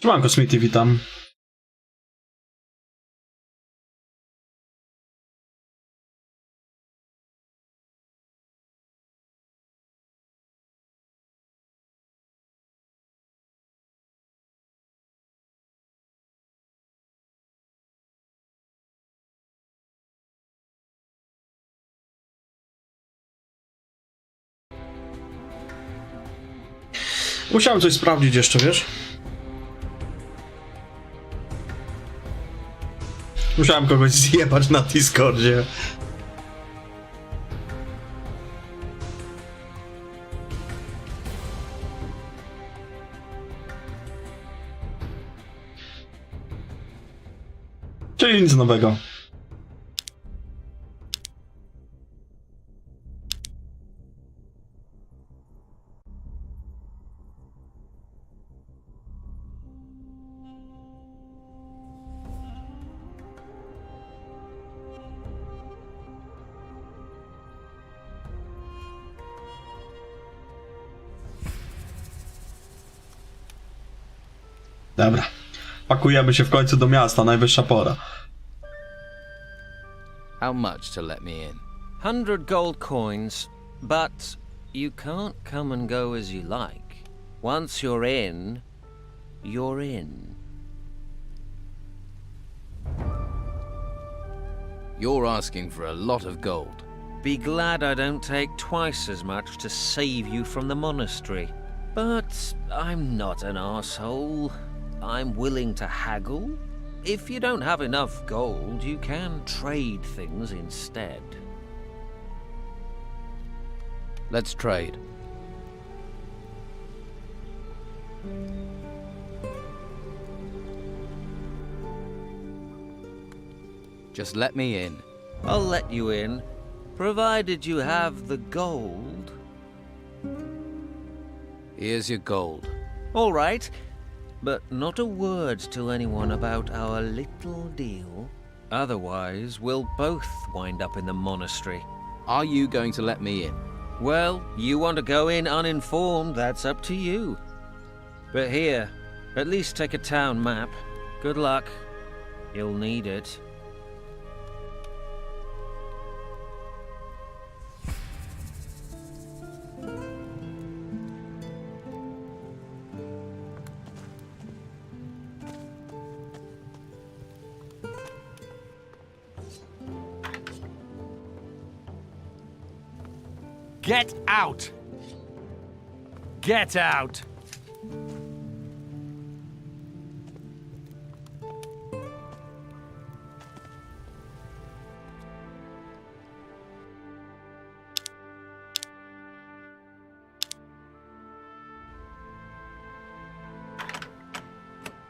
Siemanko, Smithy, witam. Musiałem coś sprawdzić jeszcze, wiesz? Musiałem kogoś zjebać na Discordzie. Czyli nic nowego. Dobra. Pakujemy się w końcu do miasta, najwyższa pora. How much to let me in? 100 gold coins, but you can't come and go as you like. Once you're in, you're in. You're asking for a lot of gold. Be glad I don't take twice as much to save you from the monastery. But I'm not an arsehole. I'm willing to haggle. If you don't have enough gold, you can trade things instead. Let's trade. Just let me in. I'll let you in, provided you have the gold. Here's your gold. All right, but not a word to anyone about our little deal. Otherwise, we'll both wind up in the monastery. Are you going to let me in? Well, you want to go in uninformed, that's up to you. But here, at least take a town map. Good luck. You'll need it. Get out! Get out!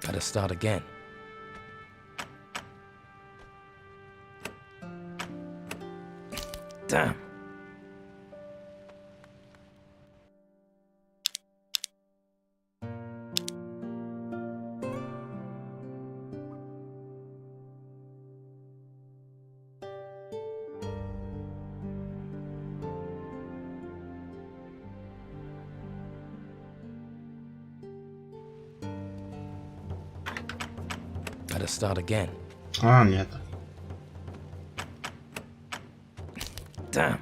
Better start again. Damn. Better start again. A, nie tak. Damn.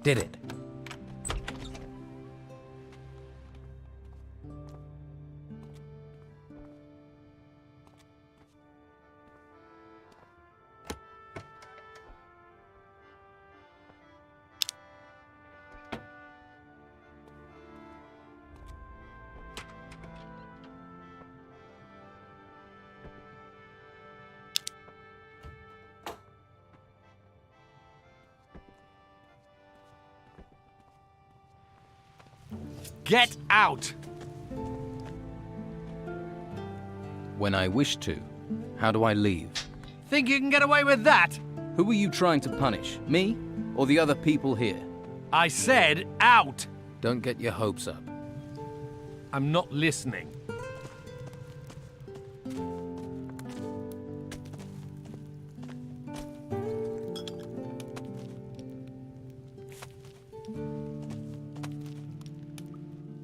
Did it. Get out! When I wish to. How do I leave? Think you can get away with that? Who were you trying to punish? Me or the other people here? I said out! Don't get your hopes up. I'm not listening.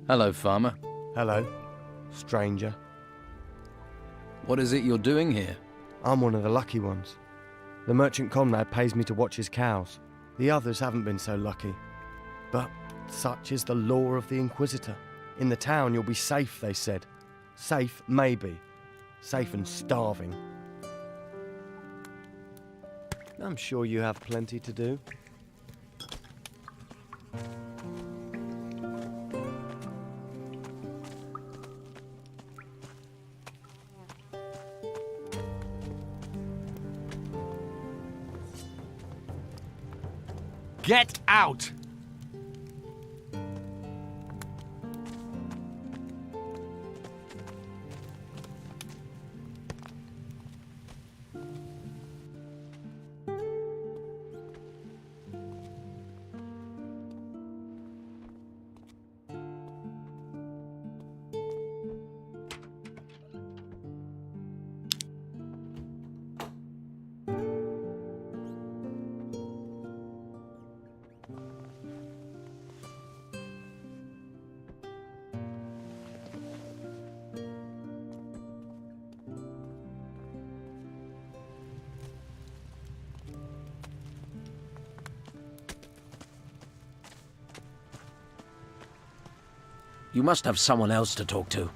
Hello, farmer. Hello, stranger. What is it you're doing here? I'm one of the lucky ones. The merchant comrade pays me to watch his cows. The others haven't been so lucky. But such is the law of the Inquisitor. In the town you'll be safe, they said. Safe, maybe. Safe and starving. I'm sure you have plenty to do. Get out! You must have someone else to talk to.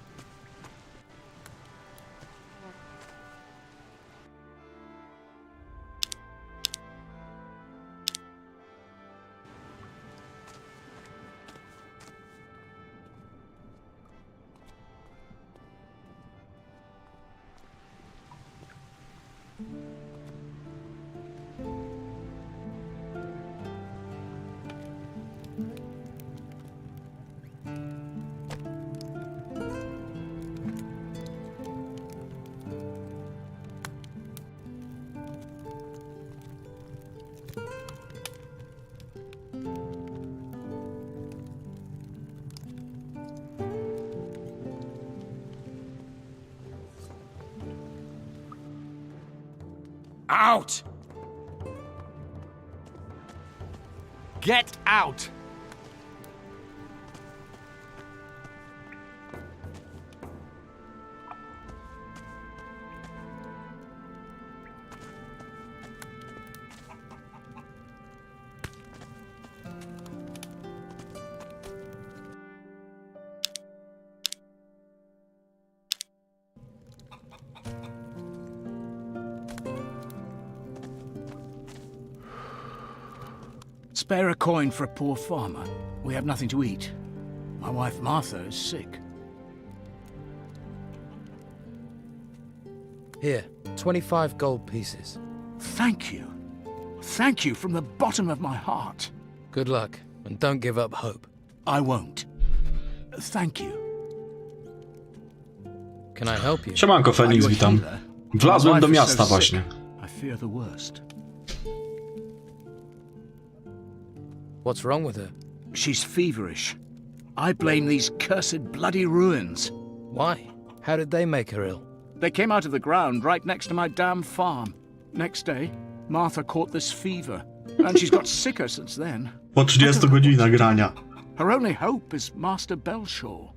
Out! Get out! Spare a coin for a poor farmer. We have nothing to eat. My wife Martha is sick. Here, 25 gold pieces. Thank you. Thank you from the bottom of my heart. Good luck, and don't give up hope. I won't. Thank you. Can I help you? Siemanko, Are Feniks, you a witam. healer? Wlazłem My do wife is miasta so właśnie. sick. I fear the worst. What's wrong with her? She's feverish. I blame these cursed bloody ruins. Why? How did they make her ill? They came out of the ground right next to my damn farm. Next day, Martha caught this fever, and she's got sicker since then. Po 30 godzinach grania. Her only hope is Master Belshaw,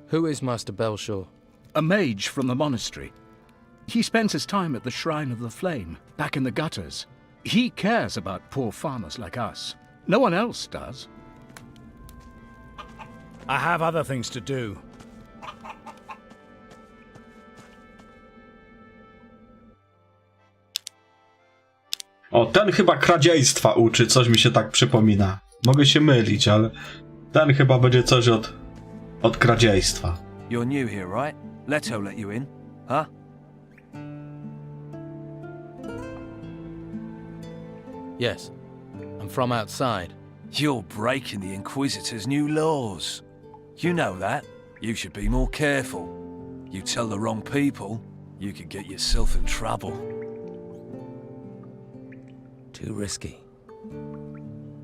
Who is Master Belshaw? a mage from the monastery. He spends his time at the Shrine of the Flame, back in the gutters. He cares about poor farmers like us. No one else does. I have other things to do. O, ten chyba kradziejstwa uczy, coś mi się tak przypomina. Mogę się mylić, ale ten chyba będzie coś od kradziejstwa. You're new here, right? Leto let you in, huh? Yes. I'm from outside. You're breaking the Inquisitor's new laws. You know that. You should be more careful. You tell the wrong people, You could get yourself in trouble. Too risky.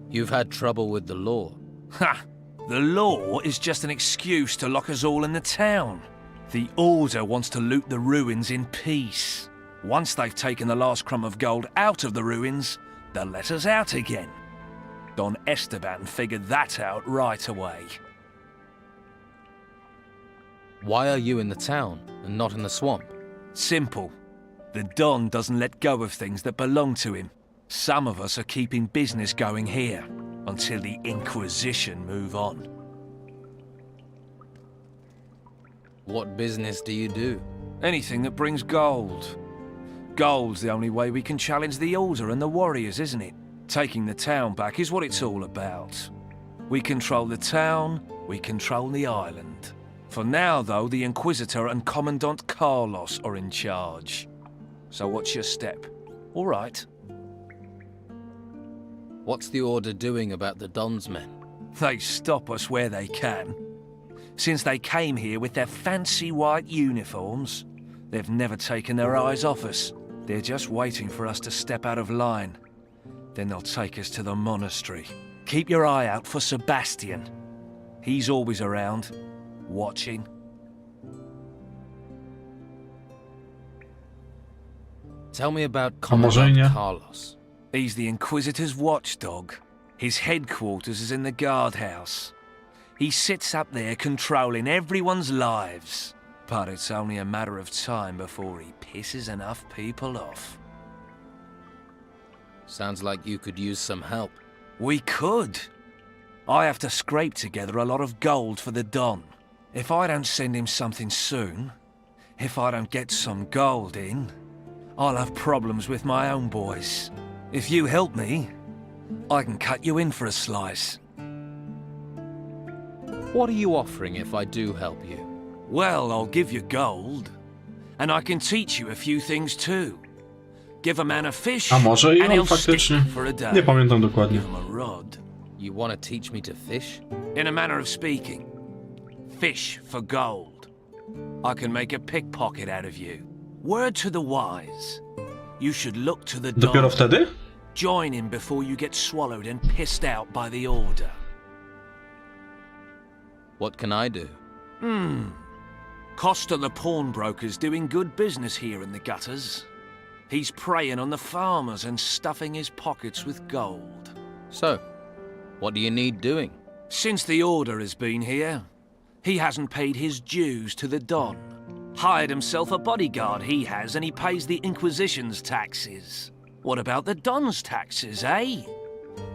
You've had trouble with the law. Ha! The law is just an excuse to lock us all in the town. The Order wants to loot the ruins in peace. Once they've taken the last crumb of gold out of the ruins, they'll let us out again. Don Esteban figured that out right away. Why are you in the town and not in the swamp? Simple. The Don doesn't let go of things that belong to him. Some of us are keeping business going here until the Inquisition move on. What business do you do? Anything that brings gold. Gold's the only way we can challenge the Order and the warriors, isn't it? Taking the town back is what it's all about. We control the town, we control the island. For now, though, the Inquisitor and Commandant Carlos are in charge. So what's your step? All right. What's the Order doing about the Don's men? They stop us where they can. Since they came here with their fancy white uniforms, they've never taken their eyes off us. They're just waiting for us to step out of line. Then they'll take us to the monastery. Keep your eye out for Sebastian. He's always around, watching. Tell me about A może i nie? Commandant Carlos. He's the Inquisitor's watchdog. His headquarters is in the guardhouse. He sits up there controlling everyone's lives. But it's only a matter of time before he pisses enough people off. Sounds like you could use some help. We could. I have to scrape together a lot of gold for the Don. If I don't send him something soon, if I don't get some gold in, I'll have problems with my own boys. If you help me, I can cut you in for a slice. What are you offering if I do help you? Well, I'll give you gold, and I can teach you a few things too. Give a man a fish, A może i and on he'll stick faktycznie. for a day. Nie pamiętam dokładnie. Give him a rod. You want to teach me to fish? In a manner of speaking, fish for gold. I can make a pickpocket out of you. Word to the wise. You should look to the Dopiero Don. wtedy? Join him before you get swallowed and pissed out by the Order. What can I do? Costa the pawnbroker's doing good business here in the gutters. He's preying on the farmers and stuffing his pockets with gold. So, what do you need doing? Since the Order has been here, he hasn't paid his dues to the Don. Hired himself a bodyguard, he has, and he pays the Inquisition's taxes. What about the Don's taxes, eh?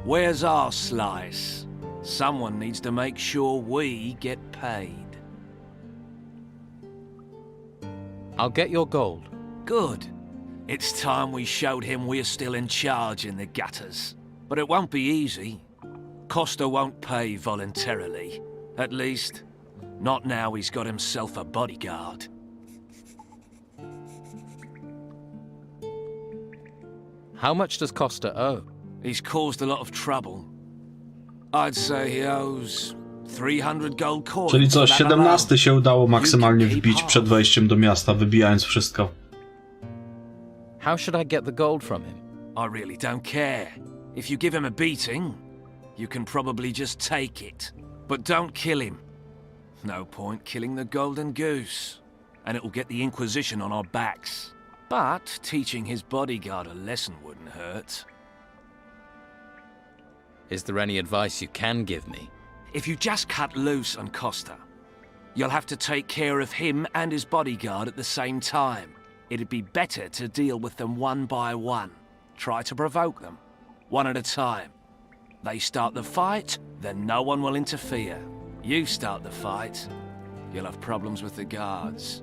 Where's our slice? Someone needs to make sure we get paid. I'll get your gold. Good. It's time we showed him we're still in charge in the gutters. But it won't be easy. Costa won't pay voluntarily. At least, not now he's got himself a bodyguard. How much does Costa owe? He's caused a lot of trouble. I'd say he owes 300 gold coins. Czyli co, for that 17 alone. się udało maksymalnie You can keep wbić half. przed wejściem do miasta, wybijając wszystko. How should I get the gold from him? I really don't care. If you give him a beating, you can probably just take it. But don't kill him. No point killing the golden goose. And it'll get the Inquisition on our backs. But teaching his bodyguard a lesson wouldn't hurt. Is there any advice you can give me? If you just cut loose on Costa, you'll have to take care of him and his bodyguard at the same time. It'd be better to deal with them one by one. Try to provoke them, one at a time. They start the fight, then no one will interfere. You start the fight, you'll have problems with the guards.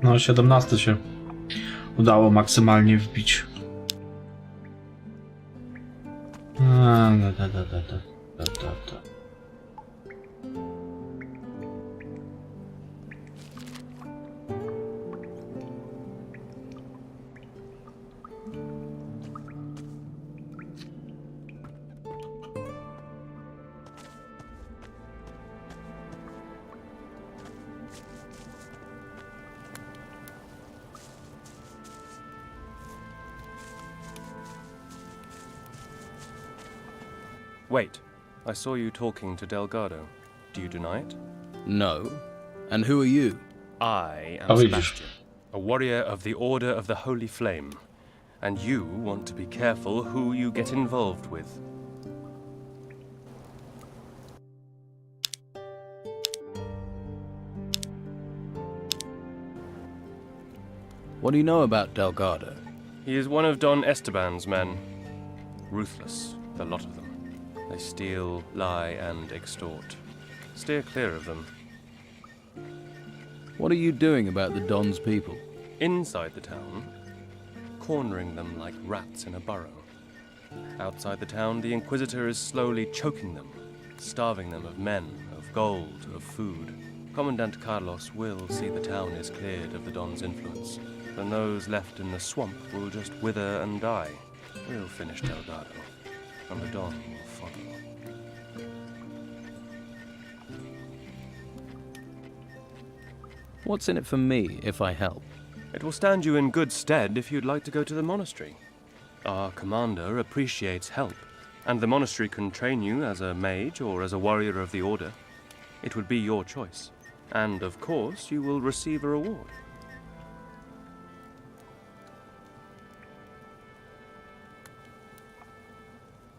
No, 17 się udało maksymalnie wbić. Da. Wait, I saw you talking to Delgado. Do you deny it? No. And who are you? I am Oh, widzisz. Sebastian, a warrior of the Order of the Holy Flame. And you want to be careful who you get involved with. What do you know about Delgado? He is one of Don Esteban's men. Ruthless, the lot of them. They steal, lie, and extort. Steer clear of them. What are you doing about the Don's people? Inside the town, cornering them like rats in a burrow. Outside the town, the Inquisitor is slowly choking them, starving them of men, of gold, of food. Commandant Carlos will see the town is cleared of the Don's influence. Then those left in the swamp will just wither and die. We'll finish Delgado, and the Don will follow. What's in it for me if I help? It will stand you in good stead if you'd like to go to the monastery. Our commander appreciates help, and the monastery can train you as a mage or as a warrior of the Order. It would be your choice. And, of course, you will receive a reward.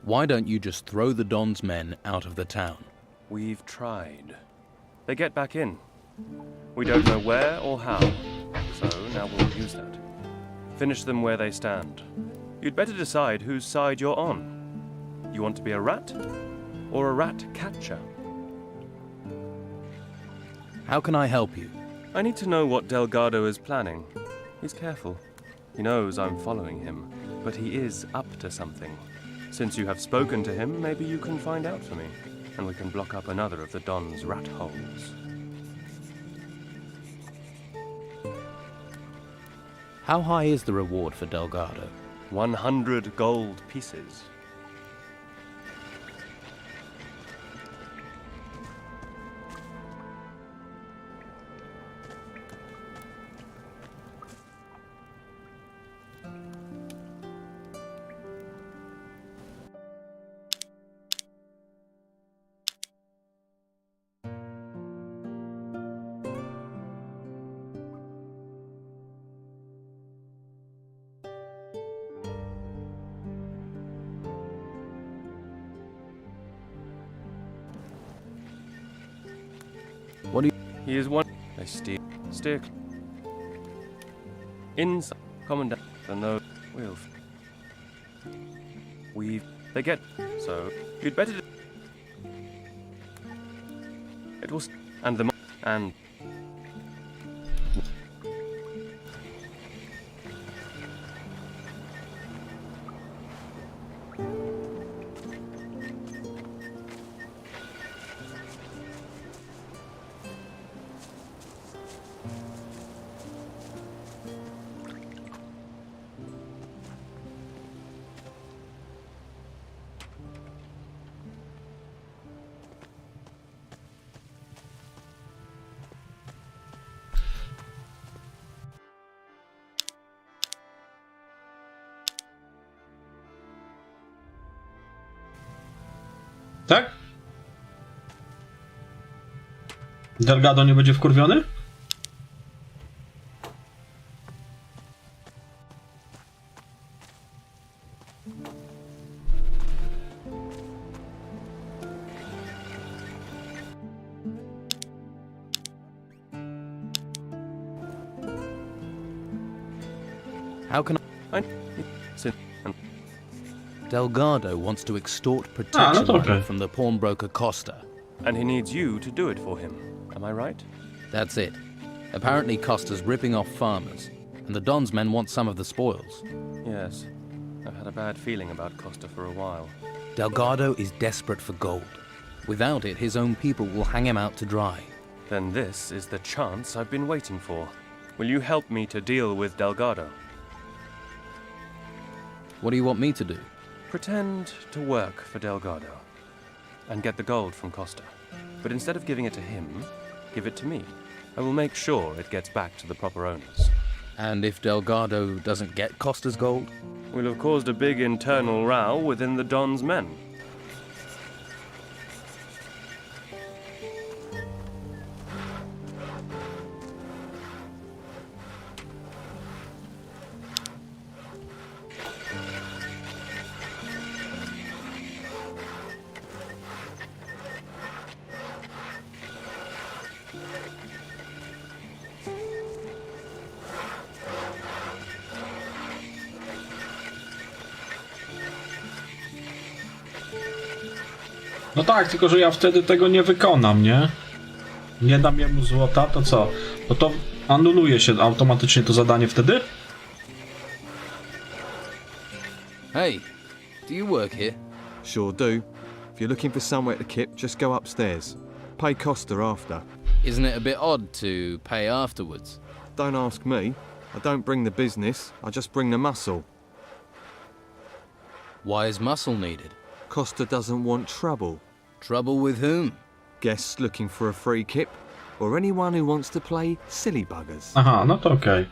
Why don't you just throw the Don's men out of the town? We've tried. They get back in. We don't know where or how, so now we'll use that. Finish them where they stand. You'd better decide whose side you're on. You want to be a rat? Or a rat catcher? How can I help you? I need to know what Delgado is planning. He's careful. He knows I'm following him, but he is up to something. Since you have spoken to him, maybe you can find out for me, and we can block up another of the Don's rat holes. How high is the reward for Delgado? 100 gold pieces. What do you... He is one. They steer. Inside. Commandant. The no. We'll. They get. So you'd better. It will. And the. And. Tak? Delgado nie będzie wkurwiony? How can I... Sit. And Delgado wants to extort protection no to money okay. from the pawnbroker Costa. and he needs you to do it for him. Am I right? That's it. Apparently Costa's ripping off farmers, and the Don's men want some of the spoils. Yes. I've had a bad feeling about Costa for a while. Delgado is desperate for gold. Without it, his own people will hang him out to dry. Then this is the chance I've been waiting for. Will you help me to deal with Delgado? What do you want me to do? Pretend to work for Delgado and get the gold from Costa. But instead of giving it to him, give it to me. I will make sure it gets back to the proper owners. And if Delgado doesn't get Costa's gold? We'll have caused a big internal row within the Don's men. No tak, tylko że ja wtedy tego nie wykonam, nie? Nie dam jemu złota, to co? No to anuluje się automatycznie to zadanie wtedy? Hey, do you work here? Sure do. If you're looking for somewhere to kip, just go upstairs. Pay Costa after. Isn't it a bit odd to pay afterwards? Don't ask me. I don't bring the business, I just bring the muscle. Why is muscle needed? Costa doesn't want trouble. Trouble with whom? Guests looking for a free kip, or anyone who wants to play silly buggers. Aha, no to okej.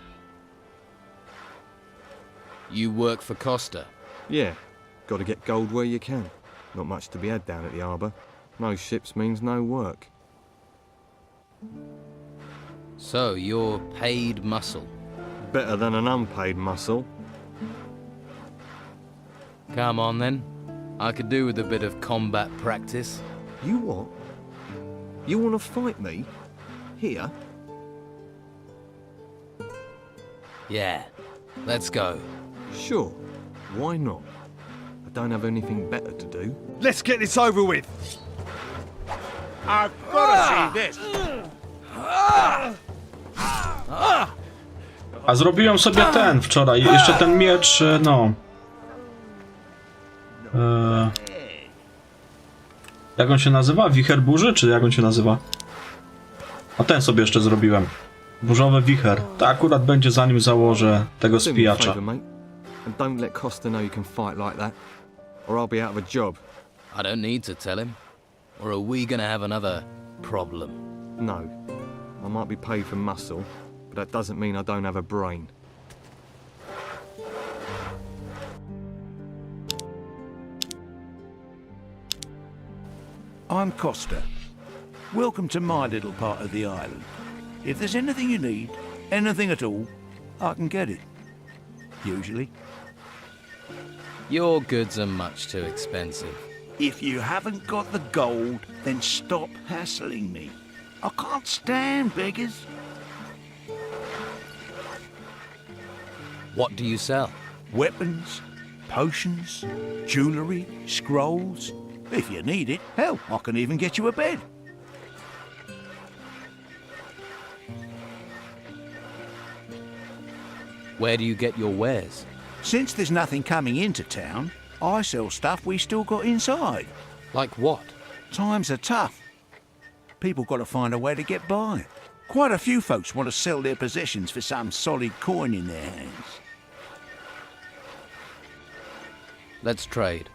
You work for Costa. Yeah, gotta get gold where you can. Not much to be had down at the harbour. No ships means no work. So you're paid muscle. Better than an unpaid muscle. Come on then. I could do with a bit of combat practice. You what? You wanna fight me? Here? Yeah, let's go. Sure. Why not? I don't have anything better to do. Let's get this over with. I've got to see this. A zrobiłem sobie ten wczoraj, jeszcze ten miecz, no. Jak on się nazywa? Wicher burzy, czy jak on się nazywa? A ten sobie jeszcze zrobiłem. Burzowy wicher. To akurat będzie zanim założę tego Do me a spijacza. favour, mate, and don't let Costa know you can fight like that, or I'll be out of a job. I don't need to tell him. Or are we gonna have another problem? No. I might be paid for muscle, but that doesn't mean I don't have a brain. I'm Costa. Welcome to my little part of the island. If there's anything you need, anything at all, I can get it. Usually. Your goods are much too expensive. If you haven't got the gold, then stop hassling me. I can't stand beggars. What do you sell? Weapons, potions, jewellery, scrolls. If you need it, hell, I can even get you a bed. Where do you get your wares? Since there's nothing coming into town, I sell stuff we still got inside. Like what? Times are tough. People got to find a way to get by. Quite a few folks want to sell their possessions for some solid coin in their hands. Let's trade.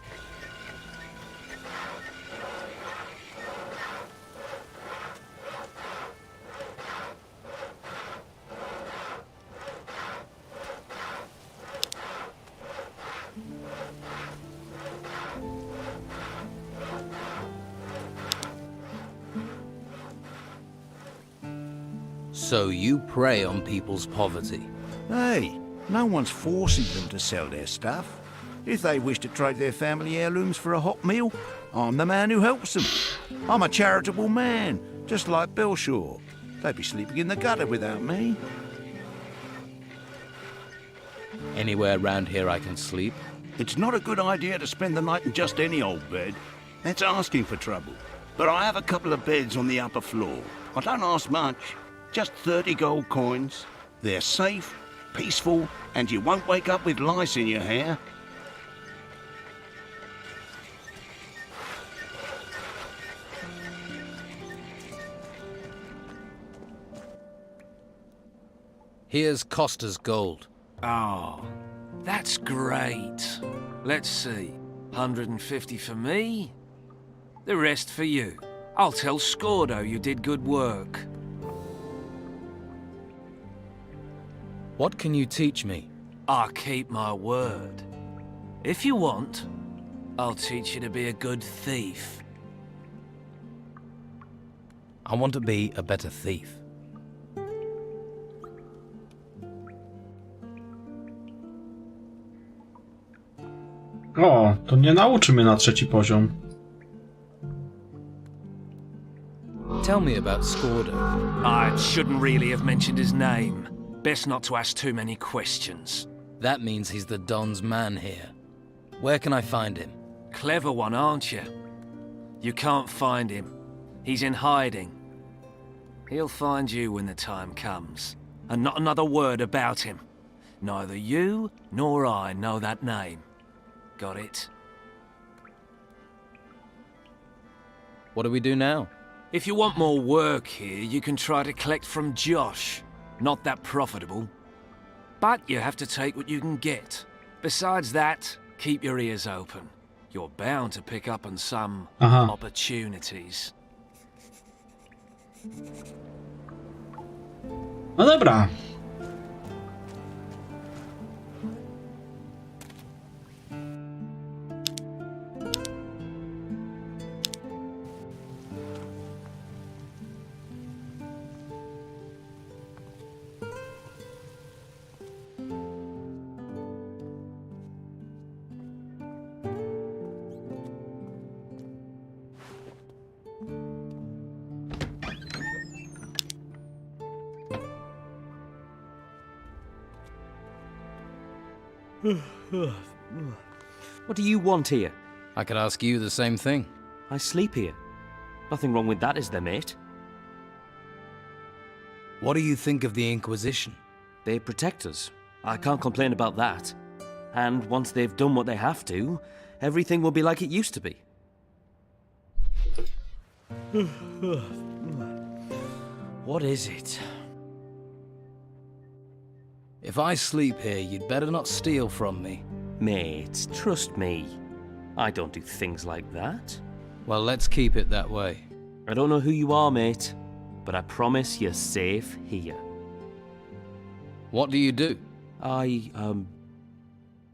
So you prey on people's poverty. Hey, no one's forcing them to sell their stuff. If they wish to trade their family heirlooms for a hot meal, I'm the man who helps them. I'm a charitable man, just like Belshaw. They'd be sleeping in the gutter without me. Anywhere around here I can sleep? It's not a good idea to spend the night in just any old bed. That's asking for trouble. But I have a couple of beds on the upper floor. I don't ask much, just 30 gold coins. They're safe, peaceful, and you won't wake up with lice in your hair. Here's Costa's gold. Oh, that's great. Let's see. 150 for me, the rest for you. I'll tell Scordo you did good work. What can you teach me? I keep my word. If you want, I'll teach you to be a good thief. I want to be a better thief. O, to nie nauczy mnie na trzeci poziom. Tell me about Scordo. I shouldn't really have mentioned his name. Best not to ask too many questions. That means he's the Don's man here. Where can I find him? Clever one, aren't you? You can't find him. He's in hiding. He'll find you when the time comes. And not another word about him. Neither you nor I know that name. Got it? What do we do now? If you want more work here, you can try to collect from Josh. Not that profitable. But you have to take what you can get. Besides that, keep your ears open. You're bound to pick up on some opportunities. No dobra. What do you want here? I could ask you the same thing. I sleep here. Nothing wrong with that, is there, mate? What do you think of the Inquisition? They protect us. I can't complain about that. And once they've done what they have to, everything will be like it used to be. What is it? If I sleep here, you'd better not steal from me. Mate, trust me. I don't do things like that. Well, let's keep it that way. I don't know who you are, mate, but I promise you're safe here. What do you do? I,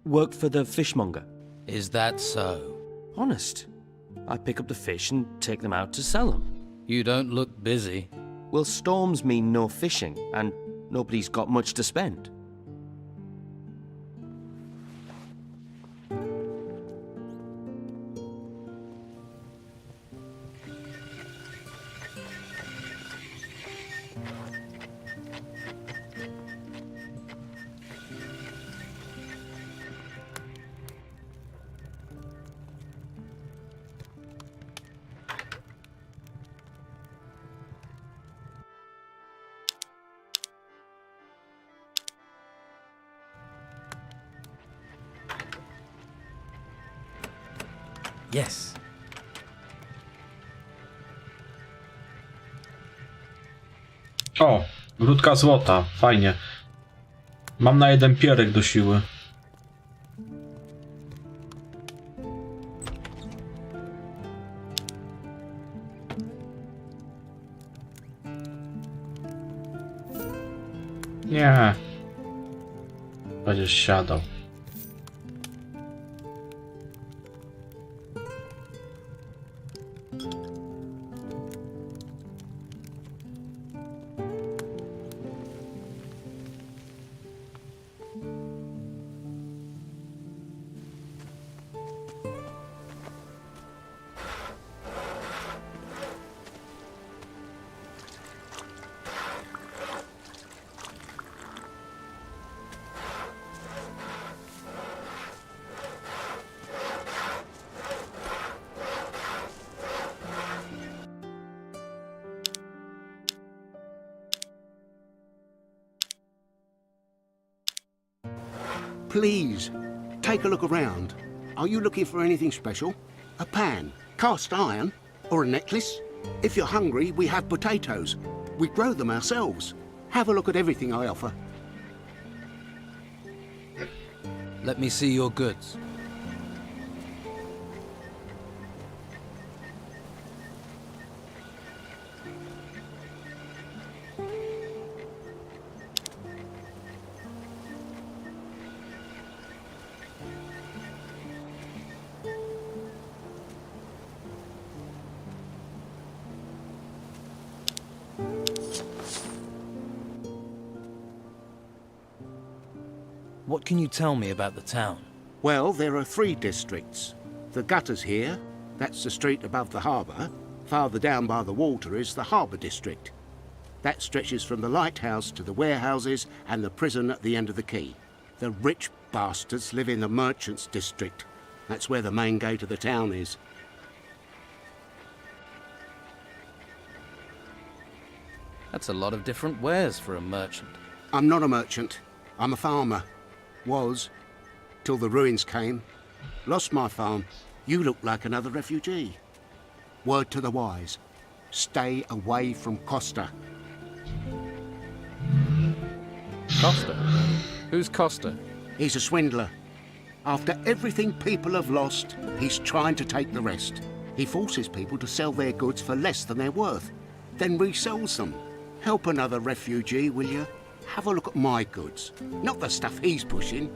work for the fishmonger. Is that so? Honest. I pick up the fish and take them out to sell them. You don't look busy. Well, storms mean no fishing, and nobody's got much to spend. Yes. O, grudka złota, fajnie. Mam na jeden pierek do siły. Nie. Będziesz siadał. Please, take a look around. Are you looking for anything special? A pan, cast iron, or a necklace? If you're hungry, we have potatoes. We grow them ourselves. Have a look at everything I offer. Let me see your goods. What can you tell me about the town? Well, there are 3 districts. The gutters here, that's the street above the harbour. Farther down by the water is the harbour district. That stretches from the lighthouse to the warehouses and the prison at the end of the quay. The rich bastards live in the merchants' district. That's where the main gate of the town is. That's a lot of different wares for a merchant. I'm not a merchant. I'm a farmer. Was, till the ruins came. Lost my farm. You look like another refugee. Word to the wise. Stay away from Costa. Costa? Who's Costa? He's a swindler. After everything people have lost, he's trying to take the rest. He forces people to sell their goods for less than they're worth, then resells them. Help another refugee, will you? Have a look at my goods, not the stuff he's pushing.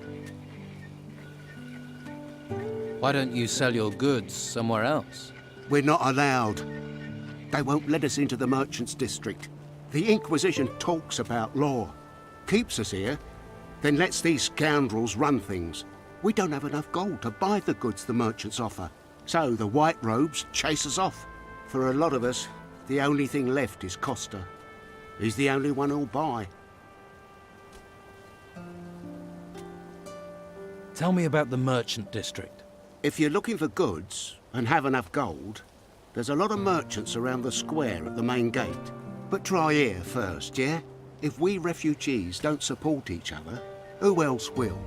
Why don't you sell your goods somewhere else? We're not allowed. They won't let us into the merchants' district. The Inquisition talks about law, keeps us here, then lets these scoundrels run things. We don't have enough gold to buy the goods the merchants offer, so the white robes chase us off. For a lot of us, the only thing left is Costa. He's the only one who'll buy. Tell me about the merchant district. If you're looking for goods and have enough gold, there's a lot of merchants around the square at the main gate. But try here first, yeah? If we refugees don't support each other, who else will?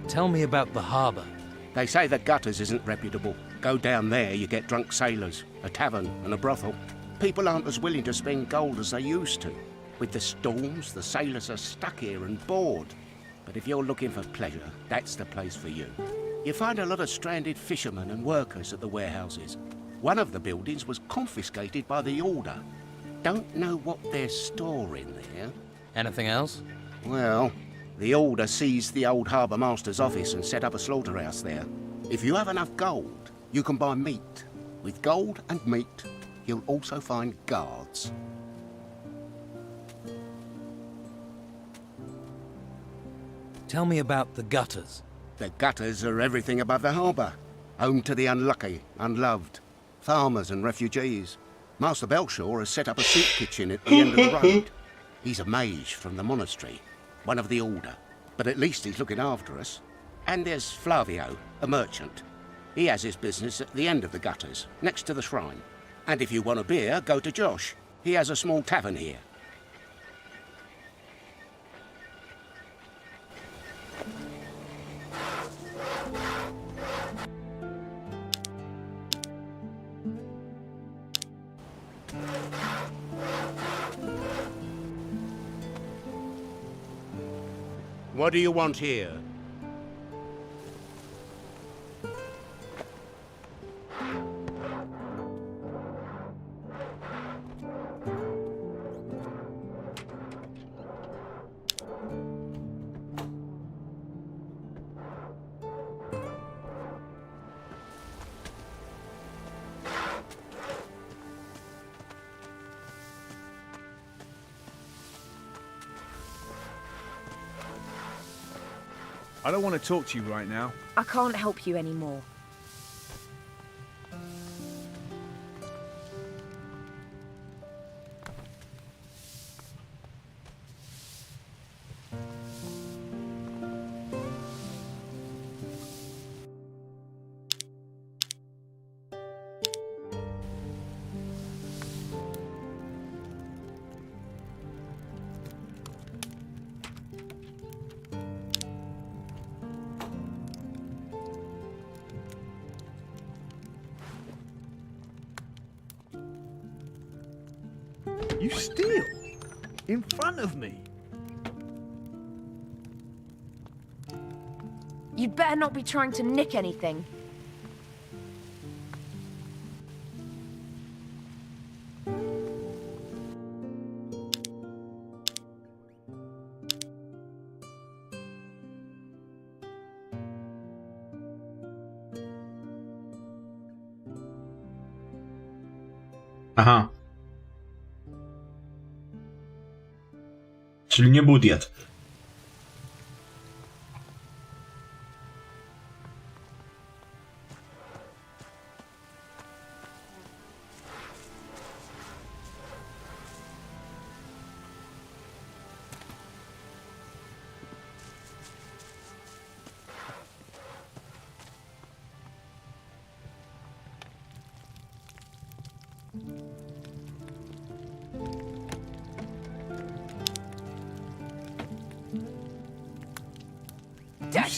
Tell me about the harbour. They say the gutters isn't reputable. Go down there, you get drunk sailors, a tavern and a brothel. People aren't as willing to spend gold as they used to. With the storms, the sailors are stuck here and bored. But if you're looking for pleasure, that's the place for you. You find a lot of stranded fishermen and workers at the warehouses. One of the buildings was confiscated by the Order. Don't know what they're storing there. Anything else? Well, the Order seized the old harbour master's office and set up a slaughterhouse there. If you have enough gold, you can buy meat. With gold and meat, you'll also find guards. Tell me about the gutters. The gutters are everything above the harbour. Home to the unlucky, unloved, farmers and refugees. Master Belshaw has set up a soup kitchen at the end of the road. He's a mage from the monastery, one of the Order, but at least he's looking after us. And there's Flavio, a merchant. He has his business at the end of the gutters, next to the shrine. And if you want a beer, go to Josh. He has a small tavern here. What do you want here? I don't want to talk to you right now. I can't help you anymore. You steal? In front of me? You'd better not be trying to nick anything. Aha. Czyli nie budiet.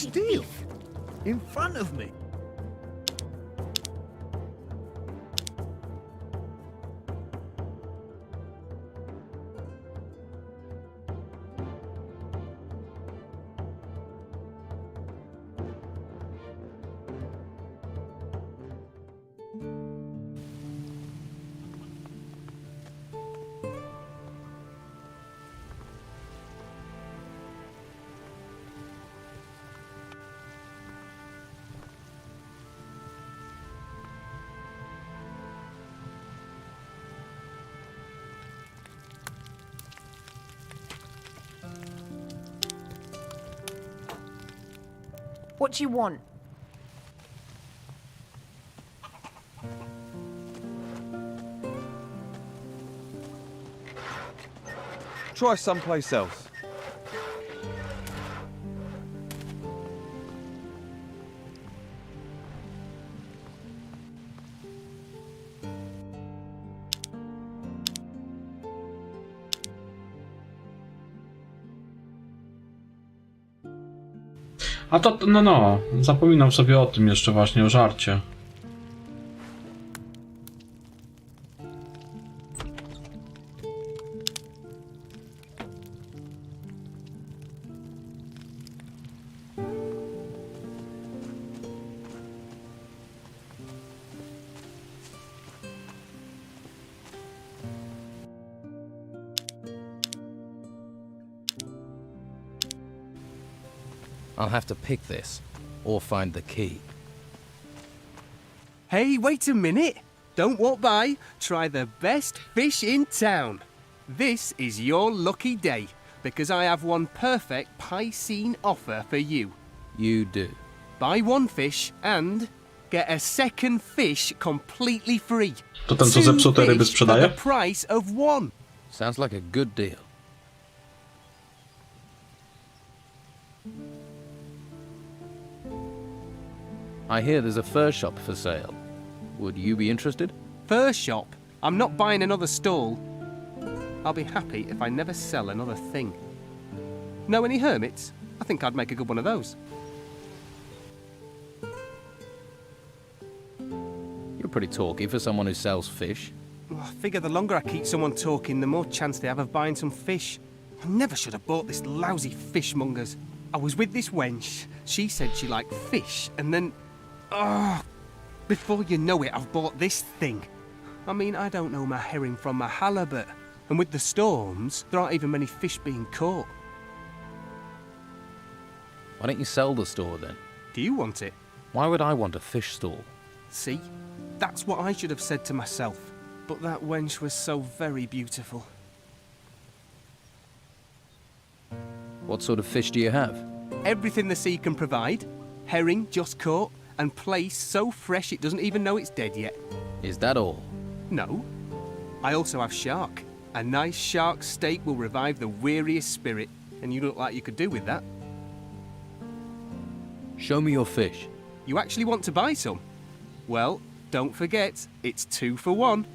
Bloody steal? thief. In front of me? What do you want? Try someplace else. A to, no, zapominam sobie o tym jeszcze właśnie, o żarcie. I'll have to pick this, or find the key. Hey, wait a minute. Don't walk by. Try the best fish in town. This is your lucky day, because I have one perfect Piscine offer for you. You do. Buy one fish and get a second fish completely free. To ten, co zepsute ryby For sprzedaje? the price of one. Sounds like a good deal. I hear there's a fur shop for sale. Would you be interested? Fur shop? I'm not buying another stall. I'll be happy if I never sell another thing. Know any hermits? I think I'd make a good one of those. You're pretty talky for someone who sells fish. Well, I figure the longer I keep someone talking, the more chance they have of buying some fish. I never should have bought this lousy fishmonger's. I was with this wench. She said she liked fish, and then... before you know it, I've bought this thing. I mean, I don't know my herring from my halibut. And with the storms, there aren't even many fish being caught. Why don't you sell the store then? Do you want it? Why would I want a fish stall? See? That's what I should have said to myself. But that wench was so very beautiful. What sort of fish do you have? Everything the sea can provide. Herring just caught, and plaice so fresh it doesn't even know it's dead yet. Is that all? No. I also have shark. A nice shark steak will revive the weariest spirit, and you look like you could do with that. Show me your fish. You actually want to buy some? Well, don't forget, it's 2 for 1.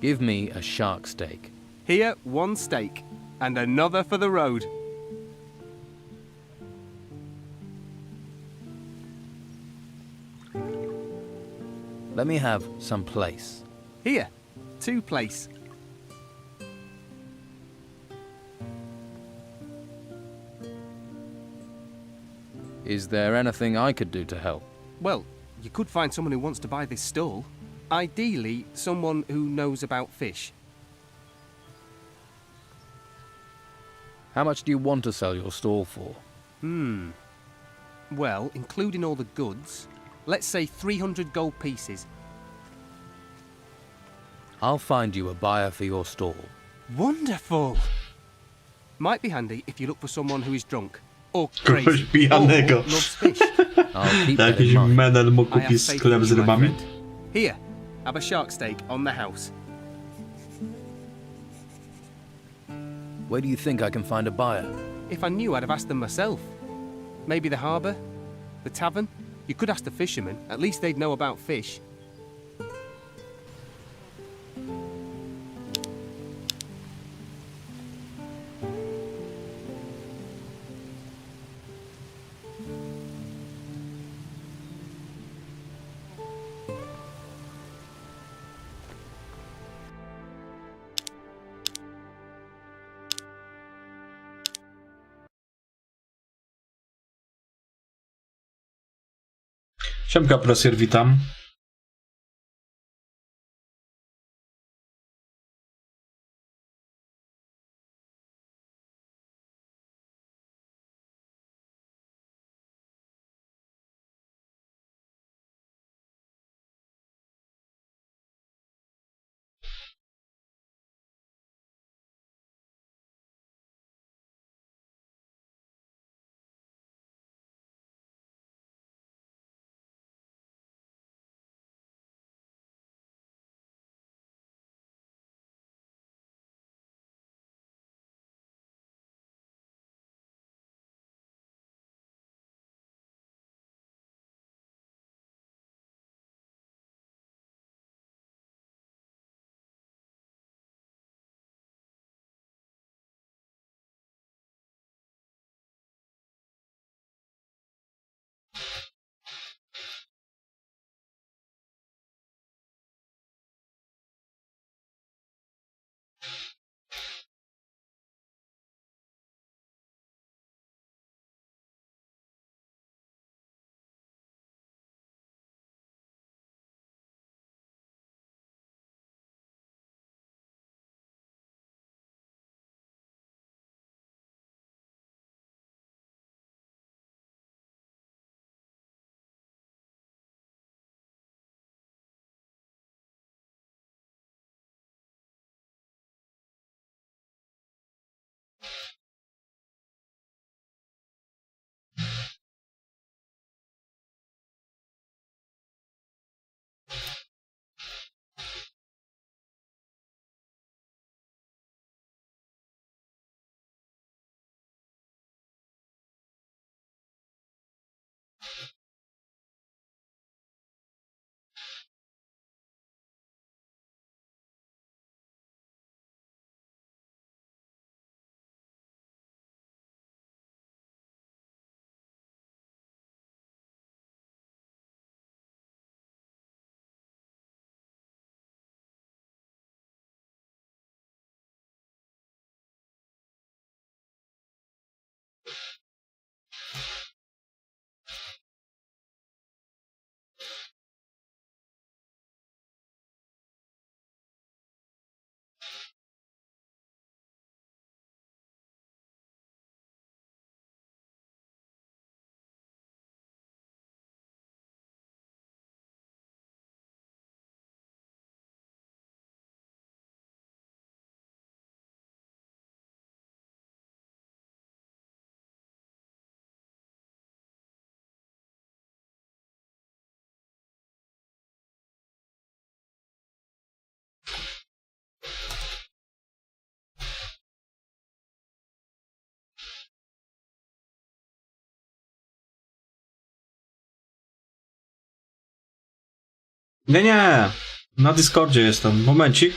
Give me a shark steak. Here, 1 steak, and another for the road. Let me have some plaice. Here, 2 plaice. Is there anything I could do to help? Well, you could find someone who wants to buy this stall. Ideally, someone who knows about fish. How much do you want to sell your stall for? Well, including all the goods, let's say 300 gold pieces. I'll find you a buyer for your stall. Wonderful! Might be handy if you look for someone who is drunk. Or crazy. Kogoś pijanego. Or loves fish. I'll keep that Jakiś in mind. menel mu I have kupi faith sklep in z you, my rybami. friend. Here, have a shark steak on the house. Where do you think I can find a buyer? If I knew, I'd have asked them myself. Maybe the harbour? The tavern? You could ask the fishermen. At least they'd know about fish. Siemka, Presjer, witam. Nie. Na Discordzie jestem. Momencik.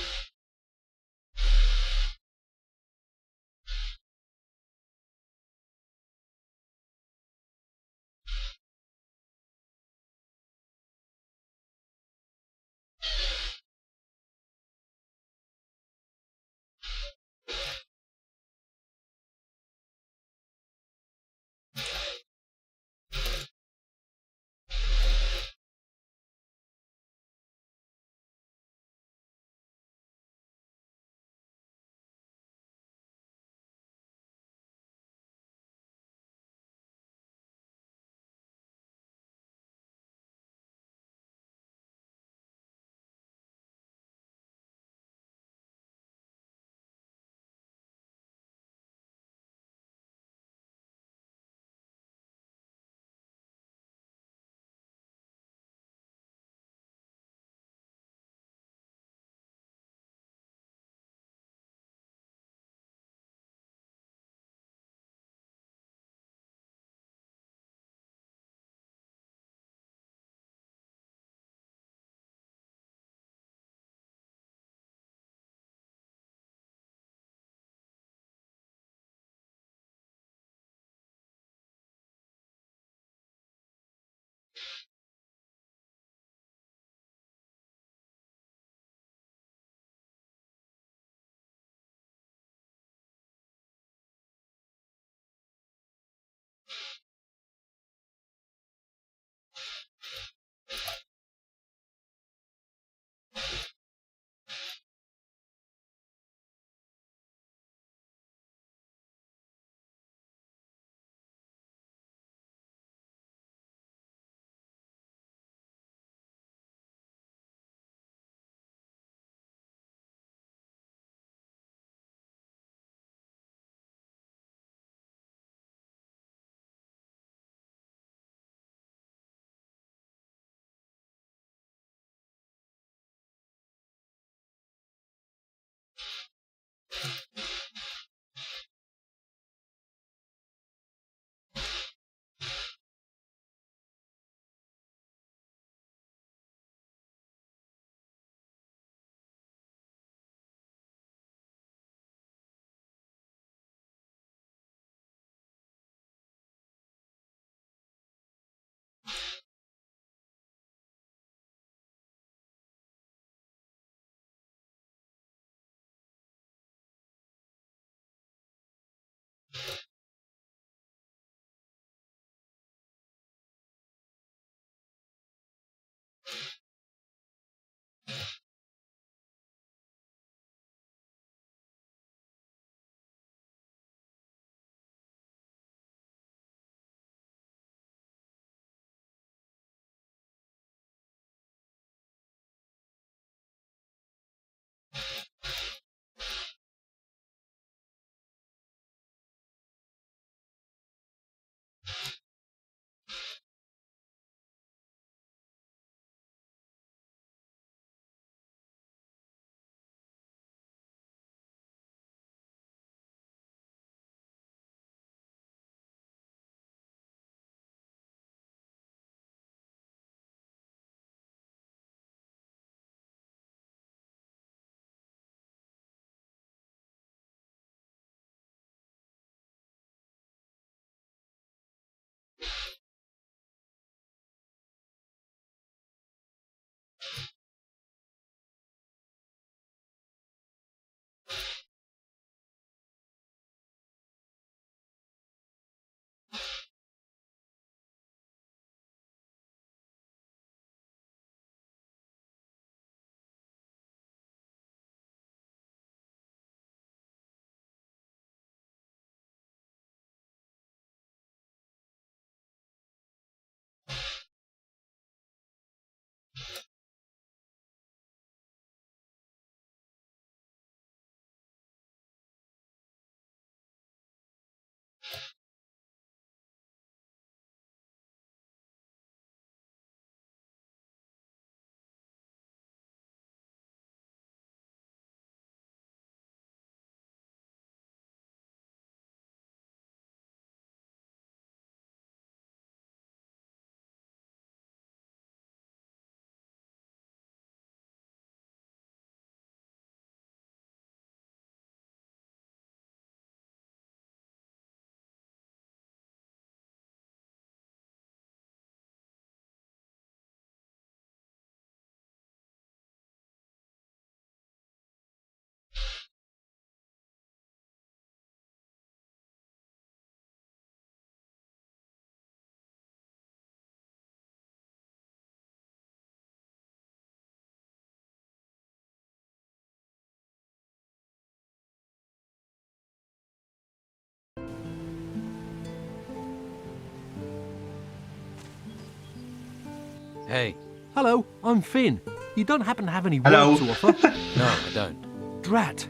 Hey. Hello, I'm Finn. You don't happen to have any Hello. work to offer? No, I don't. Drat.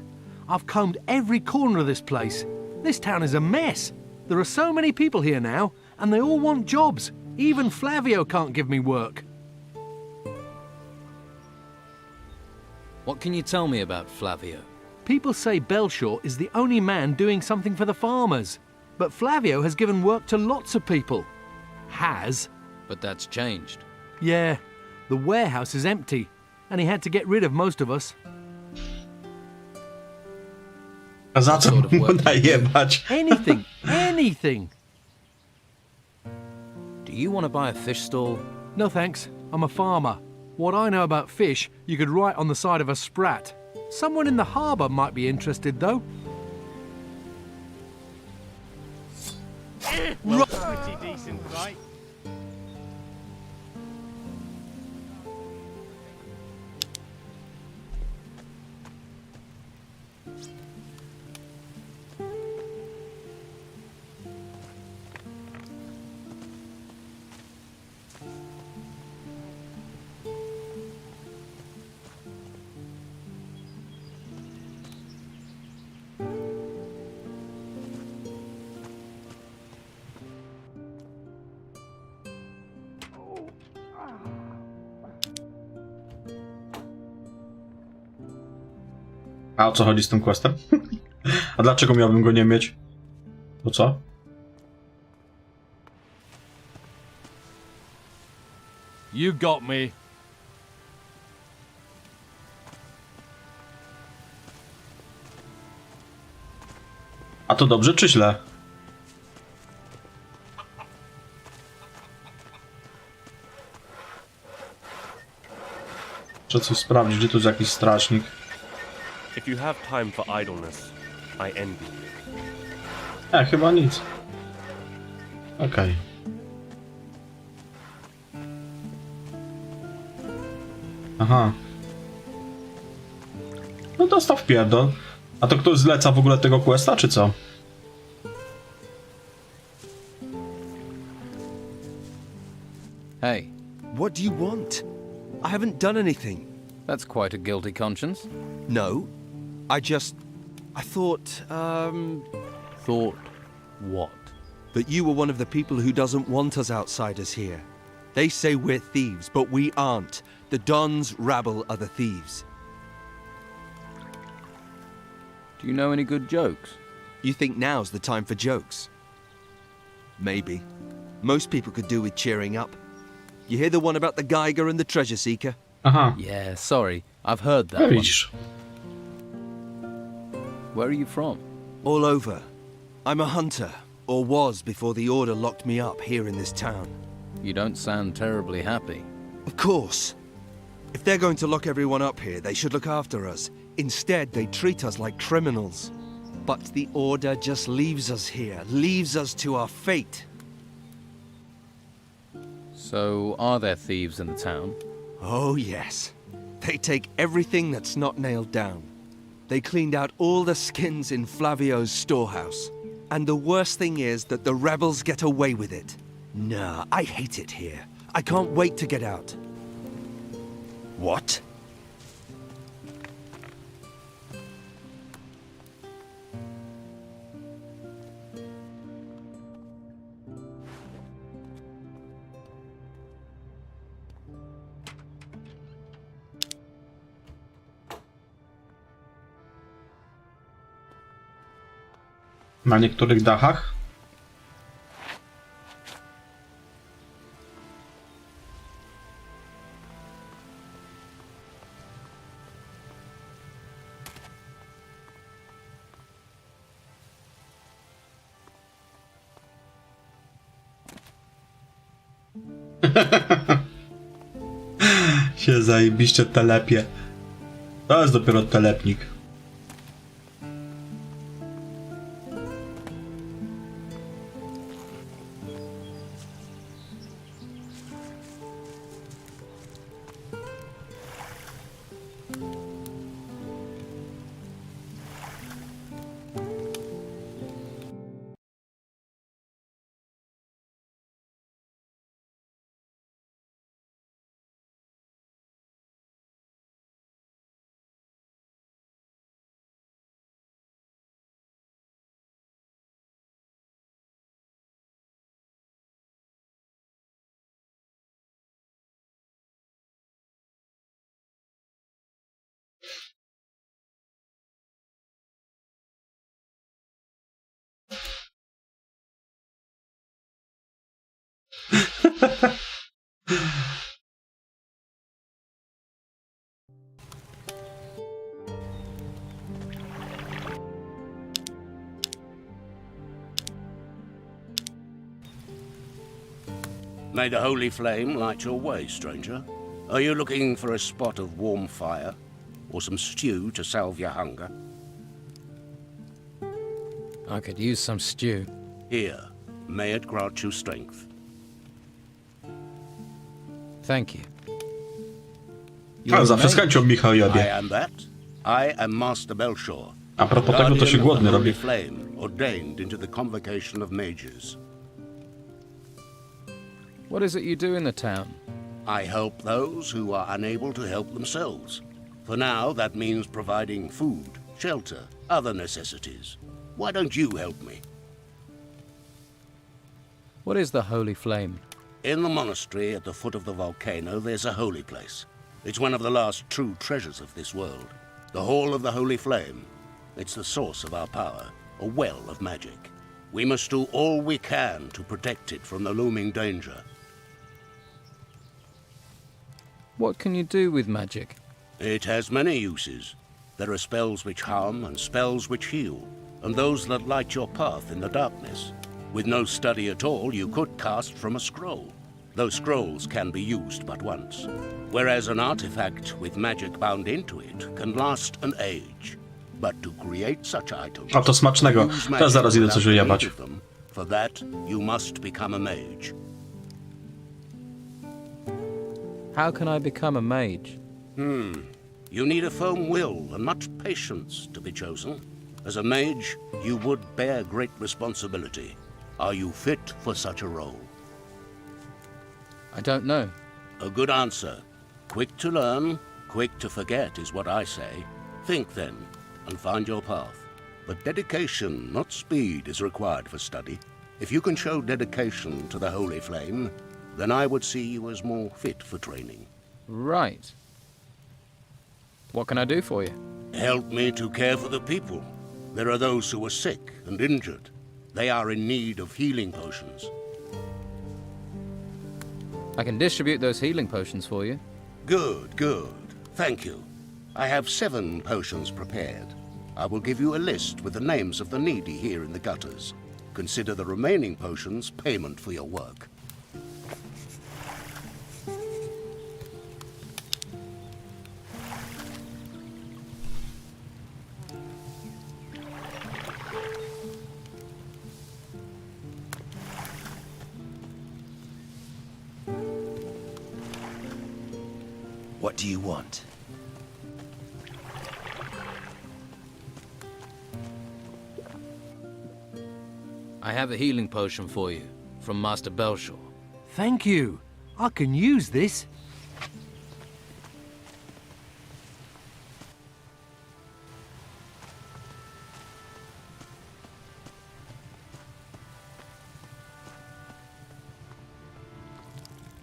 I've combed every corner of this place. This town is a mess. There are so many people here now, and they all want jobs. Even Flavio can't give me work. What can you tell me about Flavio? People say Belshaw is the only man doing something for the farmers. But Flavio has given work to lots of people. Has. But that's changed. Yeah, the warehouse is empty, and he had to get rid of most of us. A za co Sort of mu work. najebać? Anything, anything. Do you want to buy a fish stall? No thanks, I'm a farmer. What I know about fish, you could write on the side of a sprat. Someone in the harbour might be interested, though. Well, pretty decent, right? A o co chodzi z tym questem? A dlaczego miałbym go nie mieć? To co? You got me. A to dobrze czy źle? Trzeba coś sprawdzić, gdzie tu jest jakiś strażnik. If you have time for idleness, I envy you. Chyba nic. Okej. Aha. No dostał wpierdol. A to ktoś zleca w ogóle tego questa, czy co? Hey. What do you want? I haven't done anything. That's quite a guilty conscience. No. I thought, Thought what? that you were one of the people who doesn't want us outsiders here. They say we're thieves, but we aren't. The Don's rabble are the thieves. Do you know any good jokes? You think now's the time for jokes? Maybe. Most people could do with cheering up. You hear the one about the Geiger and the Treasure Seeker? Aha. Yeah, sorry. I've heard that No one. widzisz. Where are you from? All over. I'm a hunter, or was before the Order locked me up here in this town. You don't sound terribly happy. Of course. If they're going to lock everyone up here, they should look after us. Instead, they treat us like criminals. But the Order just leaves us here, leaves us to our fate. So, are there thieves in the town? Oh, yes. They take everything that's not nailed down. They cleaned out all the skins in Flavio's storehouse. And the worst thing is that the rebels get away with it. Nah, I hate it here. I can't wait to get out. What? Na niektórych dachach? Się zajebiście telepie. To jest dopiero telepnik. May the holy flame light your way, stranger. Are you looking for a spot of warm fire? Or some stew to salve your hunger? I could use some stew. Here, may it grant you strength. Thank you. Ale zawsze z chęcią Michał I jebie. am that. I am Master Belshore. A propos tego, to się głodny robi. Flame, ordained into the convocation of mages. What is it you do in the town? I help those who are unable to help themselves. For now, that means providing food, shelter, other necessities. Why don't you help me? What is the Holy Flame? In the monastery at the foot of the volcano, there's a holy place. It's one of the last true treasures of this world. The Hall of the Holy Flame. It's the source of our power, a well of magic. We must do all we can to protect it from the looming danger. What can you do with magic? It has many uses. There are spells which harm and spells which heal, and those that light your path in the darkness. With no study at all, you could cast from a scroll. Those scrolls can be used but once, whereas an artifact with magic bound into it can last an age. But to create such items, A to smacznego. Też zaraz idę coś ujebać. For that, you must become a mage. How can I become a mage? You need a firm will and much patience to be chosen. As a mage, you would bear great responsibility. Are you fit for such a role? I don't know. A good answer. Quick to learn, quick to forget is what I say. Think then, and find your path. But dedication, not speed, is required for study. If you can show dedication to the Holy Flame, then I would see you as more fit for training. Right. What can I do for you? Help me to care for the people. There are those who are sick and injured. They are in need of healing potions. I can distribute those healing potions for you. Good, good. Thank you. I have 7 potions prepared. I will give you a list with the names of the needy here in the gutters. Consider the remaining potions payment for your work. What do you want? I have a healing potion for you, from Master Belshore. Thank you. I can use this.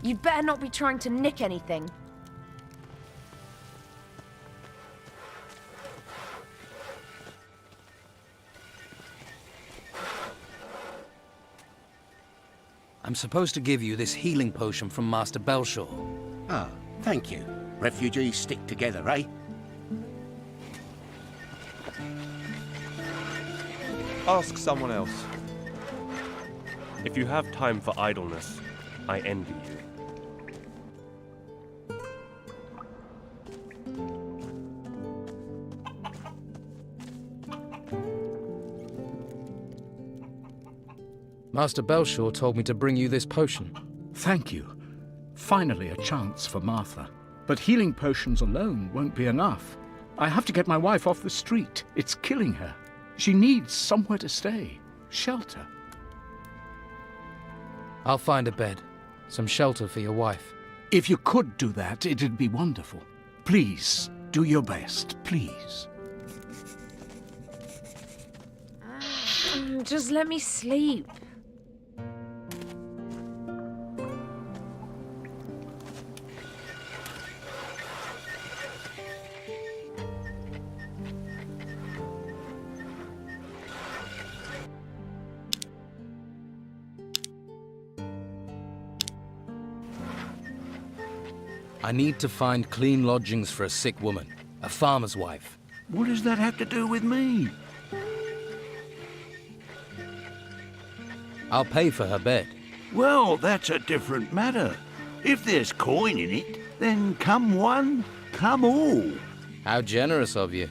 You'd better not be trying to nick anything. I'm supposed to give you this healing potion from Master Belshore. Ah, thank you. Refugees stick together, eh? Ask someone else. If you have time for idleness, I envy you. Master Belshore told me to bring you this potion. Thank you. Finally a chance for Martha. But healing potions alone won't be enough. I have to get my wife off the street. It's killing her. She needs somewhere to stay. Shelter. I'll find a bed. Some shelter for your wife. If you could do that, it'd be wonderful. Please, do your best, please. Just let me sleep. I need to find clean lodgings for a sick woman, a farmer's wife. What does that have to do with me? I'll pay for her bed. Well, that's a different matter. If there's coin in it, then come one, come all. How generous of you.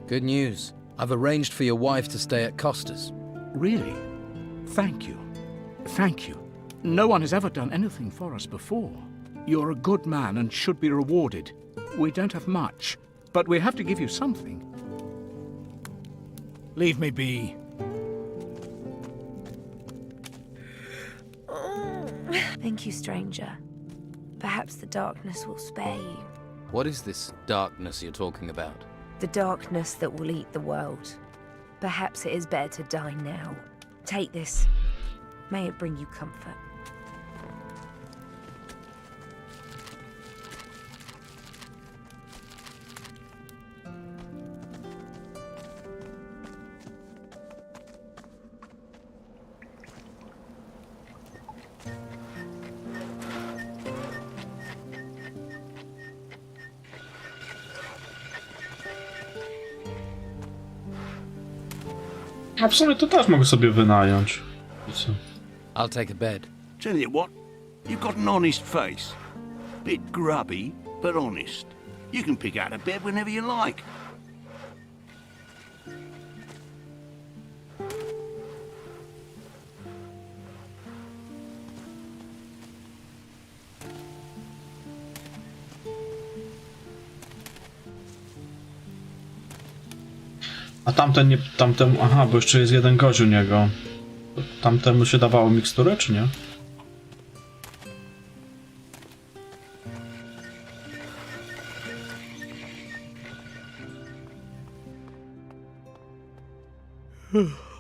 Good news. I've arranged for your wife to stay at Costa's. Really? Thank you. Thank you. No one has ever done anything for us before. You're a good man and should be rewarded. We don't have much, but we have to give you something. Leave me be. Thank you, stranger. Perhaps the darkness will spare you. What is this darkness you're talking about? The darkness that will eat the world. Perhaps it is better to die now. Take this. May it bring you comfort. A w sumie to też mogę sobie wynająć. I co? I'll take a bed. Tell you what, you've got an honest face. Bit grubby, but honest. You can pick out a bed whenever you like. A tamten nie... tamten... Aha, bo jeszcze jest jeden gość u niego. Tamtemu się dawało miksturę, czy nie?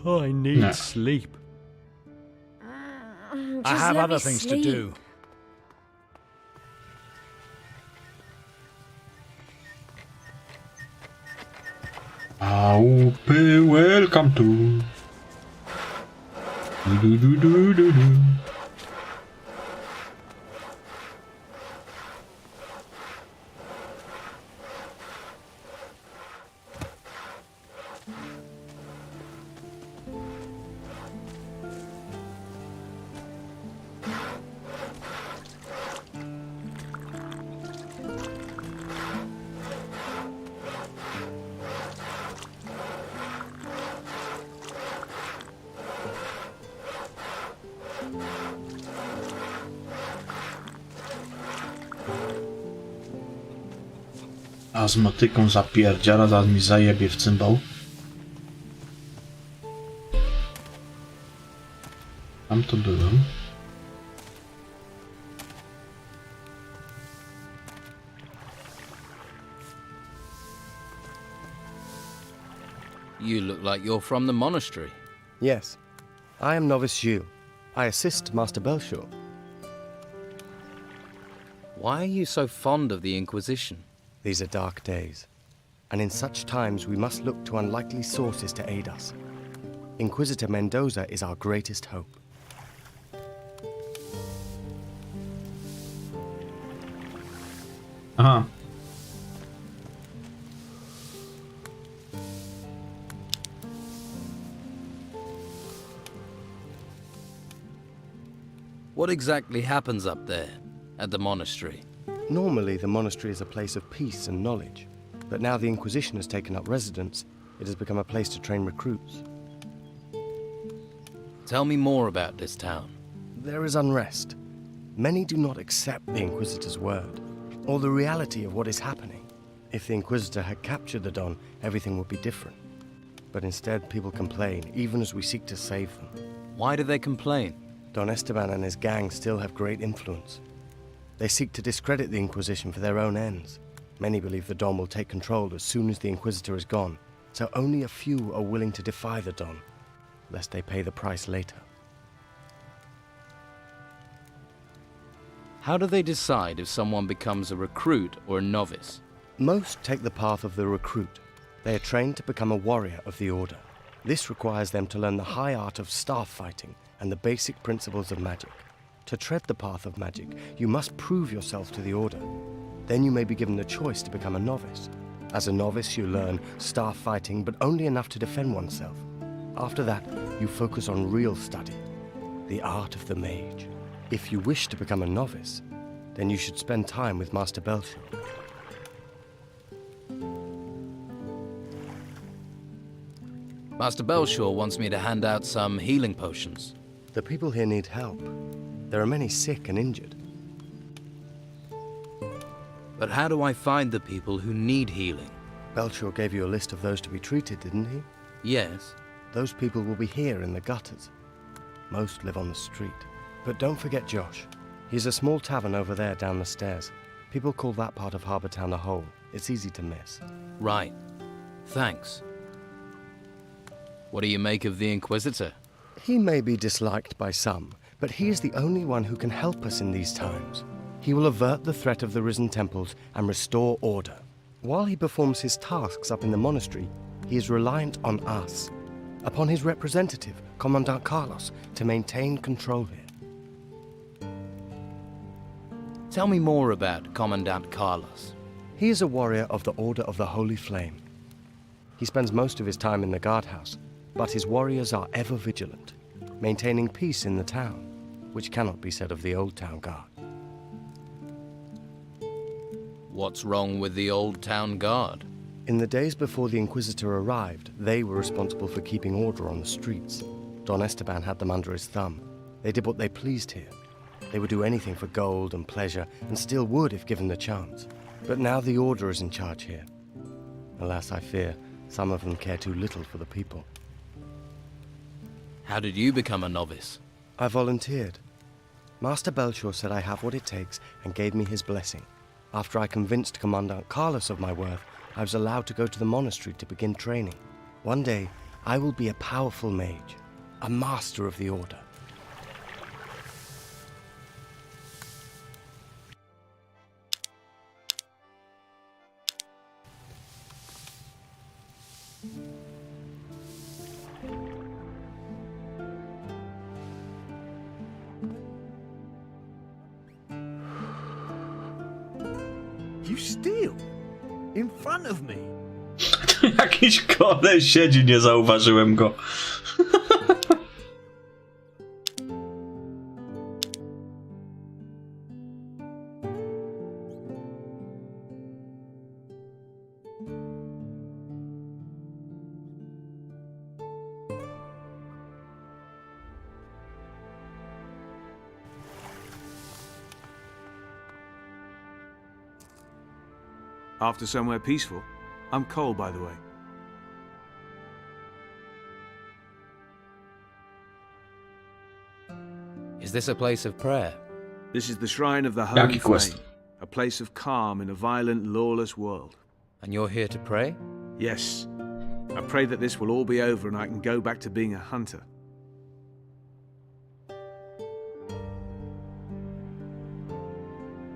I need No. sleep. I Just have let other me things to sleep. do. Małpy, welcome to... Du, du, du, du, du. A z motyką zapierdziela, zaraz mi zajebie w cymbał. Tam to byłem. You look like you're from the monastery. Yes. I am Novice Jules. I assist Master Belshore. Why are you so fond of the Inquisition? These are dark days, and in such times we must look to unlikely sources to aid us. Inquisitor Mendoza is our greatest hope. Aha. What exactly happens up there, at the monastery? Normally, the monastery is a place of peace and knowledge, but now the Inquisition has taken up residence, it has become a place to train recruits. Tell me more about this town. There is unrest. Many do not accept the Inquisitor's word, or the reality of what is happening. If the Inquisitor had captured the Don, everything would be different. But instead, people complain, even as we seek to save them. Why do they complain? Don Esteban and his gang still have great influence. They seek to discredit the Inquisition for their own ends. Many believe the Don will take control as soon as the Inquisitor is gone, so only a few are willing to defy the Don, lest they pay the price later. How do they decide if someone becomes a recruit or a novice? Most take the path of the recruit. They are trained to become a warrior of the Order. This requires them to learn the high art of staff fighting and the basic principles of magic. To tread the path of magic, you must prove yourself to the Order. Then you may be given the choice to become a novice. As a novice, you learn staff fighting, but only enough to defend oneself. After that, you focus on real study, the art of the mage. If you wish to become a novice, then you should spend time with Master Belcher. Master Belshore wants me to hand out some healing potions. The people here need help. There are many sick and injured. But how do I find the people who need healing? Belcher gave you a list of those to be treated, didn't he? Yes. Those people will be here in the gutters. Most live on the street. But don't forget Josh. He's a small tavern over there down the stairs. People call that part of Harbour Town a hole. It's easy to miss. Right. Thanks. What do you make of the Inquisitor? He may be disliked by some, but he is the only one who can help us in these times. He will avert the threat of the risen temples and restore order. While he performs his tasks up in the monastery, he is reliant on us, upon his representative, Commandant Carlos, to maintain control here. Tell me more about Commandant Carlos. He is a warrior of the Order of the Holy Flame. He spends most of his time in the guardhouse, but his warriors are ever vigilant, maintaining peace in the town, which cannot be said of the Old Town Guard. What's wrong with the Old Town Guard? In the days before the Inquisitor arrived, they were responsible for keeping order on the streets. Don Esteban had them under his thumb. They did what they pleased here. They would do anything for gold and pleasure, and still would if given the chance. But now the Order is in charge here. Alas, I fear some of them care too little for the people. How did you become a novice? I volunteered. Master Belshore said I have what it takes and gave me his blessing. After I convinced Commandant Carlos of my worth, I was allowed to go to the monastery to begin training. One day, I will be a powerful mage, a master of the Order. You steal? In front of me? Jakiś koleś siedzi, nie zauważyłem go. After somewhere peaceful. I'm Cole, by the way. Is this a place of prayer? This is the Shrine of the Holy Jaki quest? Flame, a place of calm in a violent, lawless world. And you're here to pray? Yes. I pray that this will all be over and I can go back to being a hunter.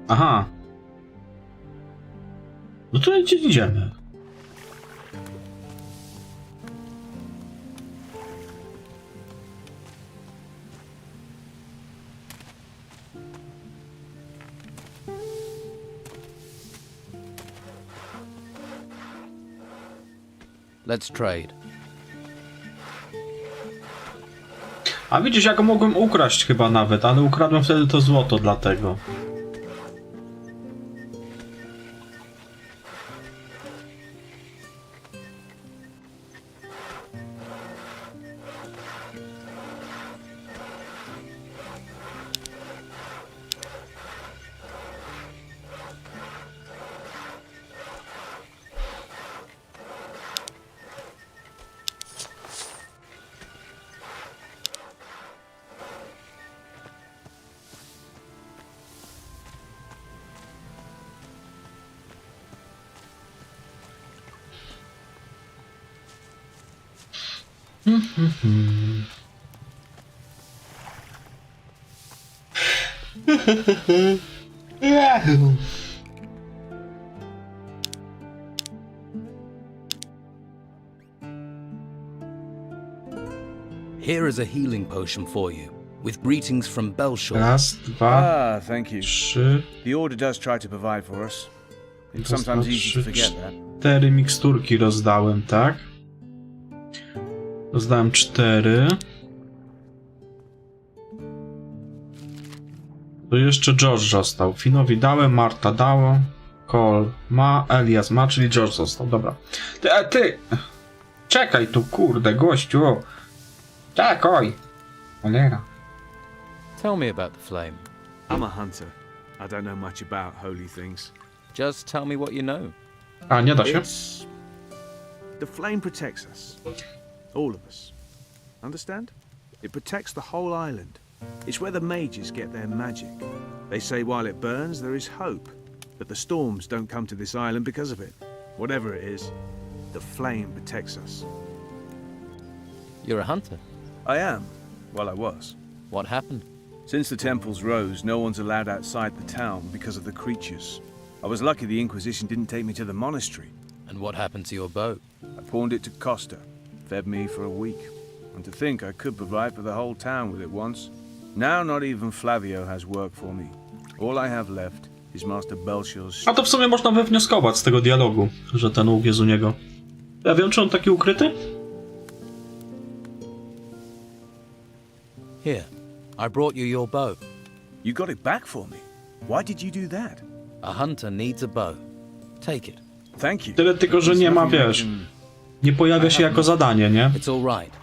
Aha. No to idziemy. Let's trade. A widzisz, ja go mogłem ukraść chyba nawet, ale ukradłem wtedy to złoto dlatego. Here is a healing potion for you, with greetings from Belshore. Raz, dwa, thank you. trzy. The Order does try to provide for us. It's Raz, sometimes dwa, easy to trzy, forget that. 4 miksturki rozdałem, tak? Rozdałem 4. To jeszcze George został. Finowi dałem, Marta dało, Cole ma, Elias ma, czyli George został. Dobra. Ty! Czekaj tu, kurde, gościu! Czekaj! Cholera. Tell me about the flame. I'm a hunter. I don't know much about holy things. Just tell me what you know. A, nie da się? The flame protects us. All of us. Understand? It protects the whole island. It's where the mages get their magic. They say while it burns, there is hope. But the storms don't come to this island because of it. Whatever it is, the flame protects us. You're a hunter. I am. Well, I was. What happened? Since the temples rose, no one's allowed outside the town because of the creatures. I was lucky the Inquisition didn't take me to the monastery. And what happened to your bow? I pawned it to Costa. Fed me for a week. And to think I could provide for the whole town with it once. Now not even Flavio has work for me. All I have left is Master Belshore's... A to w sumie można wywnioskować z tego dialogu, że ten łuk jest u niego. Ja wiem, czy on taki ukryty? Here, I brought you your bow. You got it back for me. Why did you do that? A hunter needs a bow. Take it. Thank you. Tyle tylko, że nie ma, wiesz, nie pojawia się jako zadanie, nie? It's all right.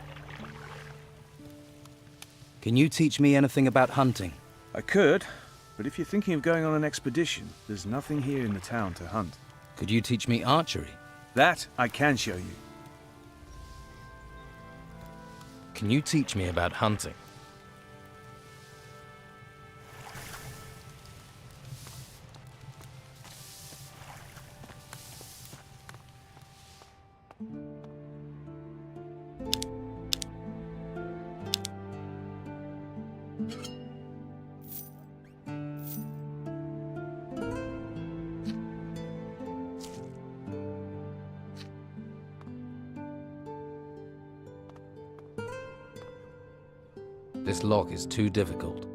Can you teach me anything about hunting? I could, but if you're thinking of going on an expedition, there's nothing here in the town to hunt. Could you teach me archery? That I can show you. Can you teach me about hunting? This lock is too difficult.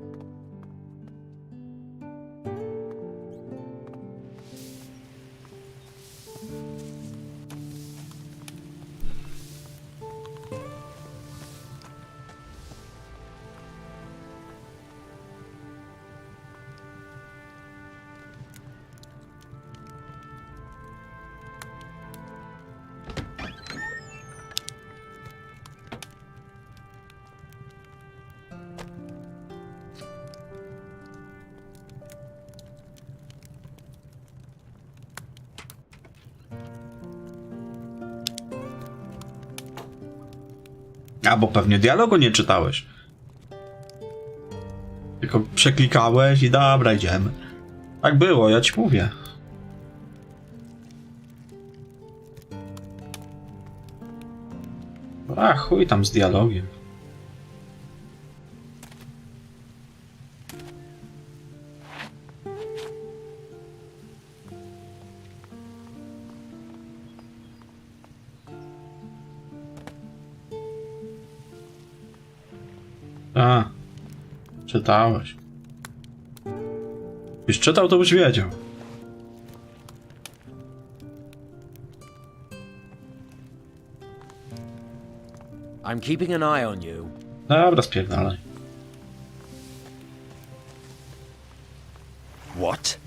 A, bo pewnie dialogu nie czytałeś. Tylko przeklikałeś i dobra, idziemy. Tak było, ja ci mówię. A, chuj tam z dialogiem. A, czytałeś. Byś czytał, to byś wiedział. I'm keeping an eye on you. Dobra, spierdalaj. What?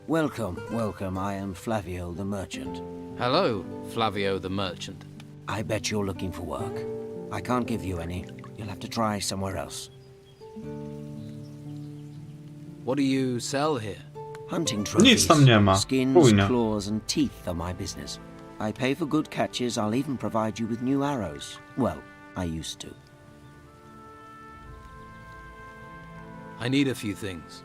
Welcome, welcome. I am Flavio the merchant. Hello, Flavio the merchant. I bet you're looking for work. I can't give you any. You'll have to try somewhere else. What do you sell here? Hunting trophies. Nic tam nie ma. Skins, Chujnia. claws, and teeth are my business. I pay for good catches. I'll even provide you with new arrows. Well, I used to. I need a few things.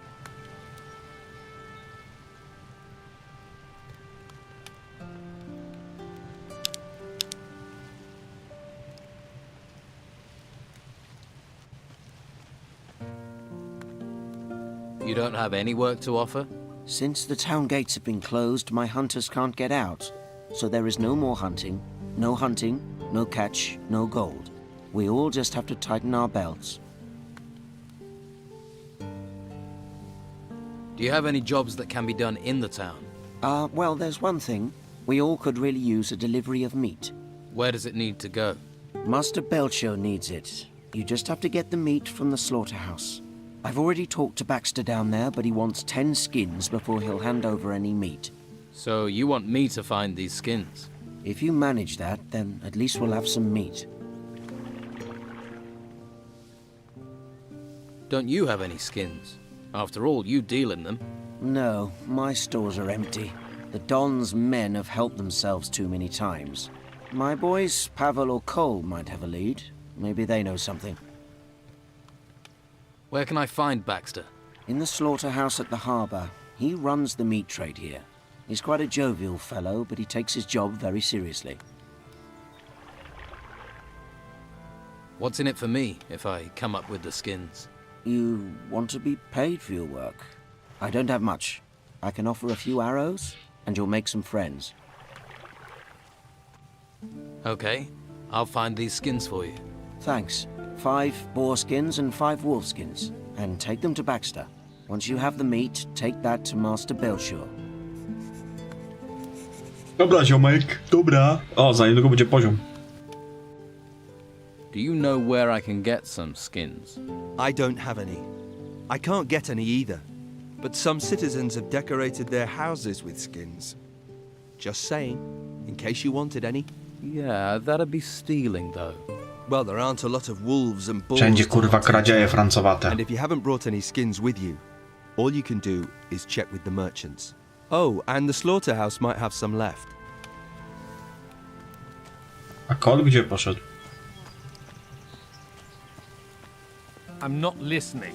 You don't have any work to offer? Since the town gates have been closed, my hunters can't get out. So there is no more hunting, no catch, no gold. We all just have to tighten our belts. Do you have any jobs that can be done in the town? Well, there's one thing. We all could really use a delivery of meat. Where does it need to go? Master Belcher needs it. You just have to get the meat from the slaughterhouse. I've already talked to Baxter down there, but he wants 10 skins before he'll hand over any meat. So you want me to find these skins? If you manage that, then at least we'll have some meat. Don't you have any skins? After all, you deal in them. No, my stores are empty. The Don's men have helped themselves too many times. My boys, Pavel or Cole, might have a lead. Maybe they know something. Where can I find Baxter? In the slaughterhouse at the harbour. He runs the meat trade here. He's quite a jovial fellow, but he takes his job very seriously. What's in it for me if I come up with the skins? You want to be paid for your work? I don't have much. I can offer a few arrows, and you'll make some friends. Okay, I'll find these skins for you. Thanks. 5 boar skins and 5 wolf skins. And take them to Baxter. Once you have the meat, take that to Master Belcher. Dobra, ziomek, dobra. O, za niedługo będzie poziom. Do you know where I can get some skins? I don't have any. I can't get any either. But some citizens have decorated their houses with skins. Just saying, in case you wanted any. Yeah, that'd be stealing though. Well, there aren't a lot of wolves and bulls. Wszędzie kurwa kradzieje francowate. And if you haven't brought any skins with you, all you can do is check with the merchants. Oh, and the slaughterhouse might have some left. A Cole gdzie poszedł? I'm not listening.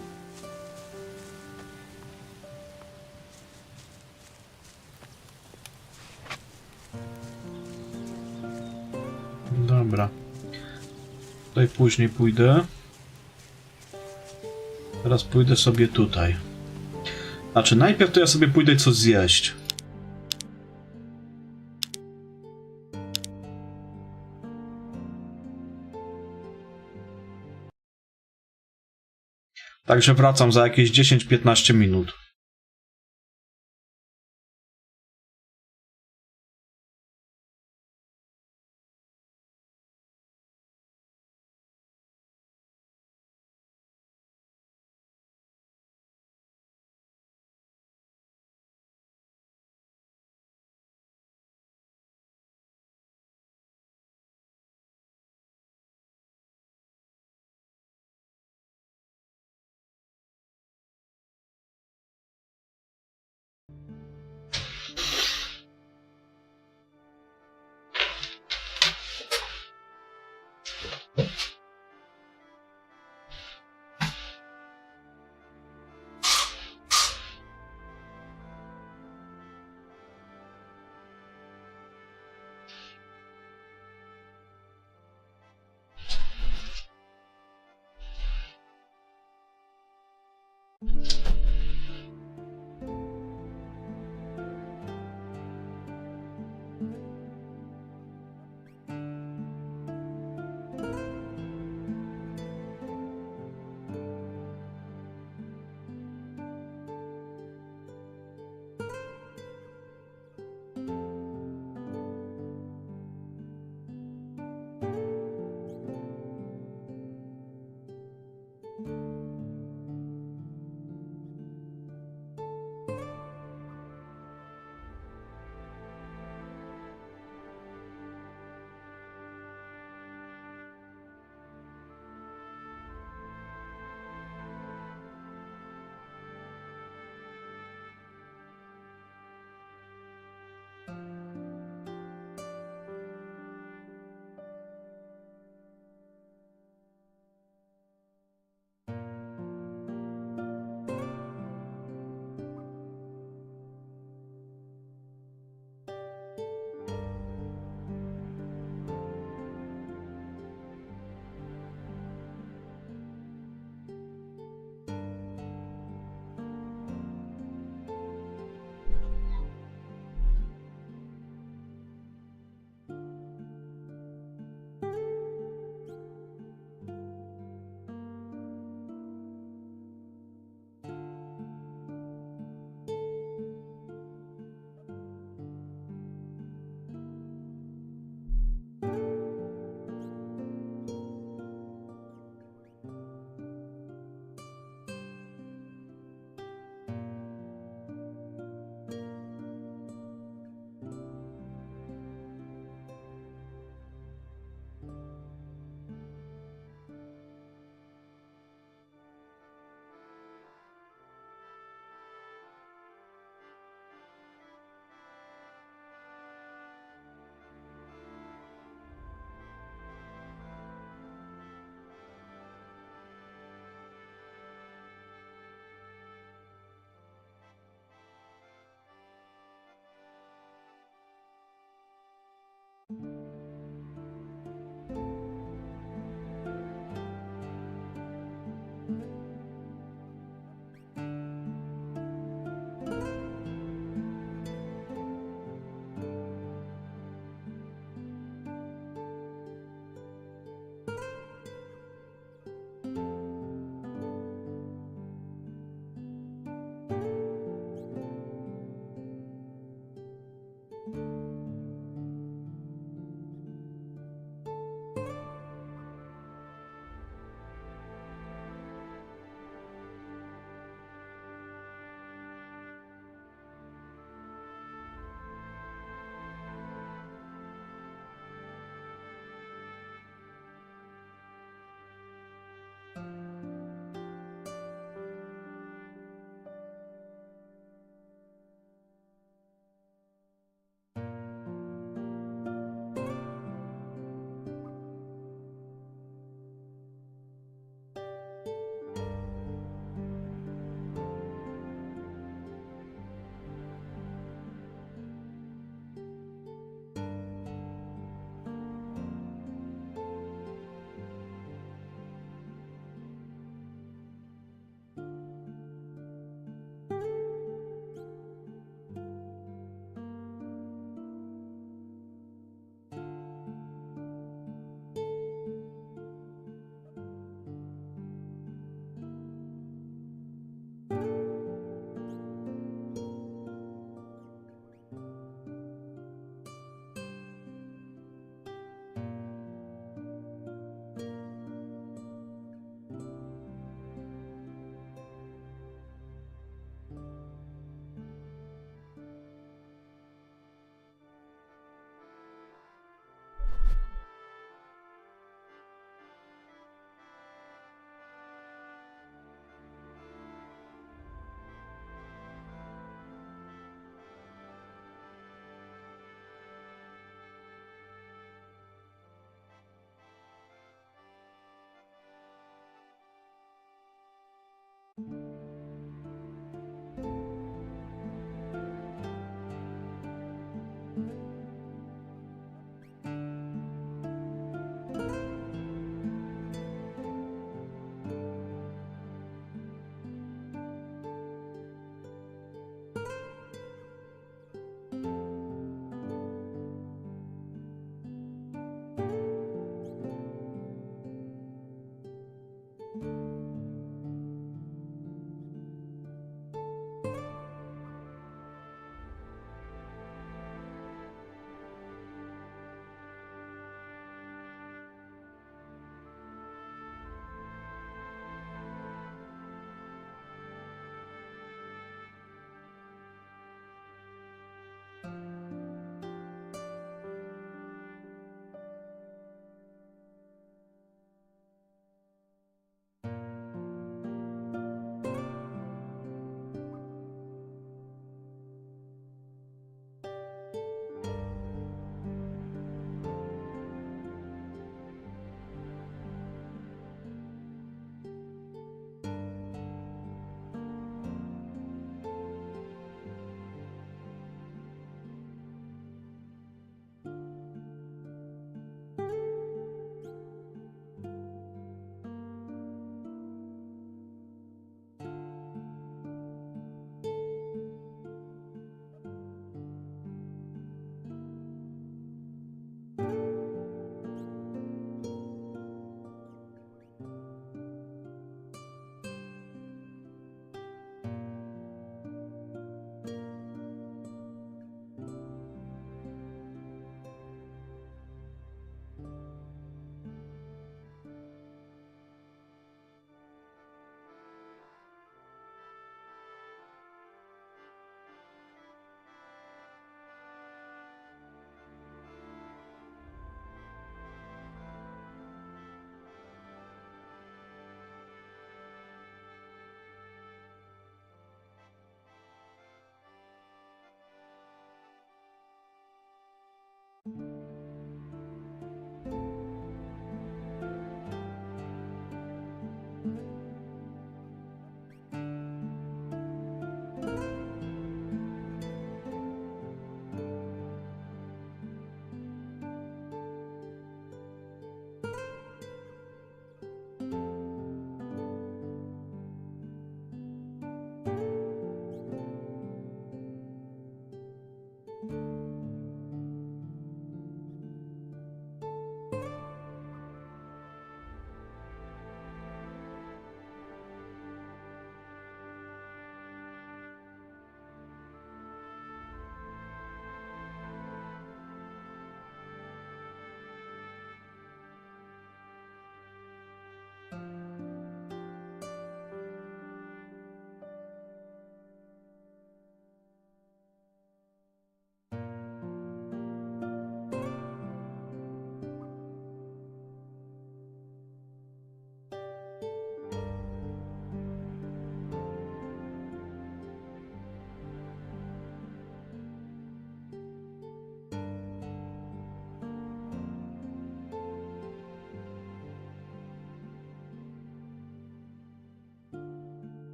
Dobra. Tutaj później pójdę. Teraz pójdę sobie tutaj. Znaczy, najpierw to ja sobie pójdę coś zjeść. Także wracam za jakieś 10-15 minut.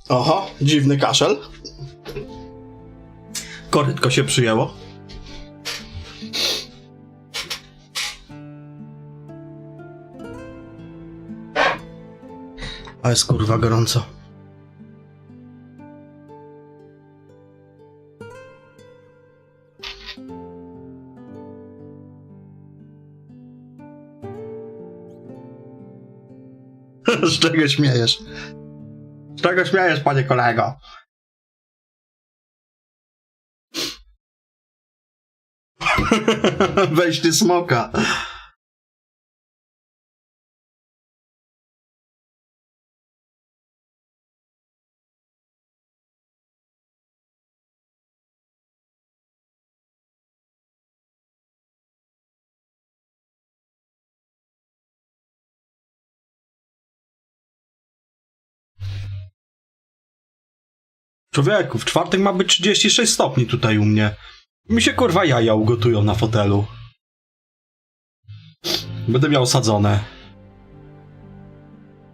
Oho, dziwny kaszel. Korytko się przyjęło. A jest kurwa gorąco. Z czego śmiejesz? Z czego śmiejesz, panie kolego? Weź ty smoka. Człowieku, w czwartek ma być 36 stopni tutaj u mnie. Mi się kurwa jaja ugotują na fotelu. Będę miał sadzone.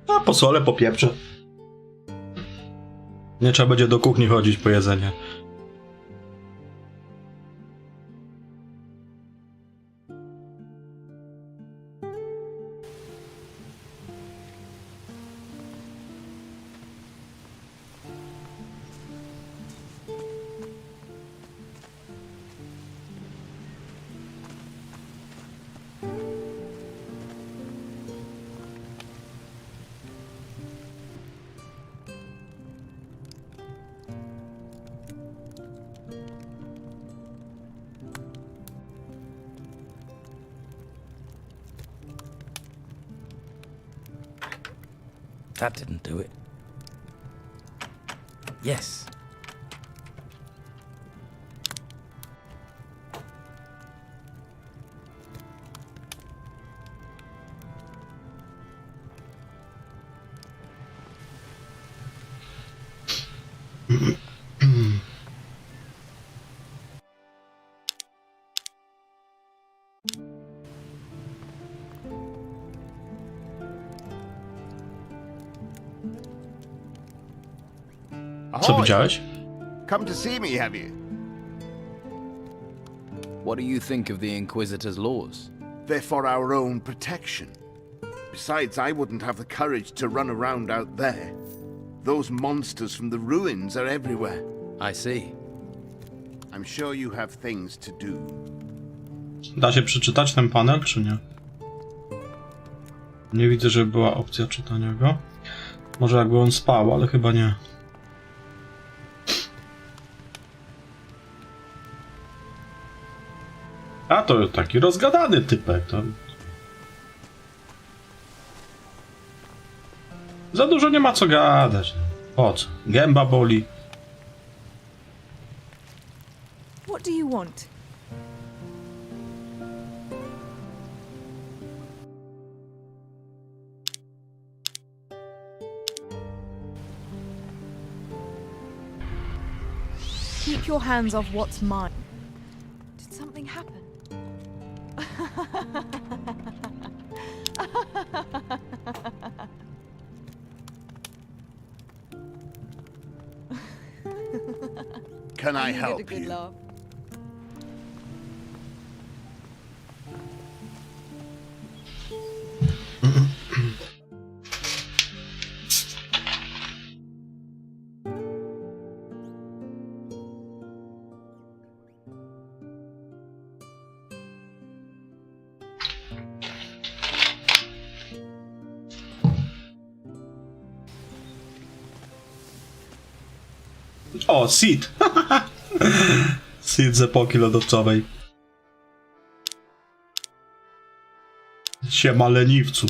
A posolę, popieprzę. Nie trzeba będzie do kuchni chodzić po jedzenie. That didn't do it. Yes. Co widziałeś? Come to see me, have you? What do you think of the Inquisitor's laws? They're for our own protection. Besides, I wouldn't have the courage to run around out there. Those monsters from the ruins are everywhere. I see. I'm sure you have things to do. Da się przeczytać ten panel, czy nie? Nie widzę, żeby była opcja czytania go. Może jakby on spał, ale chyba nie. A to taki rozgadany typek. To... Za dużo nie ma co gadać. Po co? Gęba boli. What do you want? Keep your hands off what's mine. Did something happen? Can I You help get a good you? laugh. O, Sid! Sid z epoki lodowcowej. Siema leniwcu.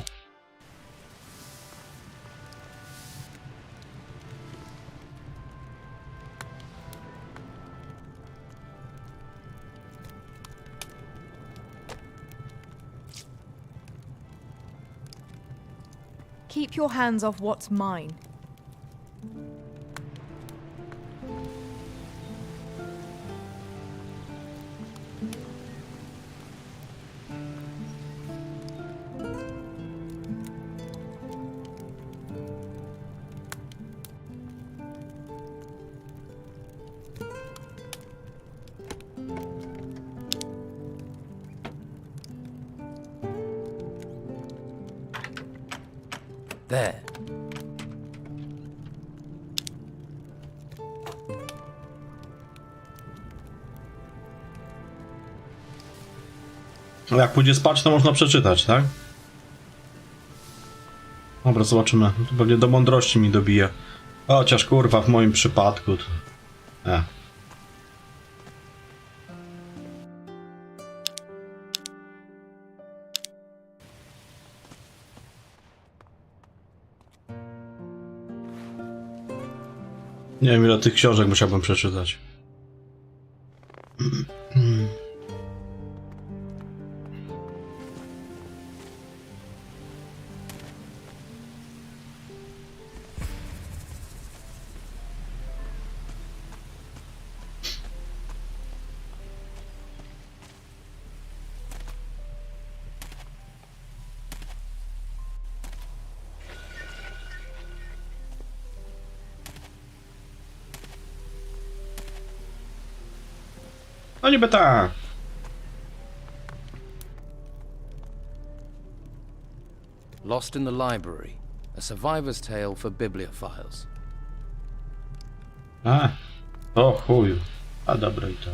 Keep your hands off what's mine. There. Jak pójdzie spać, to można przeczytać, tak? Dobra, zobaczymy. To pewnie do mądrości mi dobije. Chociaż kurwa, w moim przypadku to... Nie wiem, ile tych książek musiałbym przeczytać. No niby tak. Lost in the Library. A survivor's tale for bibliophiles. O chuju. A dobra i to.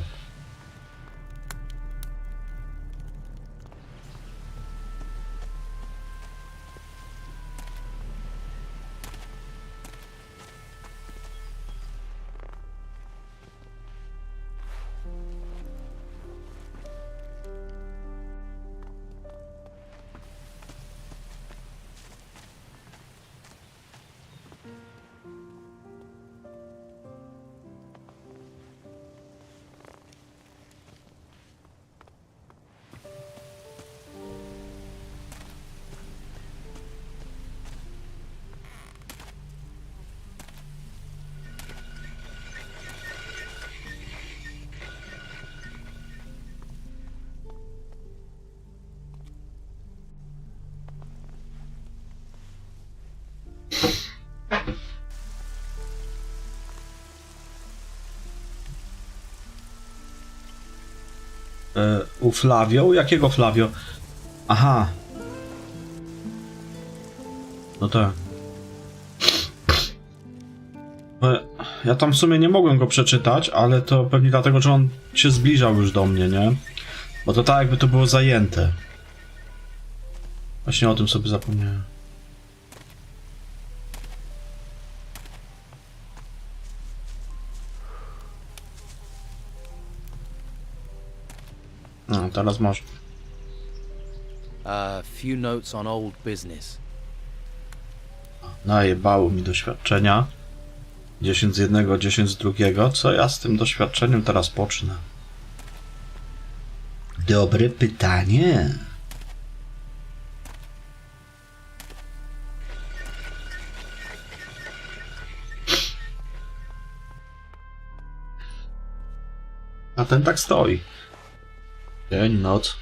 U Flavio? Jakiego Flavio? Aha. No tak. Ja tam w sumie nie mogłem go przeczytać, ale to pewnie dlatego, że on się zbliżał już do mnie, nie? Bo to tak jakby to było zajęte. Właśnie o tym sobie zapomniałem. No, teraz masz. A few notes on old business. Najebało mi doświadczenia. 10 z jednego, 10 z drugiego. Co ja z tym doświadczeniem teraz pocznę? Dobre pytanie. A ten tak stoi. Dzień, noc.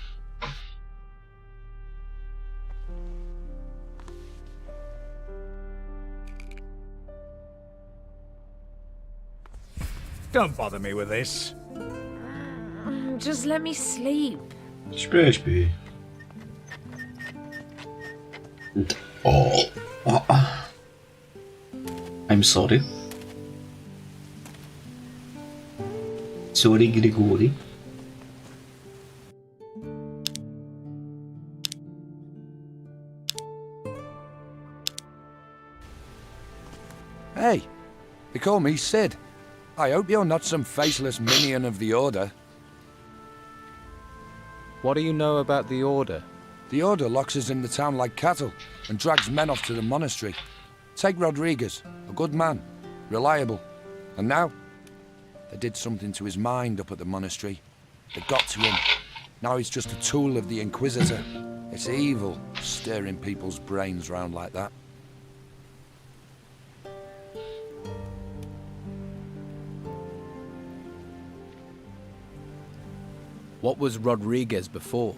Don't bother me with this. Just let me sleep. Śpi, śpi. I'm sorry. Sorry, Grigori. Hey, they call me Sid. I hope you're not some faceless minion of the Order. What do you know about the Order? The Order locks us in the town like cattle and drags men off to the monastery. Take Rodriguez, a good man, reliable. And now, they did something to his mind up at the monastery. They got to him. Now he's just a tool of the Inquisitor. It's evil, stirring people's brains round like that. What was Rodriguez before?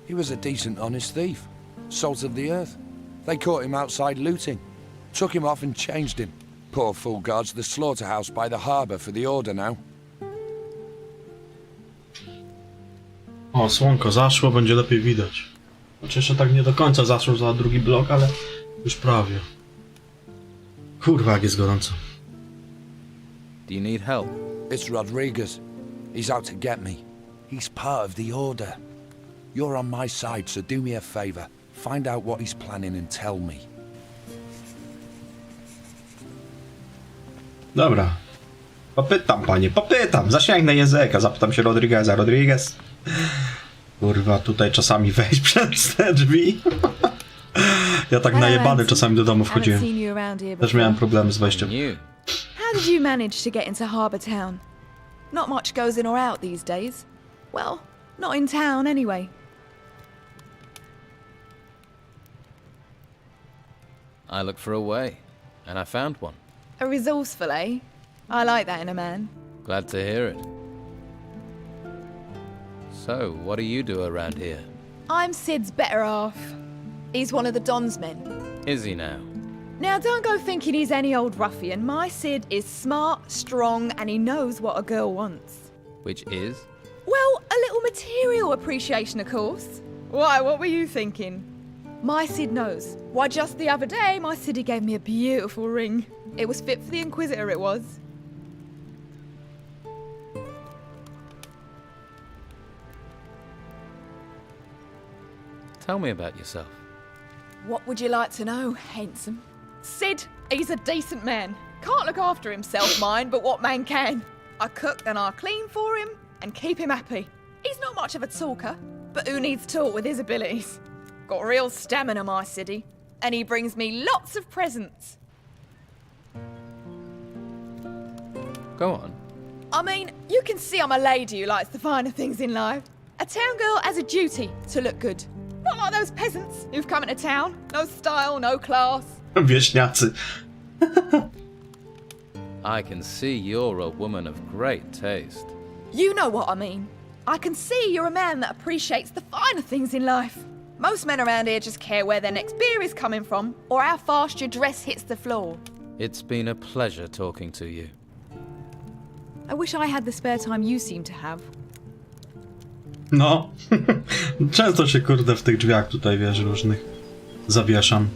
He was a decent, honest thief. Salt of the earth. They caught him outside looting. Took him off and changed him. Poor fool guards the slaughterhouse by the harbour for the Order now. O, słonko zaszło, będzie lepiej widać. Znaczy jeszcze tak nie do końca zaszło za drugi blok, ale już prawie. Kurwa, jak jest gorąco. Do you need help? It's Rodriguez. He's out to get me. He's part of the Order. You're on my side, so do me a favor. Find out what he's planning and tell me. Dobra. Popytam, panie, popytam. Zasięgnę języka, zapytam się Rodrigueza. Rodriguez? Kurwa, tutaj czasami wejść przez te drzwi. Ja tak najebany czasami do domu wchodziłem. Też miałem problemy z wejściem. How did you manage to get into Harbour Town? Not much goes in or out these days. Well, not in town anyway. I looked for a way, and I found one. A resourceful, eh? I like that in a man. Glad to hear it. So, what do you do around here? I'm Sid's better half. He's one of the Don's men. Is he now? Now, don't go thinking he's any old ruffian. My Sid is smart, strong, and he knows what a girl wants. Which is? Well, a little material appreciation, of course. Why, what were you thinking? My Sid knows. Why, just the other day, my Siddy gave me a beautiful ring. It was fit for the Inquisitor, it was. Tell me about yourself. What would you like to know, handsome? Sid, he's a decent man. Can't look after himself, mind, but what man can? I cook and I clean for him and keep him happy. He's not much of a talker, but who needs talk with his abilities? Got real stamina, my Siddy, and he brings me lots of presents. Go on. I mean, you can see I'm a lady who likes the finer things in life. A town girl has a duty to look good. Not like those peasants who've come into town. No style, no class. Wieśniacy. I can see you're a woman of great taste. You know what I mean. I can see you're a man that appreciates the finer things in life. Most men around here just care where their next beer is coming from or how fast your dress hits the floor. It's been a pleasure talking to you. I wish I had the spare time you seem to have. No. Często się kurde w tych drzwiach tutaj, wiesz, różnych zawieszam.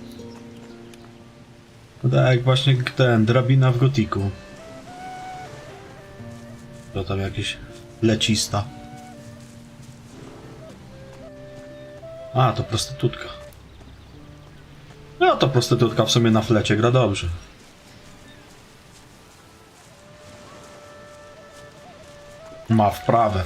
Tak jak właśnie ten, drabina w Gothicu. To tam jakiś lecista. A, to prostytutka. No to prostytutka w sumie na flecie gra dobrze. Ma wprawę.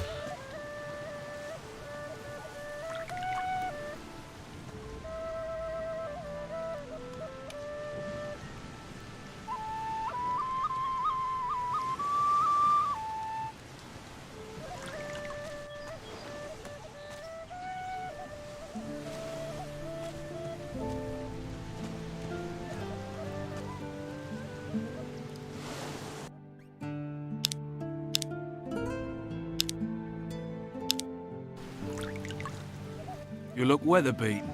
You look weather-beaten.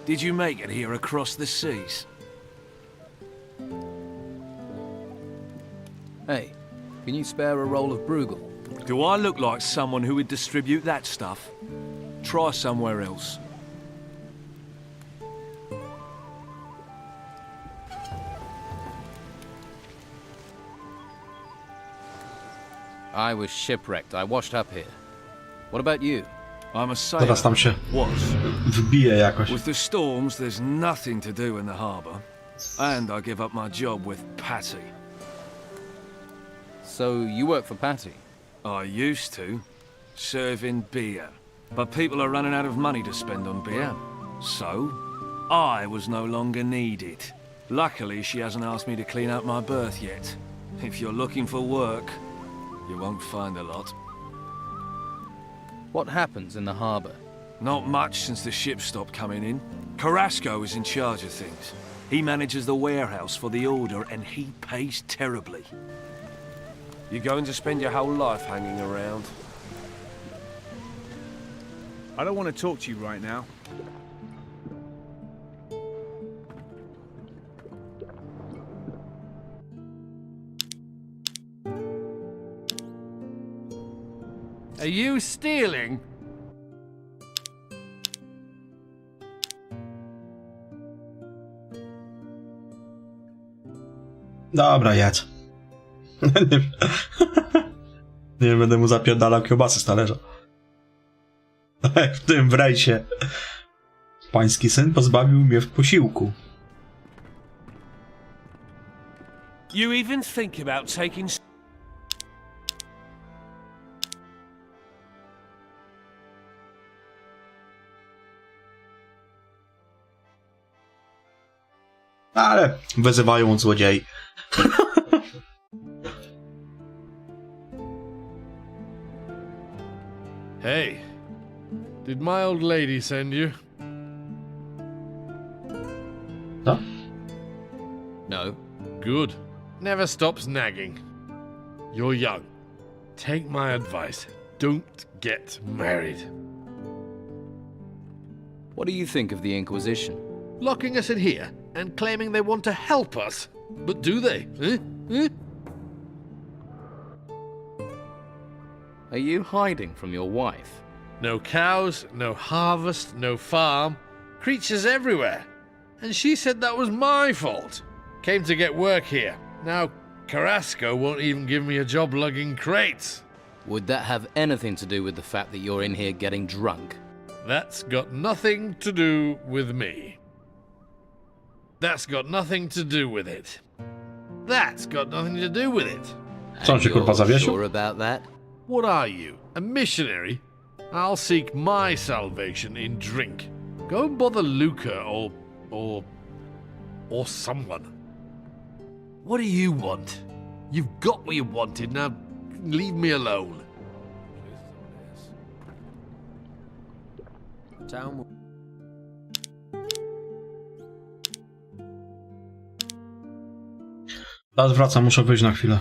Did you make it here across the seas? Hey, can you spare a roll of Bruegel? Do I look like someone who would distribute that stuff? Try somewhere else. I was shipwrecked. I washed up here. What about you? I'm a sailor. Teraz tam się Was. wbije jakoś. With the storms, there's nothing to do in the harbour. And I give up my job with Patty. So you work for Patty? I used to. Serving beer. But people are running out of money to spend on beer. So, I was no longer needed. Luckily, she hasn't asked me to clean out my berth yet. If you're looking for work, you won't find a lot. What happens in the harbour? Not much since the ships stopped coming in. Carrasco is in charge of things. He manages the warehouse for the Order, and he pays terribly. You're going to spend your whole life hanging around? I don't want to talk to you right now. Are you stealing? Dobra, jedz. Nie będę mu zapierdalał kiełbasy z talerza. W tym wrejsie. Pański syn pozbawił mnie w posiłku. You even think about taking... Ale wyzywają od złodziei. Hey, did my old lady send you? No? No. Good. Never stops nagging. You're young. Take my advice. Don't get married. What do you think of the Inquisition? Locking us in here and claiming they want to help us. But do they? Eh? Are you hiding from your wife? No cows, no harvest, no farm. Creatures everywhere. And she said that was my fault. Came to get work here. Now Carrasco won't even give me a job lugging crates. Would that have anything to do with the fact that you're in here getting drunk? That's got nothing to do with me. That's got nothing to do with it. That's got nothing to do with it. Co on się kurwa zawiesił? Sure about that? What are you, a missionary? I'll seek my salvation in drink. Go and bother Luca or someone. What do you want? You've got what you wanted, now leave me alone. Town... Teraz wracam, muszę wyjść na chwilę.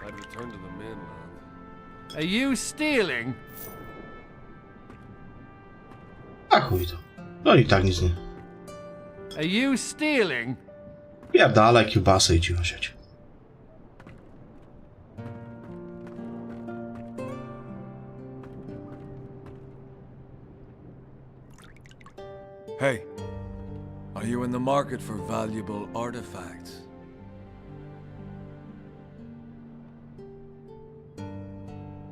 I'd return to the mainland. Are you stealing? A chuj to. No i tak nic nie. Are you stealing? Pierdalaj kiełbasę i cicho siedź. Hey, are you in the market for valuable artifacts?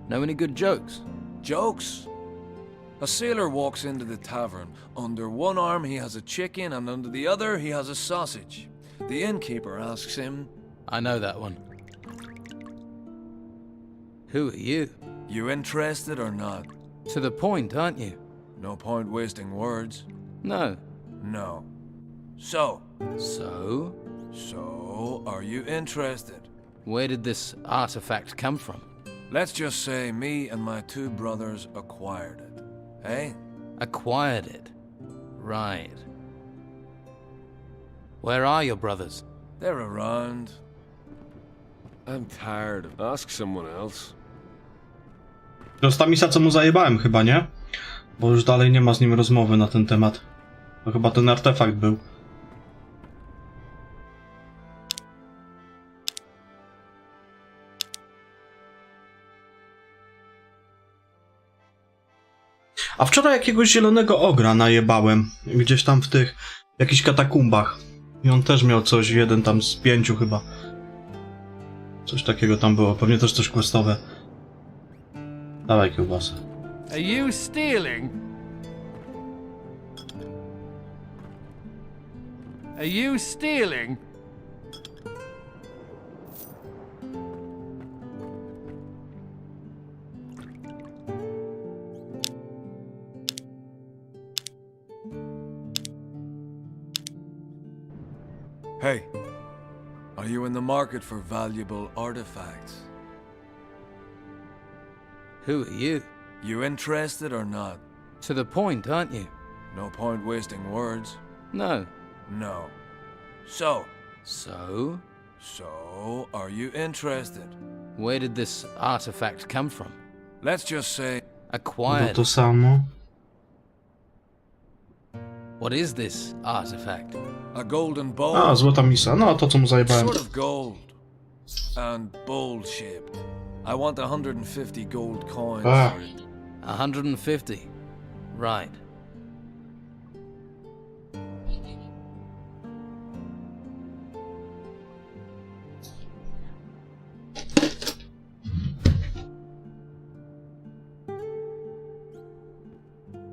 Know any good jokes? Jokes? A sailor walks into the tavern. Under one arm he has a chicken and under the other he has a sausage. The innkeeper asks him, I know that one. Who are you? You interested or not? To the point, aren't you? No point wasting words. No. No. So? So? So, are you interested? Where did this artifact come from? Let's just say me and my two brothers acquired it. Eh? Acquired it. Right. Where are your brothers? They're around. I'm tired. Ask someone else. To jest ta misja, co mu zajebałem chyba, nie? Bo już dalej nie ma z nim rozmowy na ten temat. To chyba ten artefakt był. A wczoraj jakiegoś zielonego ogra najebałem. Gdzieś tam w tych jakichś katakumbach. I on też miał coś, jeden tam z 5 chyba. Coś takiego tam było, pewnie też coś questowe. Dawaj kiełbasę. Are you stealing? Are you stealing? Hey, are you in the market for valuable artifacts? Who are you? You interested or not? To the point, aren't you? No point wasting words. No. No. So? So? So, are you interested? Where did this artifact come from? Let's just say... Acquired. To samo. What is this artifact? A golden bowl. A, złota misa. No, to co mu zajebałem. Sort of gold. And bowl-shaped. I want 150 gold coins for it. 150. Right.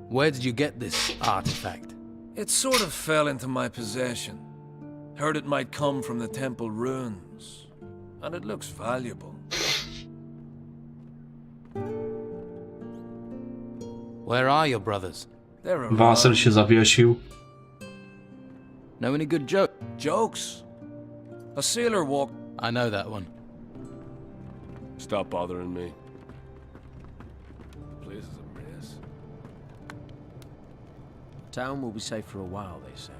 Where did you get this artifact? It sort of fell into my possession. Heard it might come from the temple ruins. And it looks valuable. Where are your brothers? They're around. Wasel się zawiesił. Know any good joke? Jokes? A sailor walked... I know that one. Stop bothering me. Place is a mess. Town will be safe for a while, they say.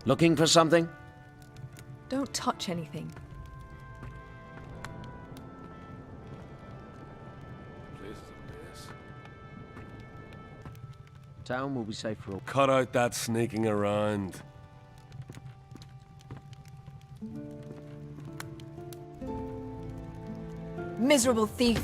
Looking for something? Don't touch anything. Place is a mess. Town will be safe for a... Cut out that sneaking around. Miserable thief!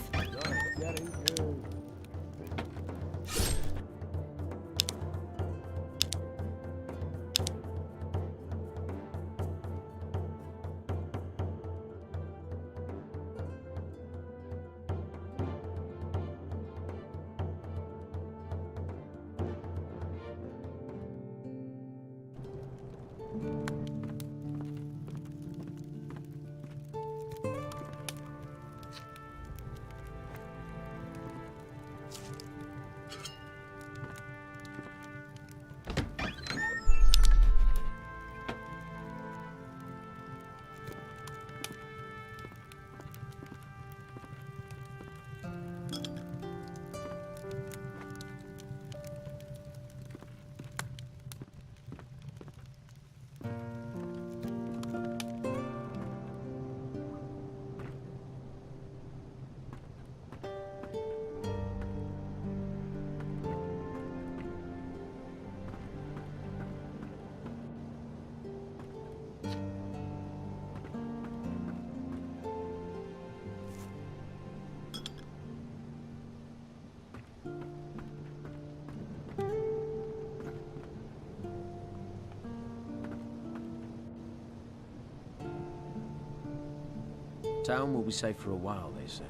Town will be safe for a while, they say.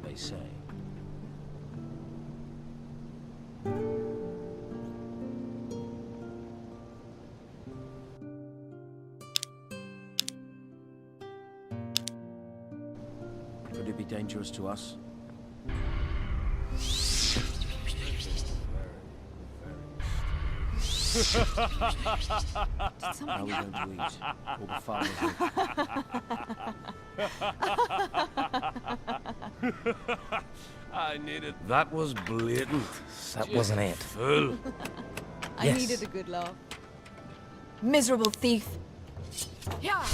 They say. Could it be dangerous to us? How are we going to eat? All the farmers I needed... That was blatant. That wasn't it. Full. I needed a good laugh. Miserable thief. Yeah.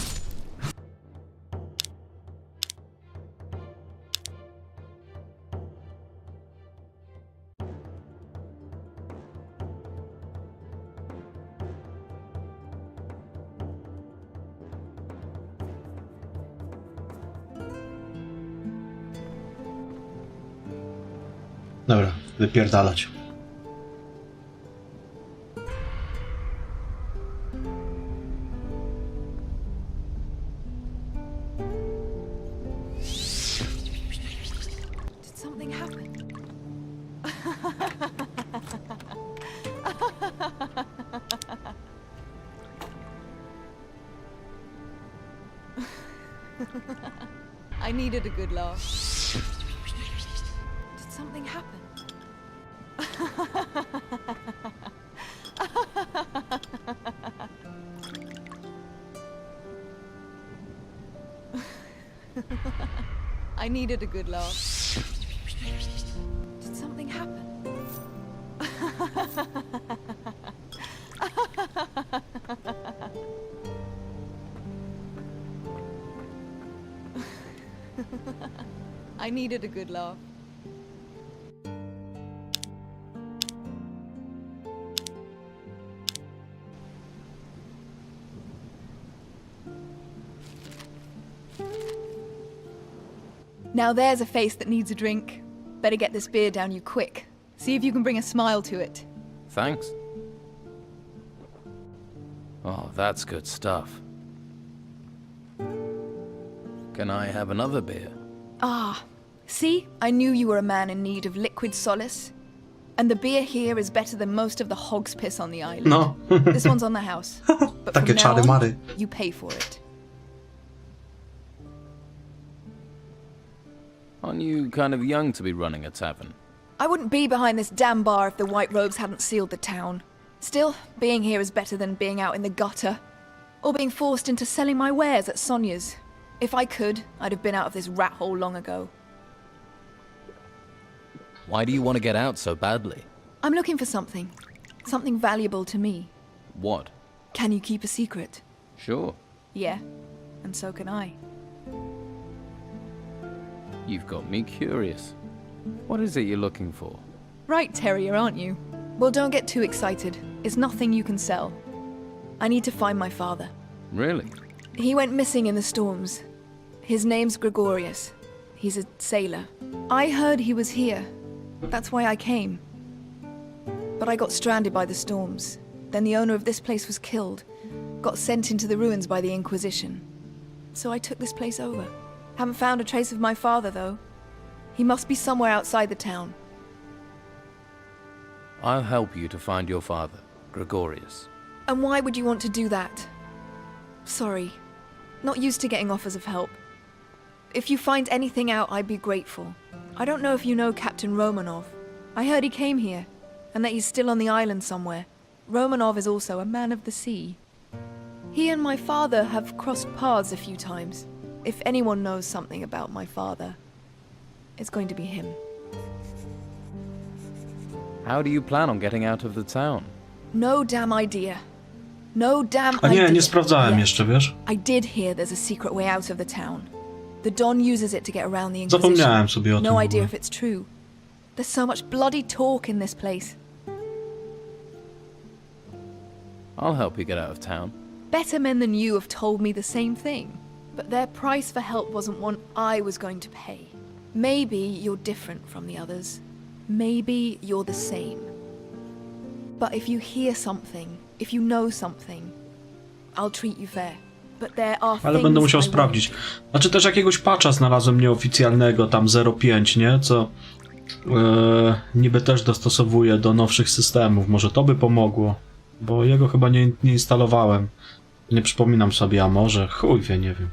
Dobra, wypierdalać. Did something happen? I needed a good laugh. Did something happen? I needed a good laugh. Did something happen? I needed a good laugh. Now there's a face that needs a drink. Better get this beer down you quick. See if you can bring a smile to it. Thanks. Oh, that's good stuff. Can I have another beer? Ah, see? I knew you were a man in need of liquid solace. And the beer here is better than most of the hog's piss on the island. No. This one's on the house. But from Takie now czary on, mary. you pay for it. Aren't you kind of young to be running a tavern? I wouldn't be behind this damn bar if the white robes hadn't sealed the town. Still, being here is better than being out in the gutter. Or being forced into selling my wares at Sonia's. If I could, I'd have been out of this rat hole long ago. Why do you want to get out so badly? I'm looking for something. Something valuable to me. What? Can you keep a secret? Sure. Yeah, and so can I. You've got me curious. What is it you're looking for? Right, terrier, aren't you? Well, don't get too excited. It's nothing you can sell. I need to find my father. Really? He went missing in the storms. His name's Gregorius. He's a sailor. I heard he was here. That's why I came. But I got stranded by the storms. Then the owner of this place was killed. Got sent into the ruins by the Inquisition. So I took this place over. Haven't found a trace of my father, though. He must be somewhere outside the town. I'll help you to find your father, Gregorius. And why would you want to do that? Sorry. Not used to getting offers of help. If you find anything out, I'd be grateful. I don't know if you know Captain Romanov. I heard he came here, and that he's still on the island somewhere. Romanov is also a man of the sea. He and my father have crossed paths a few times. If anyone knows something about my father, it's going to be him. How do you plan on getting out of the town? No damn idea. No damn A idea. nie sprawdzałem yet. jeszcze, wiesz? I did hear there's a secret way out of the town. The Don uses it to get around the Inquisition. Zapomniałem sobie o tym. No w idea ogóle. if it's true. There's so much bloody talk in this place. I'll help you get out of town. Better men than you have told me the same thing. But their price for help wasn't one I was going to pay. Maybe you're different from the others. Maybe you're the same. But if you hear something, if you know something, I'll treat you fair. but there are Ale będę musiał things I sprawdzić. Znaczy też jakiegoś patcha znalazłem nieoficjalnego, tam 0.5, nie? Co niby też dostosowuje do nowszych systemów. Może to by pomogło, bo jego chyba nie instalowałem. Nie przypominam sobie, a może? Chuj wie, nie wiem.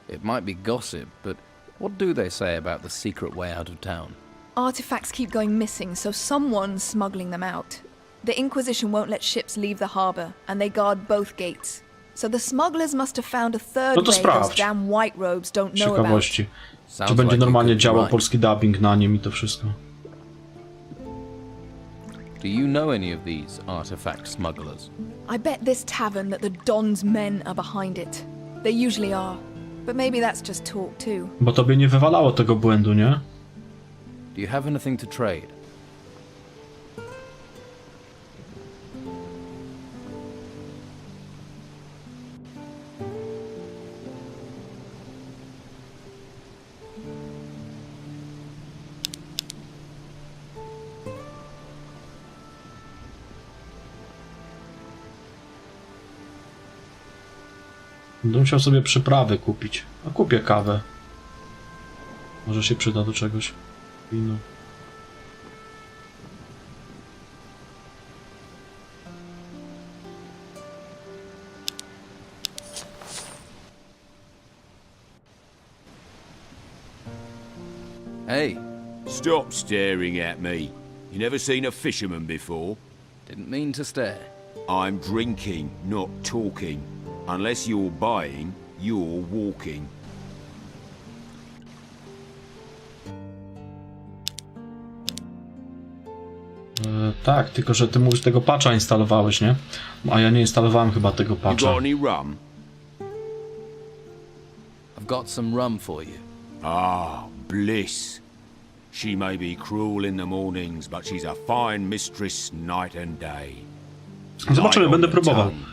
It might be gossip, but what do they say about the secret way out of town? Artifacts keep going missing, so someone's smuggling them out. The Inquisition won't let ships leave the harbour, and they guard both gates. So the smugglers must have found a third No to way those sprawdź. damn white robes don't Z know about. ciekawości. Czy Sounds będzie like you normalnie could be działał right. polski dubbing na nim i to wszystko. Do you know any of these artifact smugglers? I bet this tavern that the Don's men are behind it. They usually are. But maybe that's just talk too. Bo tobie nie wywalało tego błędu, nie? Do you have anything to trade? Będę musiał sobie przyprawy kupić. A kupię kawę. Może się przyda do czegoś. Wino. Hey. Stop staring at me. You never seen a fisherman before? Didn't mean to stare. I'm drinking, not talking. Unless you're buying, you're walking. Tak, tylko że ty mówisz, tego patcha instalowałeś, nie? A ja nie instalowałem chyba tego You patcha. got any rum? I've got some rum for you. Ah, bliss. She may be cruel in the mornings, but she's a fine mistress night and day. Zobaczymy, Light będę on the próbował. tongue,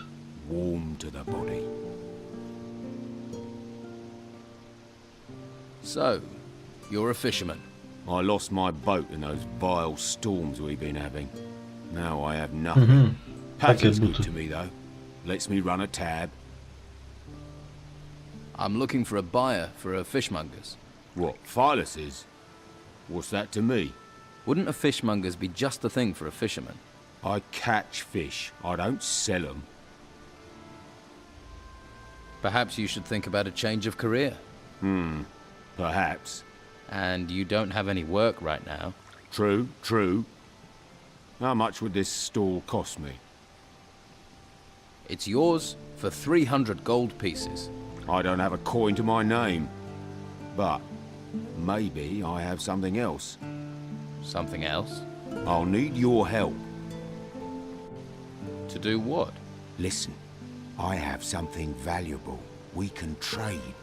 warm to the body. So, you're a fisherman. I lost my boat in those vile storms we've been having. Now I have nothing. Mhm. Patty's Takie good buty. to me though. Lets me run a tab. I'm looking for a buyer for a fishmonger's. What, Phyllis is? What's that to me? Wouldn't a fishmonger's be just the thing for a fisherman? I catch fish. I don't sell them. Perhaps you should think about a change of career. Perhaps. And you don't have any work right now. True, true. How much would this stall cost me? It's yours for 300 gold pieces. I don't have a coin to my name. But maybe I have something else. Something else? I'll need your help. To do what? Listen, I have something valuable. We can trade.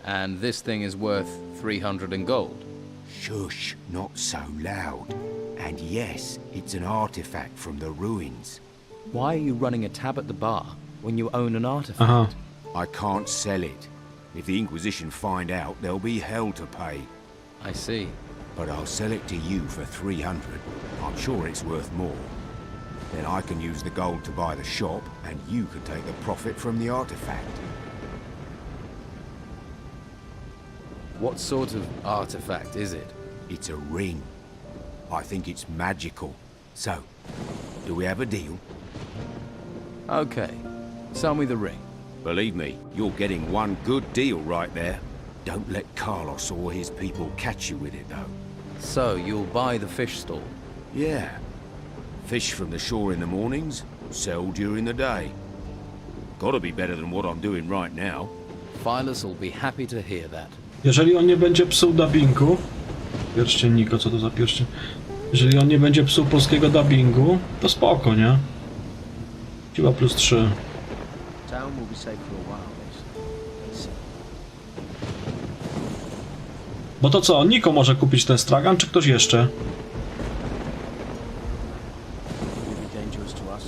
And this thing is worth 300 in gold. Shush, not so loud. And yes, it's an artifact from the ruins. Why are you running a tab at the bar when you own an artifact? Aha. I can't sell it. If the Inquisition find out, there'll be hell to pay. I see. But I'll sell it to you for 300. I'm sure it's worth more. Then I can use the gold to buy the shop, and you can take the profit from the artifact. What sort of artifact is it? It's a ring. I think it's magical. So, do we have a deal? Okay. Sell me the ring. Believe me, you're getting one good deal right there. Don't let Carlos or his people catch you with it, though. So, you'll buy the fish stall? Yeah. Fish from the shore in the mornings, sell during the day. Gotta be better than what I'm doing right now. Phyllis will be happy to hear that. Jeżeli on nie będzie psuł dubbingu... Pierścień Niko, co to za pierścień? Jeżeli on nie będzie psuł polskiego dubbingu, to spoko, nie? Siła plus 3. Town will be safe for a while, they say. Bo to co, Niko może kupić ten stragan, czy ktoś jeszcze? Will be dangerous to us.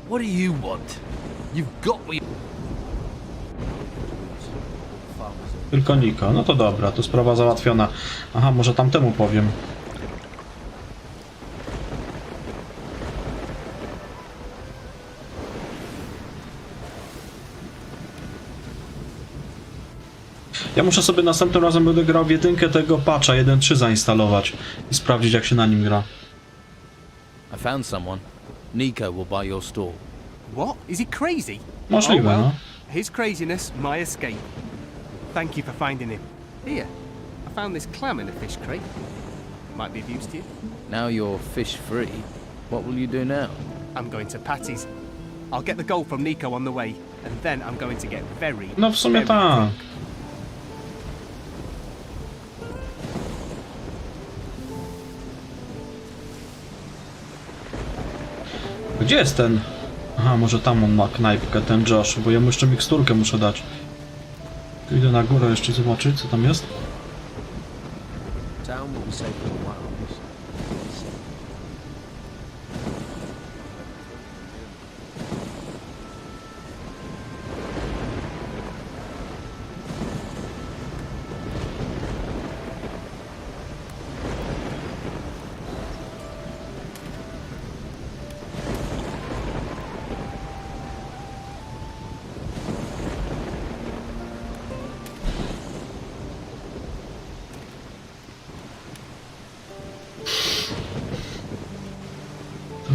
What do you want? You've got me. Tylko Niko. No to dobra, to sprawa załatwiona. Aha, może tamtemu powiem. Ja muszę sobie następnym razem będę grał w jedynkę tego patcha 1.3 zainstalować i sprawdzić, jak się na nim gra. I found someone. Nico will buy your store. What? Is he crazy? Możliwe, no. His craziness, my escape. Thank you for finding him. Here, I found this clam in a fish crate. Might be of use to you. Now you're fish free. What will you do now? I'm going to Patty's. I'll get the gold from Nico on the way, and then I'm going to get very, No w sumie very tak. drunk. Gdzie jest ten? Aha, może tam on ma knajpkę, ten Josh, bo ja mu jeszcze miksturkę muszę dać. Idę na górę jeszcze zobaczyć, co tam jest. Town will be safe for a while.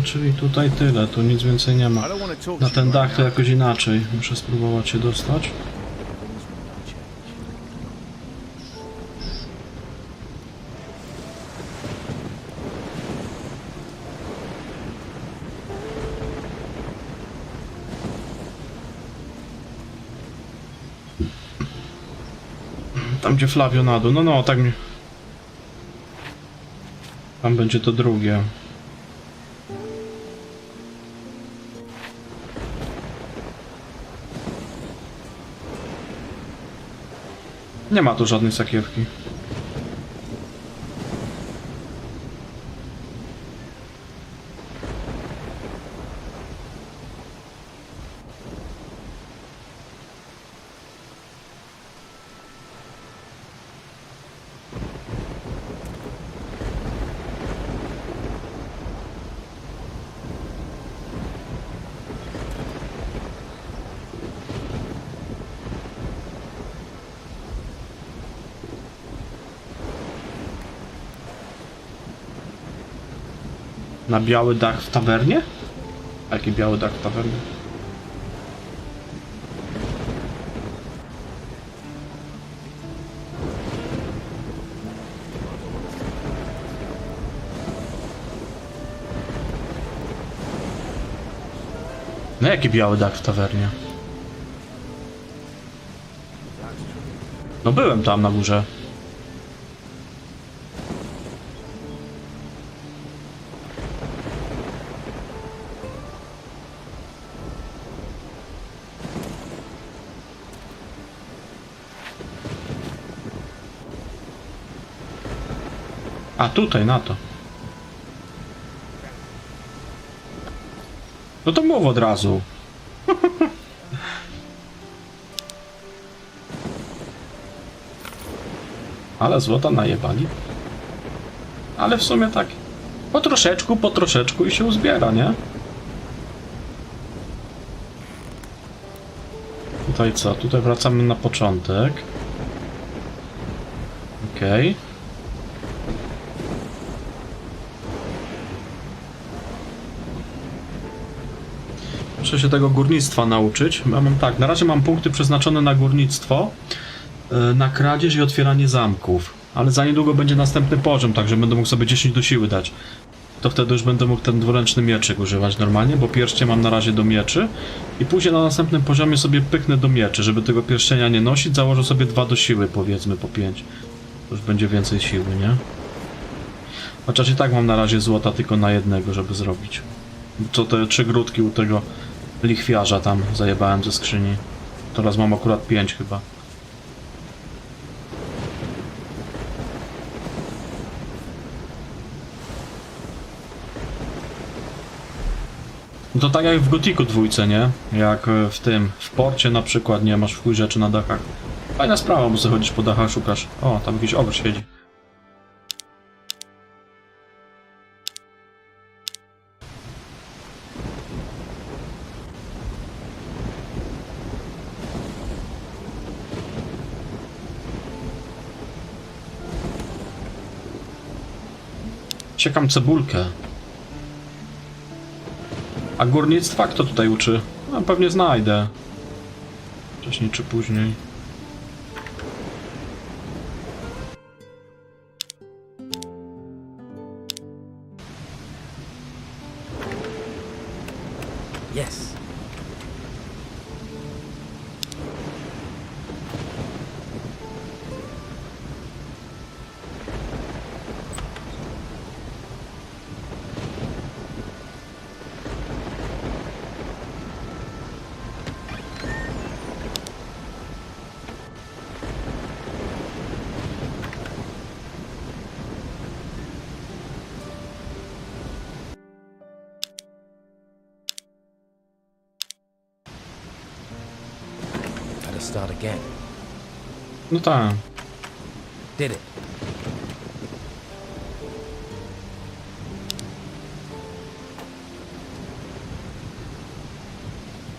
Czyli tutaj tyle, tu nic więcej nie ma. Na ten dach to jakoś inaczej. Muszę spróbować się dostać. Tam gdzie Flavio na dół. No, tak mnie... Tam będzie to drugie. Nie ma tu żadnej sakiewki. Na biały dach w tawernie? Jaki biały dach w tawernie? No jaki biały dach w tawernie? No byłem tam na górze. A tutaj, na to. No to mów od razu. Ale złota najebali. Ale w sumie tak po troszeczku i się uzbiera, nie? Tutaj co? Tutaj wracamy na początek. Okej. Muszę się tego górnictwa nauczyć. Ja mam tak, na razie mam punkty przeznaczone na górnictwo, na kradzież i otwieranie zamków. Ale za niedługo będzie następny poziom, także będę mógł sobie 10 do siły dać. To wtedy już będę mógł ten dwuręczny mieczyk używać normalnie, bo pierścień mam na razie do mieczy. I później na następnym poziomie sobie pyknę do mieczy, żeby tego pierścienia nie nosić. Założę sobie 2 do siły, powiedzmy po 5. To już będzie więcej siły, nie? Chociaż i tak mam na razie złota tylko na jednego, żeby zrobić. Co te 3 grudki u tego lichwiarza tam zajebałem ze skrzyni. Teraz mam akurat 5 chyba. No to tak jak w Gothicu 2, nie? Jak w tym, w porcie na przykład, nie masz w chuj rzeczy na dachach. Fajna sprawa, bo sobie chodzisz po dachach, szukasz. O, tam jakiś ogr siedzi. Siekam cebulkę. A górnictwa kto tutaj uczy? No, pewnie znajdę. Wcześniej czy później. Yes. Start again. No tak. Did it.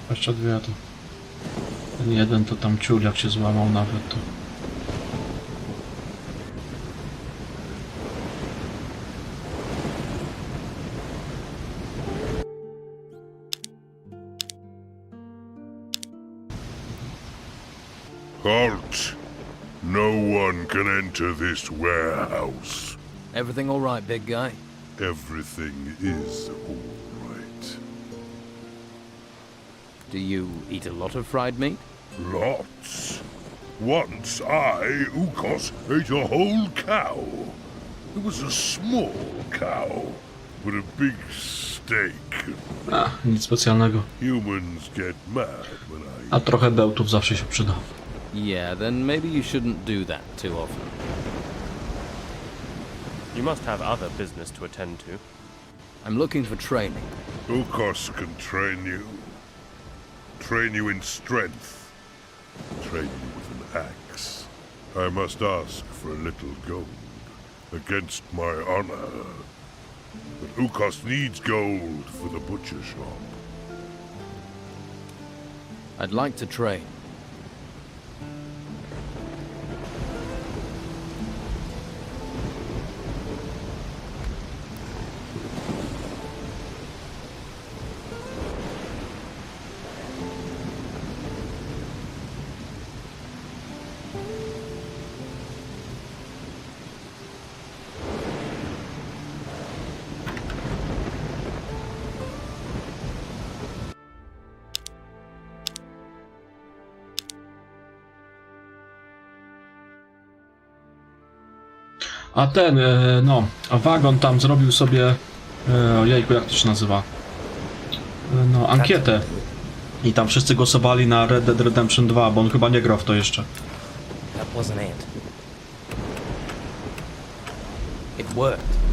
Jeszcze dwie to. Ten jeden to tam ciul jak się złamał nawet to. Halt! No one can enter this warehouse. Everything all right, big guy? Everything is all right. Do you eat a lot of fried meat? Lots. Once I, Ukos, ate a whole cow. It was a small cow, but a big steak. Nic specjalnego. Humans get mad when I... A trochę bełtów zawsze się przyda. Yeah, then maybe you shouldn't do that too often. You must have other business to attend to. I'm looking for training. Ukos can train you. Train you in strength. Train you with an axe. I must ask for a little gold. Against my honor. But Ukos needs gold for the butcher shop. I'd like to train. A ten, no, wagon tam zrobił sobie, ojejku, jak to się nazywa? No, ankietę. I tam wszyscy głosowali na Red Dead Redemption 2, bo on chyba nie grał w to jeszcze. That wasn't it. It worked.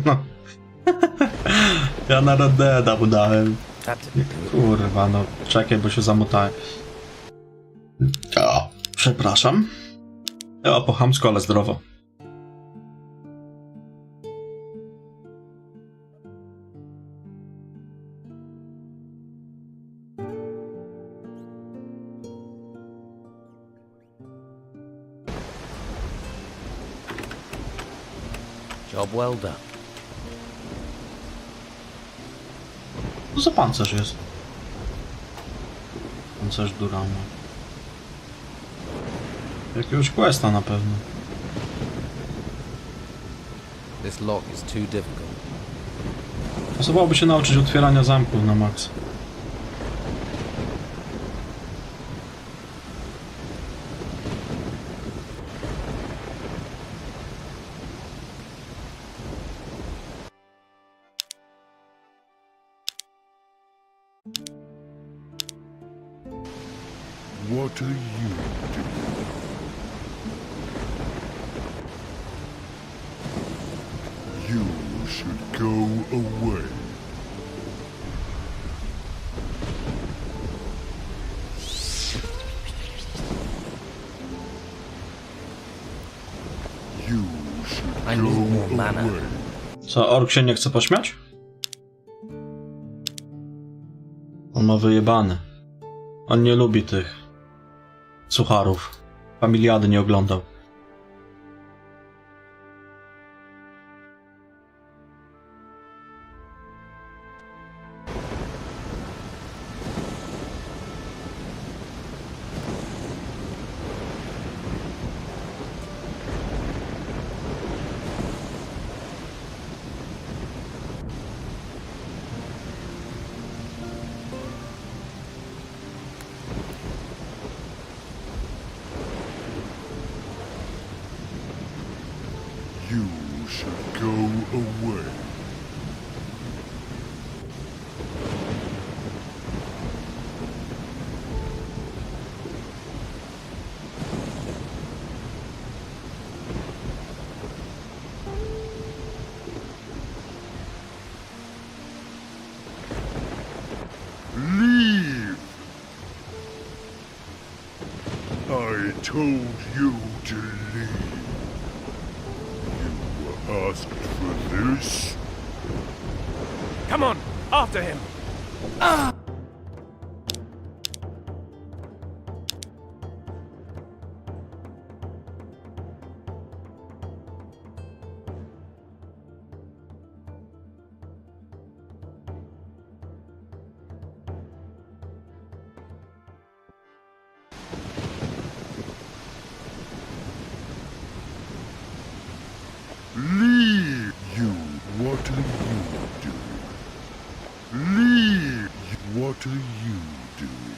No. Ja na Red Deada mu dałem. Kurwa, no czekaj, bo się zamotałem. O, przepraszam. Ja po chamsku, ale zdrowo. Job well done. Co za pancerz jest? Pancerz Durama. Jakiegoś questa na pewno. This lock is too difficult. Pasowałoby się nauczyć otwierania zamków na max. What are you doing? You should go away. I need more mana. Co, ork się nie chce pośmiać? On ma wyjebane. On nie lubi tych sucharów. Familiady nie oglądał. You should go away. Leave! I told you to leave. Asked for this? Come on, after him! Leave! You, what are you doing? Leave! What are you doing?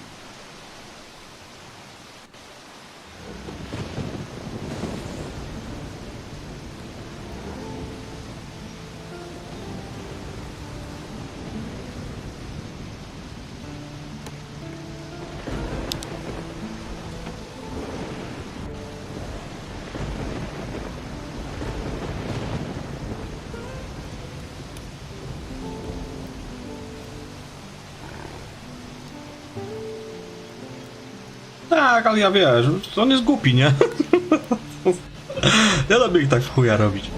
Tak, ale ja wiesz, on jest głupi, nie? Ja lubię ich tak w chuja robić.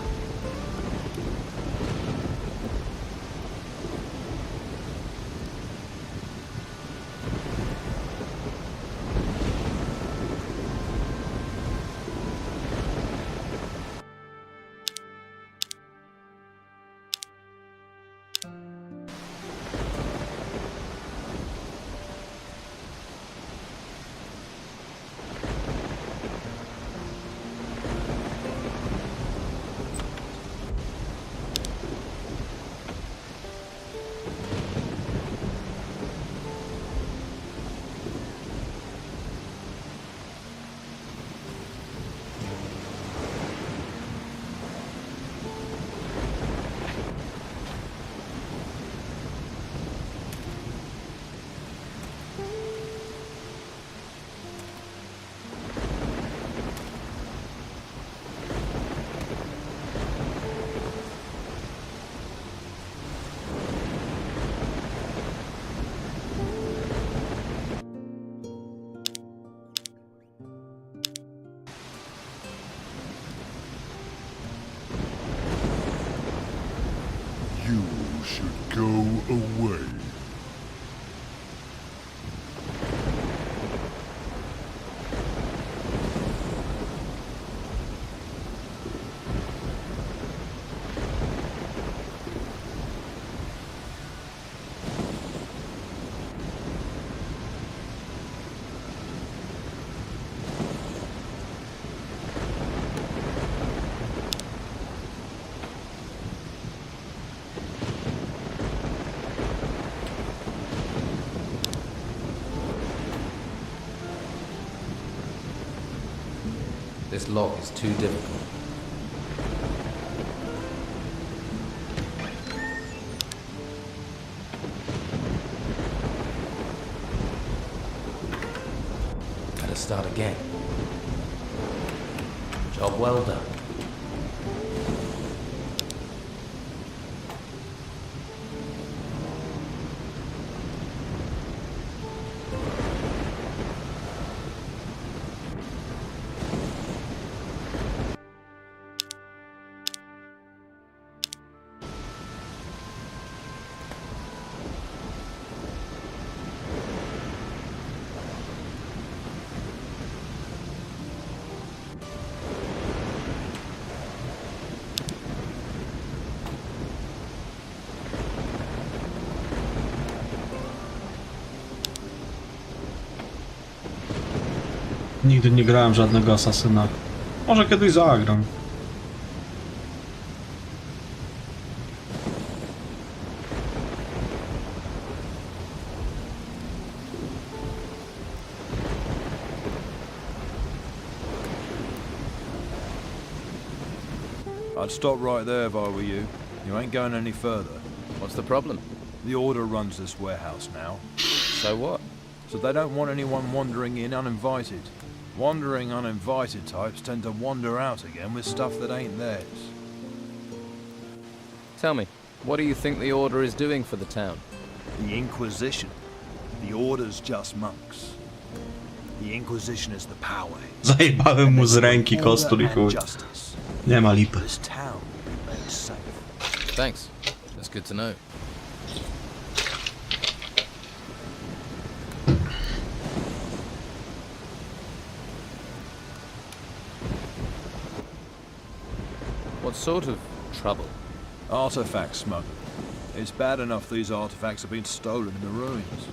You should go away. This lock is too difficult. Better start again. Job well done. Nigdy nie grałem żadnego asasyna. Może kiedyś zagram. I'd stop right there if I were you. You ain't going any further. What's the problem? The Order runs this warehouse now. So what? So they don't want anyone wandering in uninvited. Wandering uninvited types tend to wander out again with stuff that ain't theirs. Tell me, what do you think the Order is doing for the town? The Inquisition. The Order's just monks. The Inquisition is the power. Zajebałem mu z ręki kostur i chuj. Nie ma lipy. This town remains safe. Thanks. That's good to know. What sort of trouble? Artifact smuggling. It's bad enough these artifacts have been stolen in the ruins.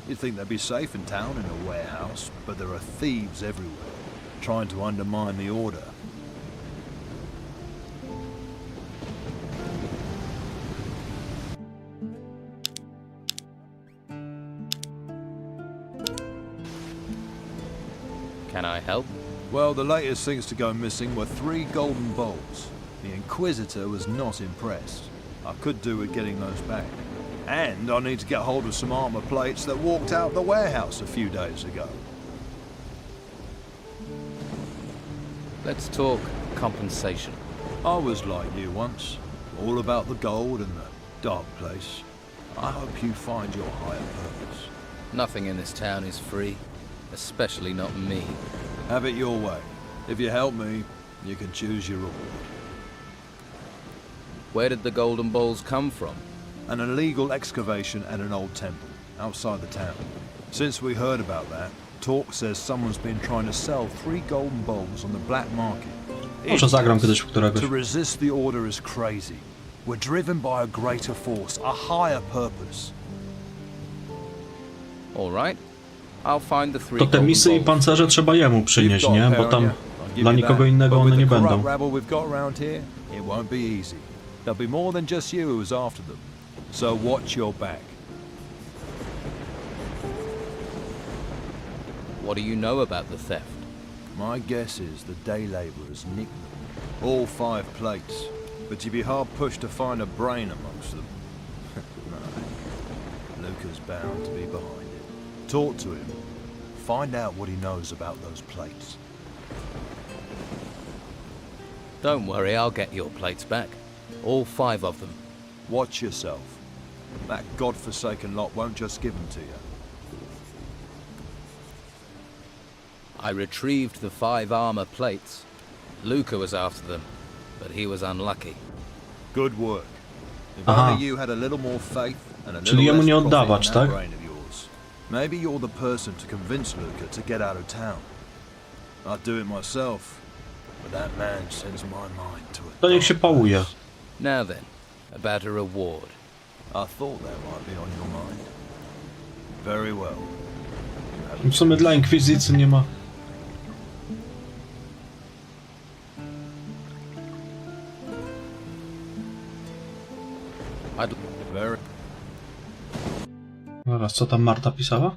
You'd think they'd be safe in town in a warehouse, but there are thieves everywhere, trying to undermine the Order. Can I help? Well, the latest things to go missing were 3 golden bowls. The Inquisitor was not impressed. I could do with getting those back. And I need to get hold of some armor plates that walked out the warehouse a few days ago. Let's talk compensation. I was like you once. All about the gold and the dark place. I hope you find your higher purpose. Nothing in this town is free. Especially not me. Have it your way. If you help me, you can choose your reward. Where did the golden balls come from? An illegal excavation at an old temple, outside the town. Since we heard about that, talk says someone's been trying to sell 3 golden bowls on the black market. Może zagram kiedyś w któregoś. To resist the Order is crazy. We're driven by a greater force, a higher purpose. All right. I'll find the 3 To te golden misy i bowls. pancerze trzeba jemu przynieść, nie? Bo tam dla nikogo innego one nie będą. Rabble we've got around here, it won't be easy. There'll be more than just you who's after them. So watch your back. What do you know about the theft? My guess is the day labourers nicked them. All 5 plates. But you'd be hard pushed to find a brain amongst them. No. Luca's bound to be behind it. Talk to him. Find out what he knows about those plates. Don't worry, I'll get your plates back. All 5 of them. Watch yourself. That godforsaken lot won't just give them to you. I retrieved the 5 armor plates. Luca was after them, but he was unlucky. Good work. If Aha. only you had a little more faith and a Czyli little jemu nie less profit oddawać, in that tak? brain of yours. Maybe you're the person to convince Luca to get out of town. I'd do it myself, but that man sends my mind to it. To niech się pałuje. Now then, about a reward. I thought that might be on your mind. Very well. W sumie dla Inkwizycji nie ma. Very. Zaraz, co tam Marta pisała?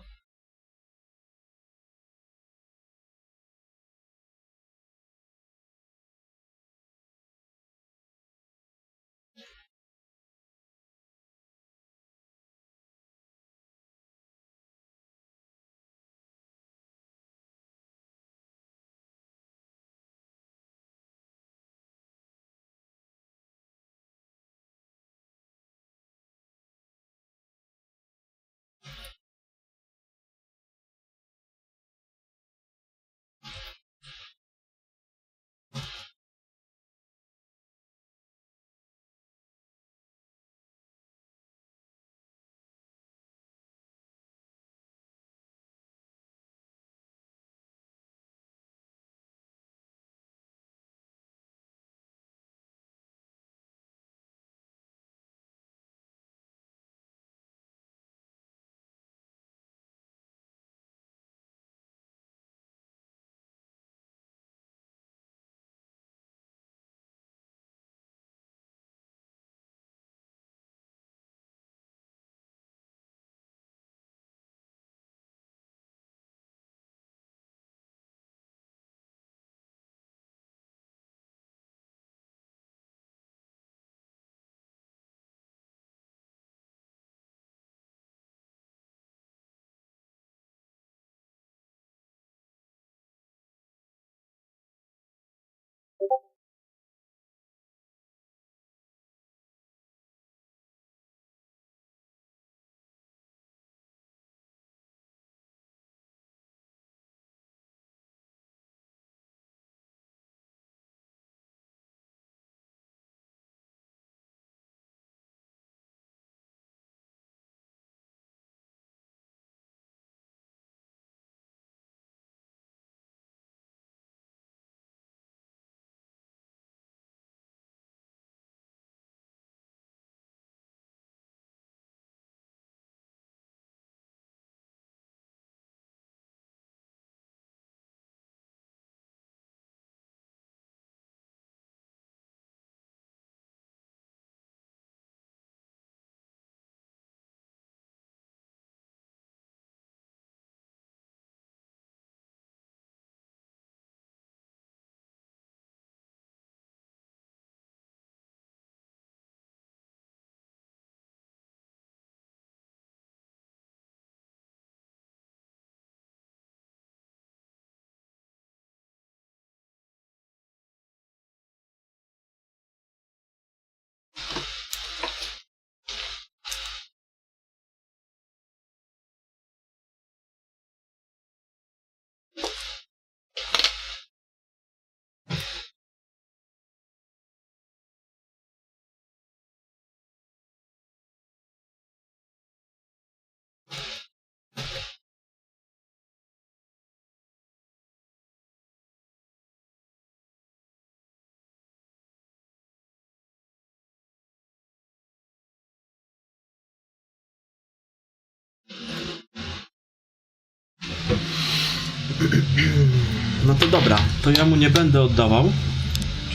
No to dobra, to ja mu nie będę oddawał.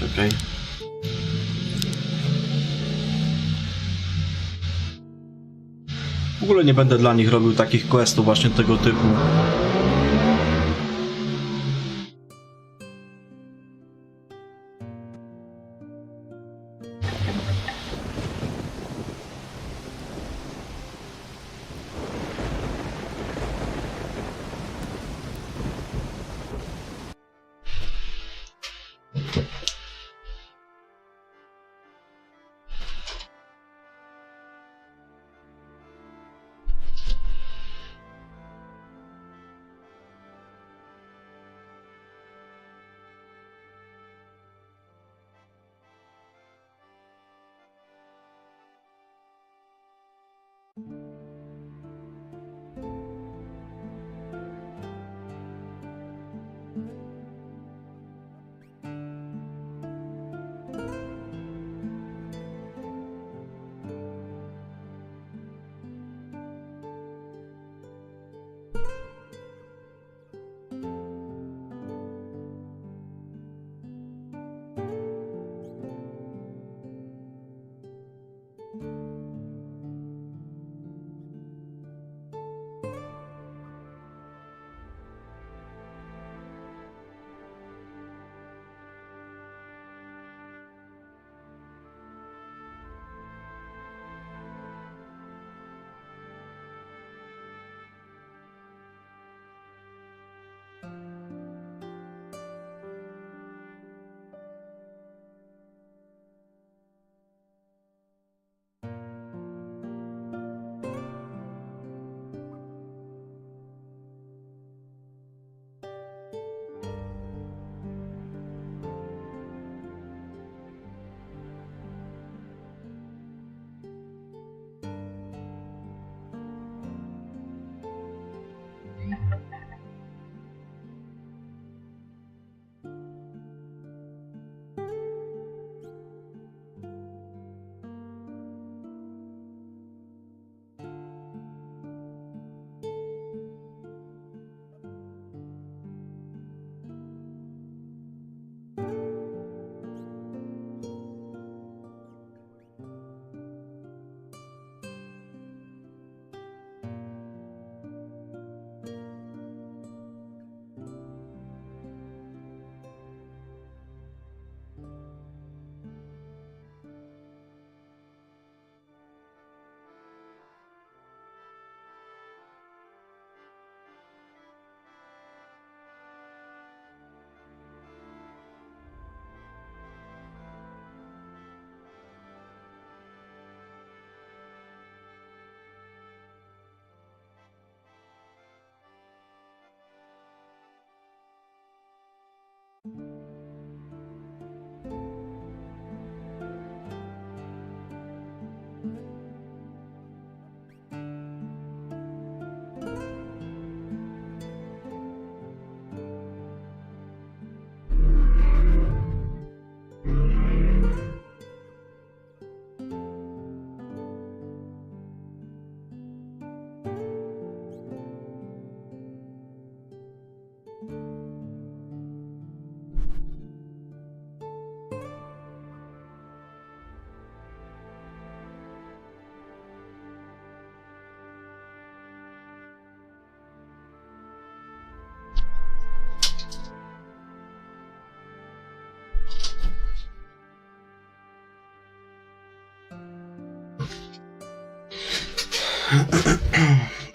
Czekaj. W ogóle nie będę dla nich robił takich questów właśnie tego typu.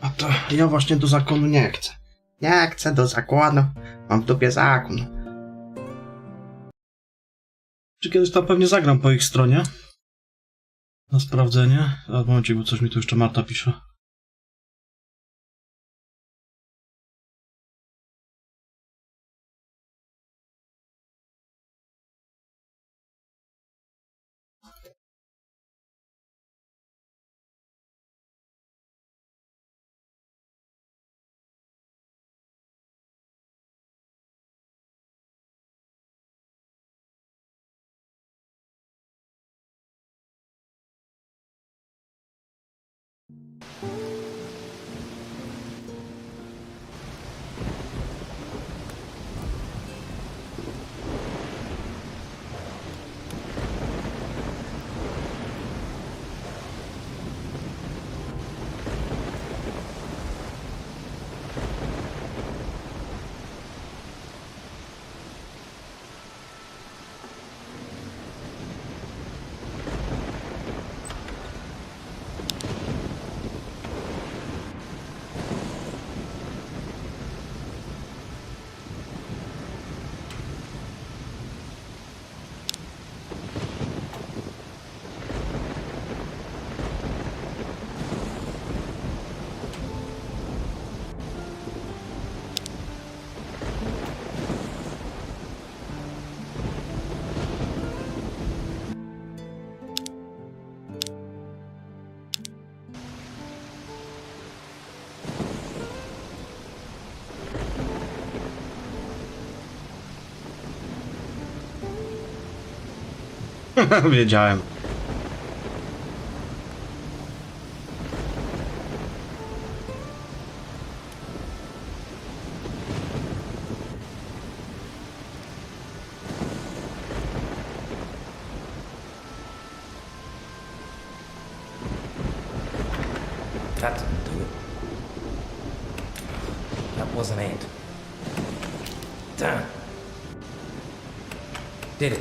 A to ja właśnie do zakonu nie chcę. Nie chcę do zakonu. Mam w dupie zakon. Czy kiedyś tam pewnie zagram po ich stronie? Na sprawdzenie. A momencie, bo coś mi tu jeszcze Marta pisze. Wiedziałem. That didn't do it. That wasn't it. Damn. Did it?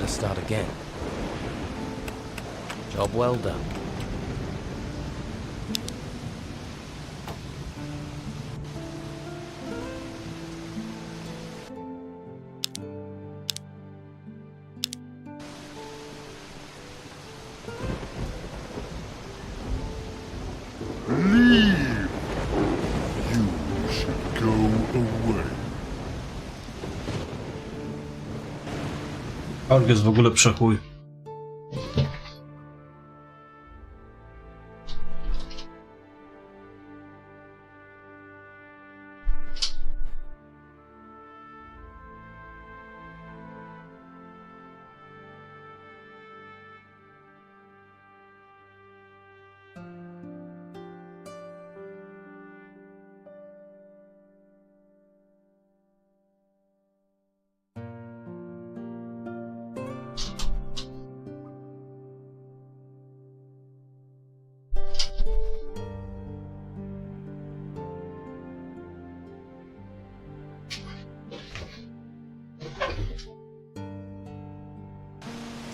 Start again. Job well done. Leave! You should go away. Org jest w ogóle przechuj.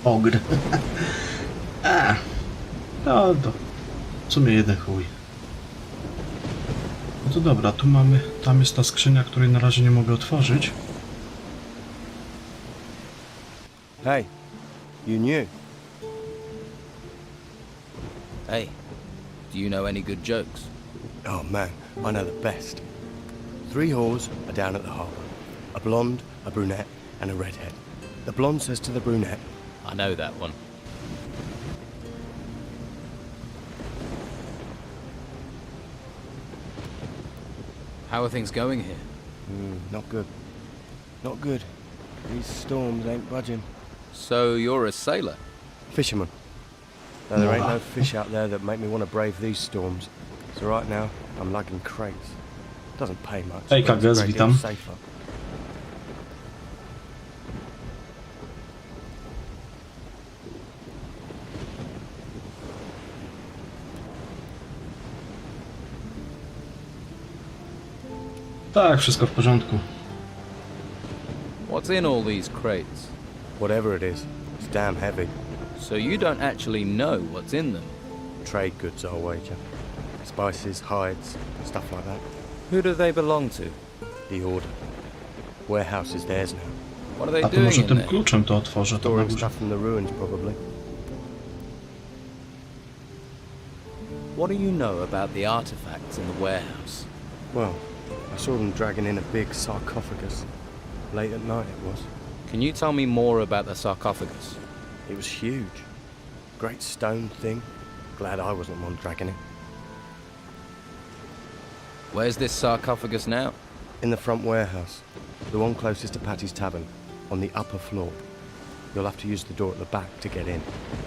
Ogr. No to w sumie jeden chuj. No to dobra, tu mamy, tam jest ta skrzynia, której na razie nie mogę otworzyć. Hey, you knew. Hey, do you know any good jokes? Oh man, I know the best. 3 whores are down at the harbour. A blonde, a brunette, and a redhead. The blonde says to the brunette, I know that one. How are things going here? Not good. Not good. These storms ain't budging. So you're a sailor? Fisherman. Now, there ain't no fish out there that make me want to brave these storms. So right now, I'm lugging crates. Doesn't pay much. Hej, but it's a Kagaz, great deal witam. safer. Tak, wszystko w porządku. What's in all these crates? Whatever it is, it's damn heavy. So you don't actually know what's in them? Trade goods, I'll wager. Spices, hides, stuff like that. Who do they belong to? The Order. Warehouse is theirs now. What are they A to doing może in tym there? kluczem to otworzę, to Storing dobrze. stuff from the ruins, probably. What do you know about the artifacts in the warehouse? Well, I saw them dragging in a big sarcophagus. Late at night it was. Can you tell me more about the sarcophagus? It was huge. Great stone thing, Glad I wasn't the one dragging it. Where's this sarcophagus now? In the front warehouse. The one closest to Patty's Tavern, on the upper floor. You'll have to use the door at the back to get in.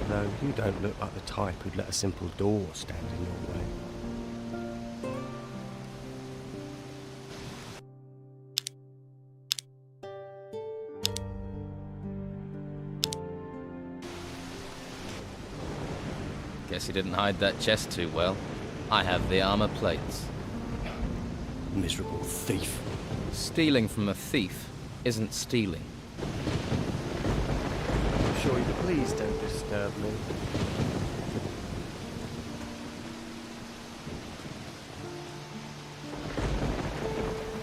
Though you don't look like the type who'd let a simple door stand in your way. Guess he didn't hide that chest too well. I have the armor plates. Miserable thief. Stealing from a thief isn't stealing. I'm sure you please don't disturb me.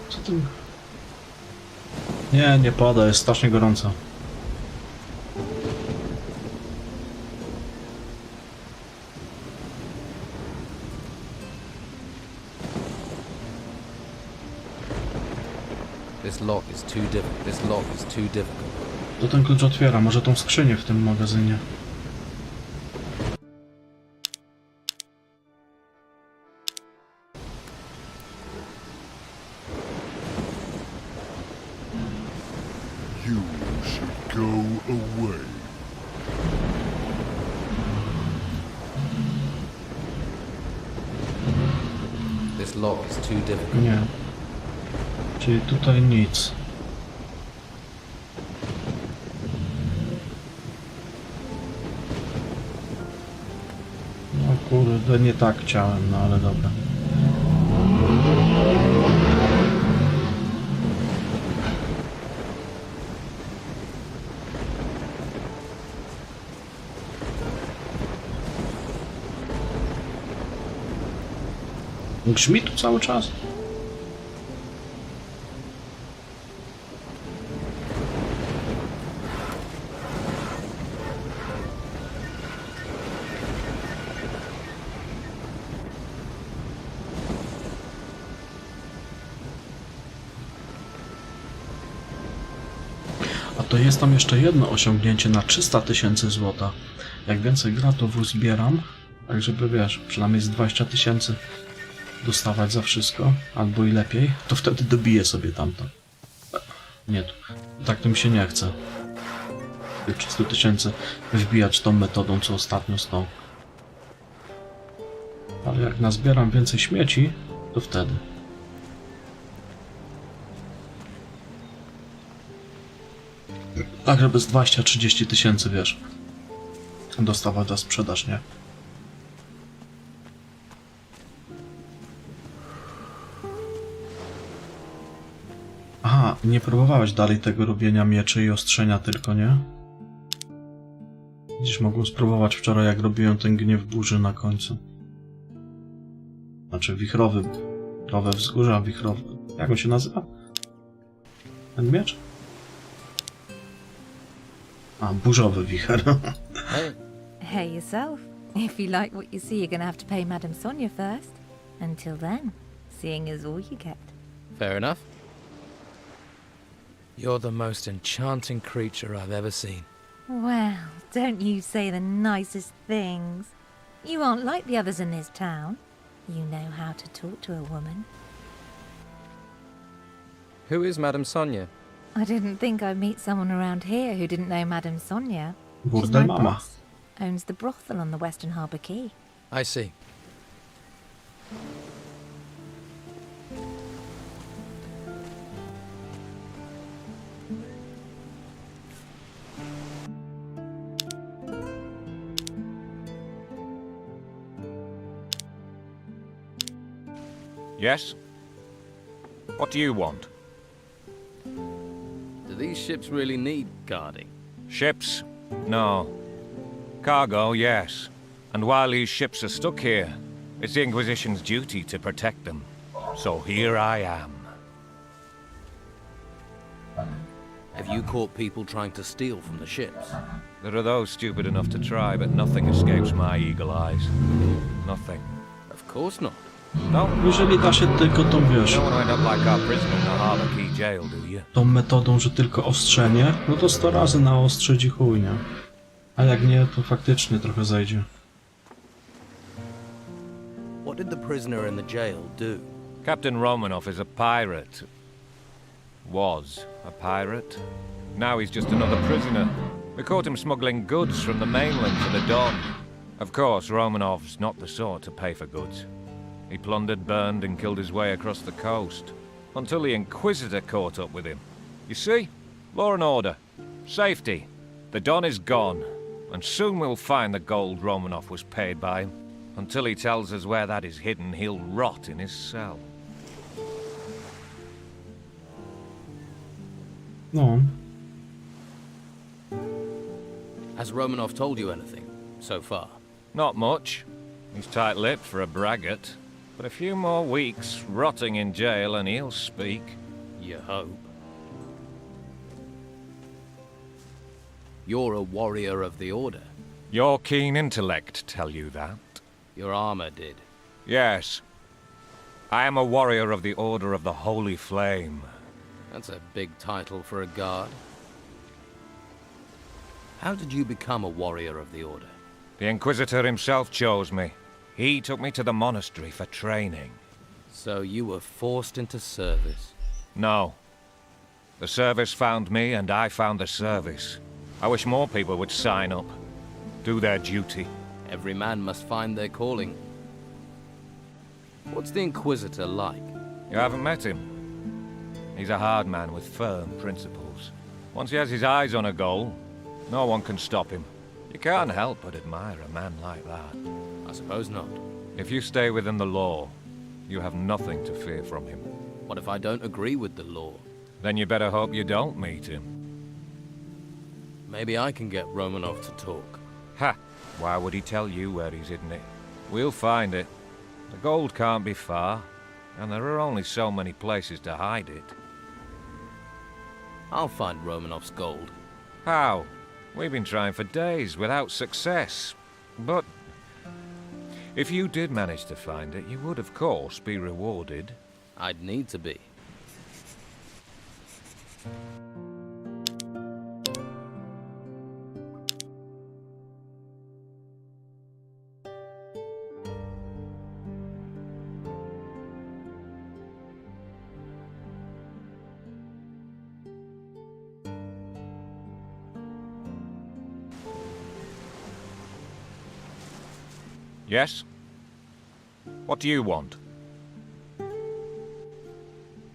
Co ty? Nie pada, jest strasznie gorąco. This lock is too difficult. This lock is too difficult. To ten klucz otwiera, może tą skrzynię w tym magazynie. You should go away. This lock is too difficult. Nie. Czyli tutaj nic. No kurde, nie tak chciałem, no ale dobra. Grzmi tu cały czas? A to jest tam jeszcze jedno osiągnięcie na 300 000 złota. Jak więcej gratów zbieram, tak żeby wiesz, przynajmniej z 20 000 dostawać za wszystko, albo i lepiej, to wtedy dobiję sobie tamto. Nie tu. Tak to mi się nie chce. 300 000 wbijać tą metodą, co ostatnio z tą. Ale jak nazbieram więcej śmieci, to wtedy. Tak, żeby z 20-30 000, wiesz, dostawać za sprzedaż, nie? Aha, nie próbowałeś dalej tego robienia mieczy i ostrzenia tylko, nie? Dziś mogłem spróbować wczoraj, jak robiłem ten gniew burzy na końcu. Znaczy wichrowy. Wichrowe wzgórza, wichrowy. Jak on się nazywa? Ten miecz? A, burzowy wicher. Hey yourself. If you like what you see, you're gonna have to pay Madame Sonia first. Until then, seeing is all you get. Fair enough. You're the most enchanting creature I've ever seen. Well, don't you say the nicest things. You aren't like the others in this town. You know how to talk to a woman. Who is Madame Sonia? I didn't think I'd meet someone around here who didn't know Madame Sonia. She's Burdel my mama. boss. Owns the brothel on the Western Harbour Quay. I see. Yes? What do you want? Do these ships really need guarding? Ships? No. Cargo, yes. And while these ships are stuck here, it's the Inquisition's duty to protect them. So here I am. Have you caught people trying to steal from the ships? There are those stupid enough to try, but nothing escapes my eagle eyes. Nothing. Of course not. No. Jeżeli da się tylko tą, wiesz, You don't want to end up like our prisoner in the Harbour Quay jail, do you? tą metodą, że tylko ostrzenie, no to 100 razy naostrzyć i chuj, nie? A jak nie, to faktycznie trochę zajdzie. did the prisoner in the jail do? Captain Romanoff is a pirate. Was a pirate. Now he's just another prisoner. We caught him smuggling goods from the mainland to the Don. Of course, Romanov's not the sort to pay for goods. He plundered, burned, and killed his way across the coast. Until the Inquisitor caught up with him. You see? Law and order. Safety. The Don is gone. And soon we'll find the gold Romanoff was paid by him. Until he tells us where that is hidden, he'll rot in his cell. No. Has Romanoff told you anything so far? Not much. He's tight-lipped for a braggart. But a few more weeks rotting in jail and he'll speak. You hope. You're a warrior of the Order. Your keen intellect tell you that. Your armor did. Yes. I am a warrior of the Order of the Holy Flame. That's a big title for a guard. How did you become a warrior of the Order? The Inquisitor himself chose me. He took me to the monastery for training. So you were forced into service? No. The service found me and I found the service. I wish more people would sign up. Do their duty. Every man must find their calling. What's the Inquisitor like? You haven't met him. He's a hard man with firm principles. Once he has his eyes on a goal, no one can stop him. You can't help but admire a man like that. I suppose not. If you stay within the law, you have nothing to fear from him. What if I don't agree with the law? Then you better hope you don't meet him. Maybe I can get Romanoff to talk. Ha! Why would he tell you where he's hidden it? We'll find it. The gold can't be far, and there are only so many places to hide it. I'll find Romanoff's gold. How? We've been trying for days without success. But if you did manage to find it, you would of course be rewarded. I'd need to be. Yes? What do you want?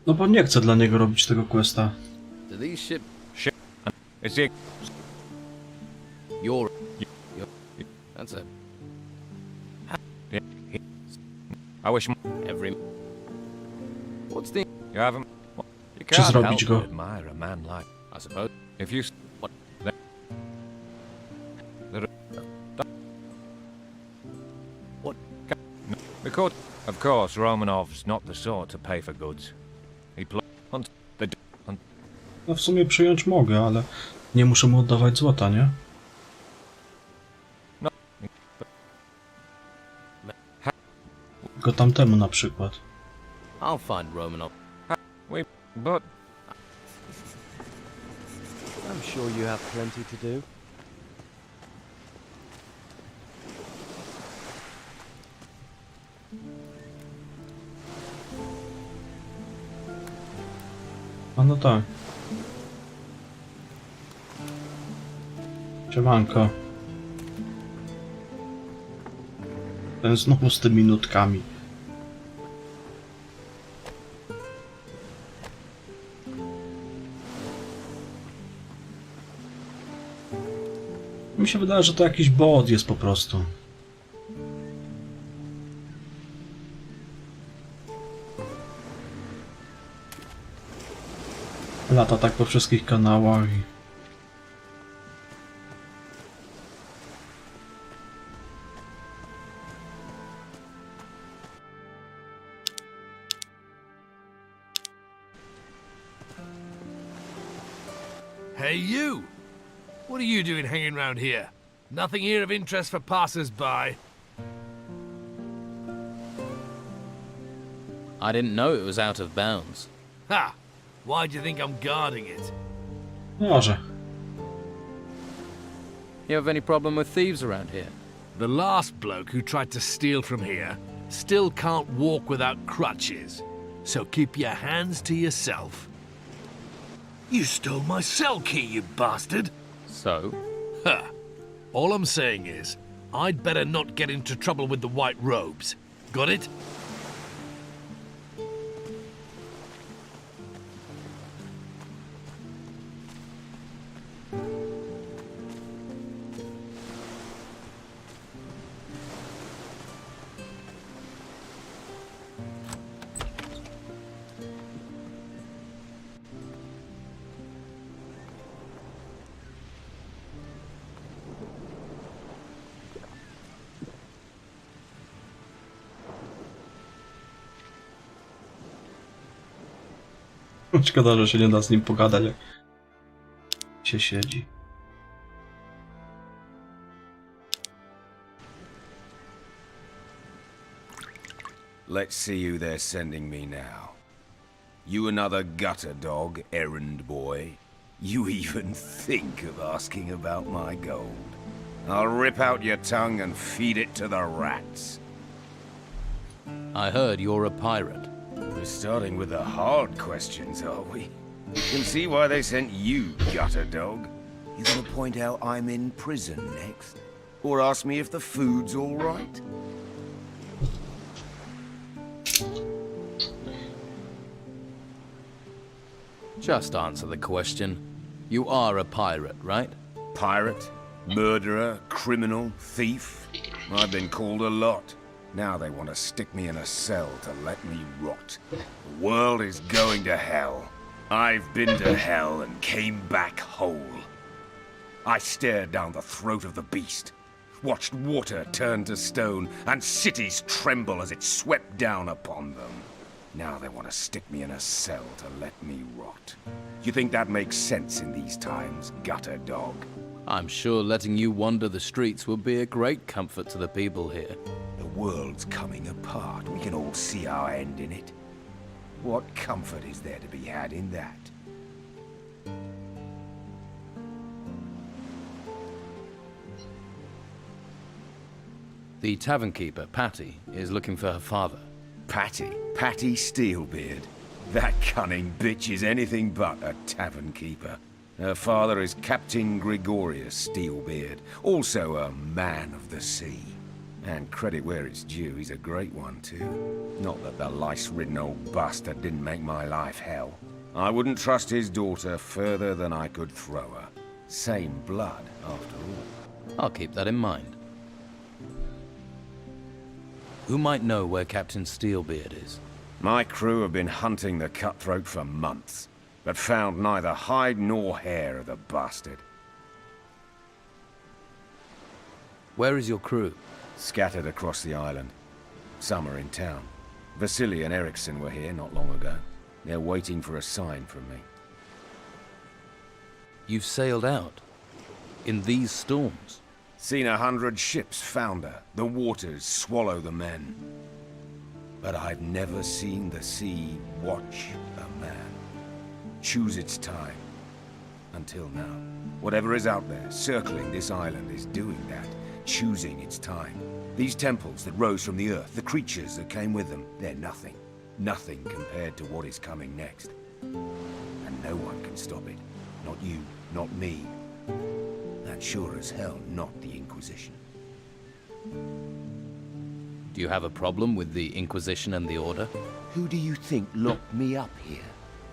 No bo nie chcę dla niego robić tego questa. Do these ship... Is it... You're... That's a... I wish... Every... What's the... You haven't... You Czy can't zrobić help go? but admire a man like... I suppose... If you... What? What? Because, of course, Romanov's not the sort to pay for goods. He hunt the hunt. No w sumie przyjąć mogę, ale nie muszę mu oddawać złota, nie? No. Tylko tamtemu na przykład. I'll find Romanoff. But I'm sure you have plenty to do. A no tak. Siemanko. Ten znowu z tymi nutkami. Mi się wydaje, że to jakiś bot jest po prostu. Lata tak po wszystkich kanałach i... Hey, you! What are you doing hanging around here? Nothing here of interest for passers-by? I didn't know it was out of bounds. Ha! Why do you think I'm guarding it? Może. You have any problem with thieves around here? The last bloke who tried to steal from here still can't walk without crutches. So keep your hands to yourself. You stole my cell key, you bastard! So? Huh. All I'm saying is, I'd better not get into trouble with the white robes. Got it? Szkoda, że się nie da z nim pogadać, jak się siedzi. Let's see who they're sending me now. You another gutter dog, errand boy? You even think of asking about my gold? I'll rip out your tongue and feed it to the rats. I heard you're a pirate. We're starting with the hard questions, are we? You can see why they sent you, gutter dog. You gonna point out I'm in prison next? Or ask me if the food's all right? Just answer the question. You are a pirate, right? Pirate? Murderer? Criminal? Thief? I've been called a lot. Now they want to stick me in a cell to let me rot. The world is going to hell. I've been to hell and came back whole. I stared down the throat of the beast, watched water turn to stone, and cities tremble as it swept down upon them. Now they want to stick me in a cell to let me rot. You think that makes sense in these times, gutter dog? I'm sure letting you wander the streets would be a great comfort to the people here. The world's coming apart. We can all see our end in it. What comfort is there to be had in that? The tavern keeper, Patty, is looking for her father. Patty? Patty Steelbeard? That cunning bitch is anything but a tavern keeper. Her father is Captain Gregorius Steelbeard, also a man of the sea. And credit where it's due, he's a great one too. Not that the lice-ridden old bastard didn't make my life hell. I wouldn't trust his daughter further than I could throw her. Same blood, after all. I'll keep that in mind. Who might know where Captain Steelbeard is? My crew have been hunting the cutthroat for months, but found neither hide nor hair of the bastard. Where is your crew? Scattered across the island. Some are in town. Vasily and Eriksson were here not long ago. They're waiting for a sign from me. You've sailed out? In these storms? Seen 100 ships founder. The waters swallow the men. But I've never seen the sea watch a man. Choose its time. Until now. Whatever is out there, circling this island, is doing that. Choosing its time. These temples that rose from the earth, the creatures that came with them, they're nothing. Nothing compared to what is coming next. And no one can stop it. Not you, not me. And sure as hell not the Inquisition. Do you have a problem with the Inquisition and the Order? Who do you think locked me up here?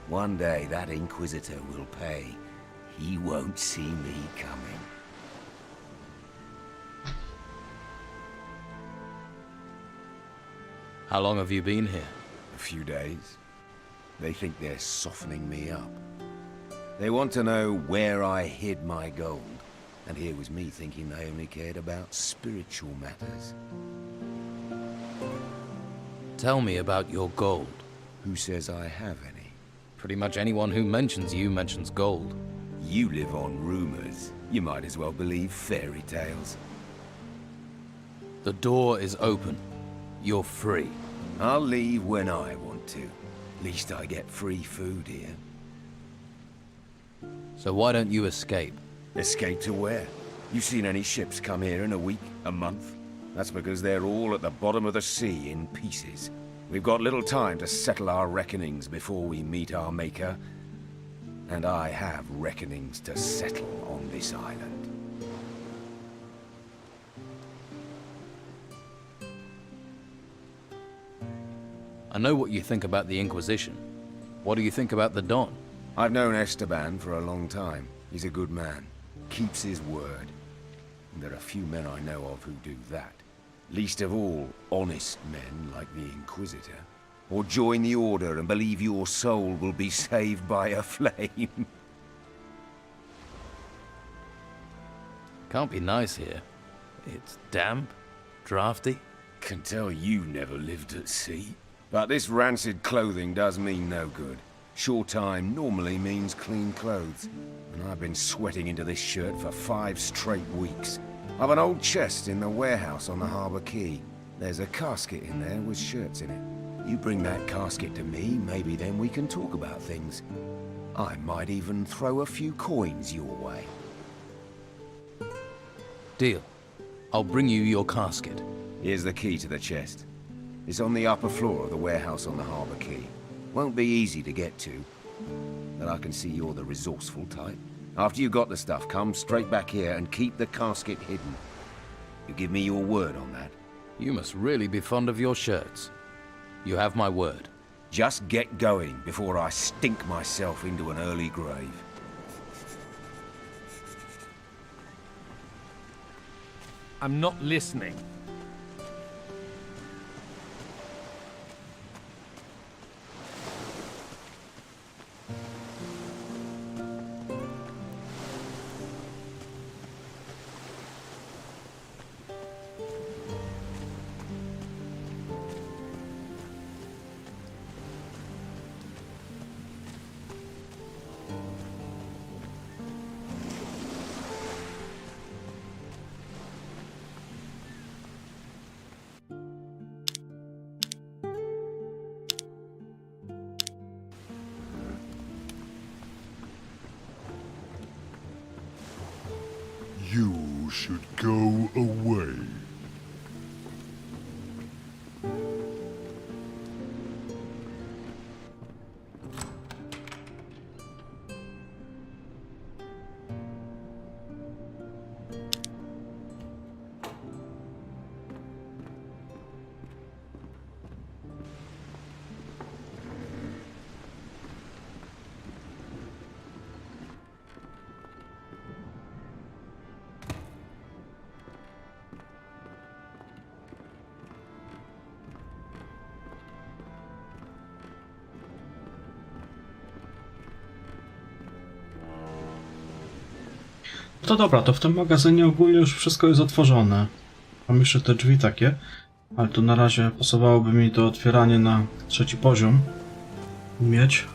One day that Inquisitor will pay. He won't see me coming. How long have you been here? A few days. They think they're softening me up. They want to know where I hid my gold. And here was me thinking they only cared about spiritual matters. Tell me about your gold. Who says I have any? Pretty much anyone who mentions you mentions gold. You live on rumors. You might as well believe fairy tales. The door is open. You're free. I'll leave when I want to. Least I get free food here. So why don't you escape? Escape to where? You seen any ships come here in a week, a month? That's because they're all at the bottom of the sea in pieces. We've got little time to settle our reckonings before we meet our maker. And I have reckonings to settle on this island. I know what you think about the Inquisition. What do you think about the Don? I've known Esteban for a long time. He's a good man. Keeps his word. And there are few men I know of who do that. Least of all, honest men like the Inquisitor. Or join the Order and believe your soul will be saved by a flame. Can't be nice here. It's damp, drafty. Can tell you never lived at sea. But this rancid clothing does mean no good. Short time normally means clean clothes. And I've been sweating into this shirt for 5 straight weeks. I've an old chest in the warehouse on the harbour quay. There's a casket in there with shirts in it. You bring that casket to me, maybe then we can talk about things. I might even throw a few coins your way. Deal. I'll bring you your casket. Here's the key to the chest. It's on the upper floor of the warehouse on the harbour quay. Won't be easy to get to, but I can see you're the resourceful type. After you got the stuff, come straight back here and keep the casket hidden. You give me your word on that? You must really be fond of your shirts. You have my word. Just get going before I stink myself into an early grave. I'm not listening. You should go away. To dobra, to w tym magazynie ogólnie już wszystko jest otworzone. Mam jeszcze te drzwi takie, ale to na razie pasowałoby mi do otwierania na 3. poziom. Mieć.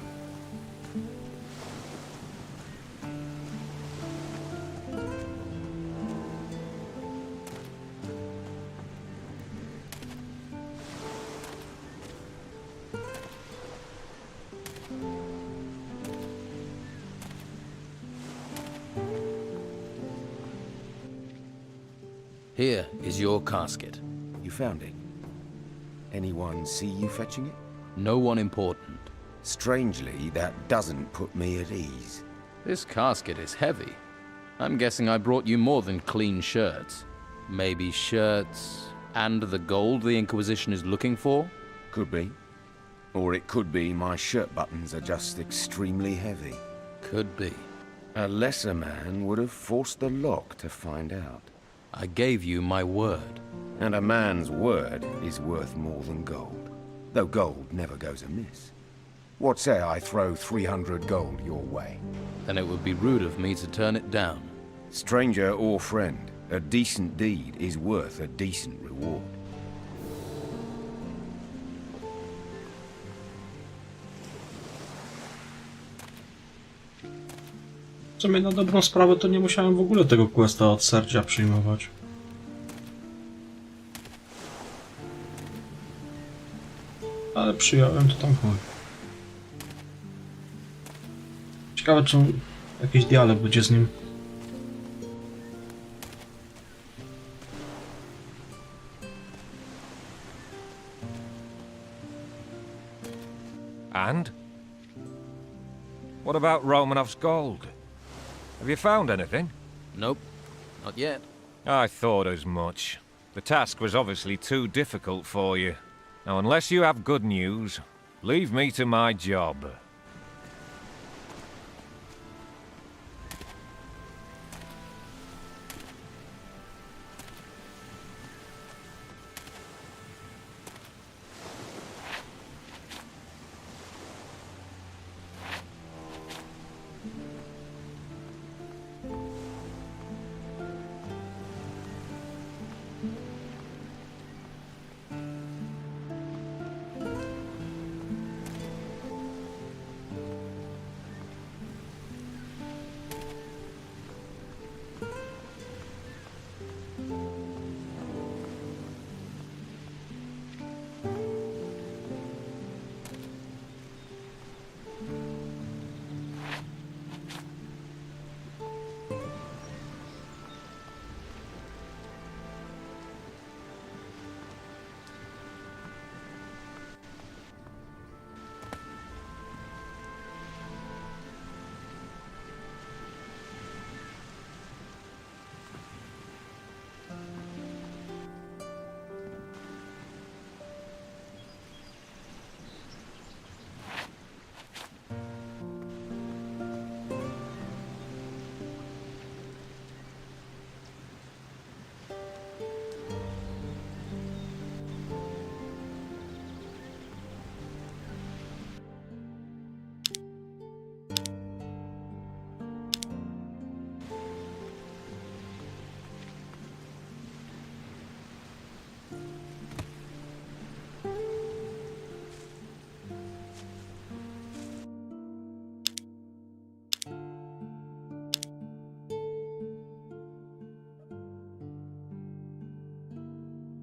Here is your casket. You found it? Anyone see you fetching it? No one important. Strangely, that doesn't put me at ease. This casket is heavy. I'm guessing I brought you more than clean shirts. Maybe shirts and the gold the Inquisition is looking for? Could be. Or it could be my shirt buttons are just extremely heavy. Could be. A lesser man would have forced the lock to find out. I gave you my word. And a man's word is worth more than gold. Though gold never goes amiss. What say I throw 300 gold your way? Then it would be rude of me to turn it down. Stranger or friend, a decent deed is worth a decent reward. W sumie na dobrą sprawę to nie musiałem w ogóle tego questa od Sergia przyjmować. Ale przyjąłem, to tam chuj. Ciekawe, czy jakiś dialog będzie z nim. What about Romanov's gold? Have you found anything? Nope, not yet. I thought as much. The task was obviously too difficult for you. Now, unless you have good news, leave me to my job.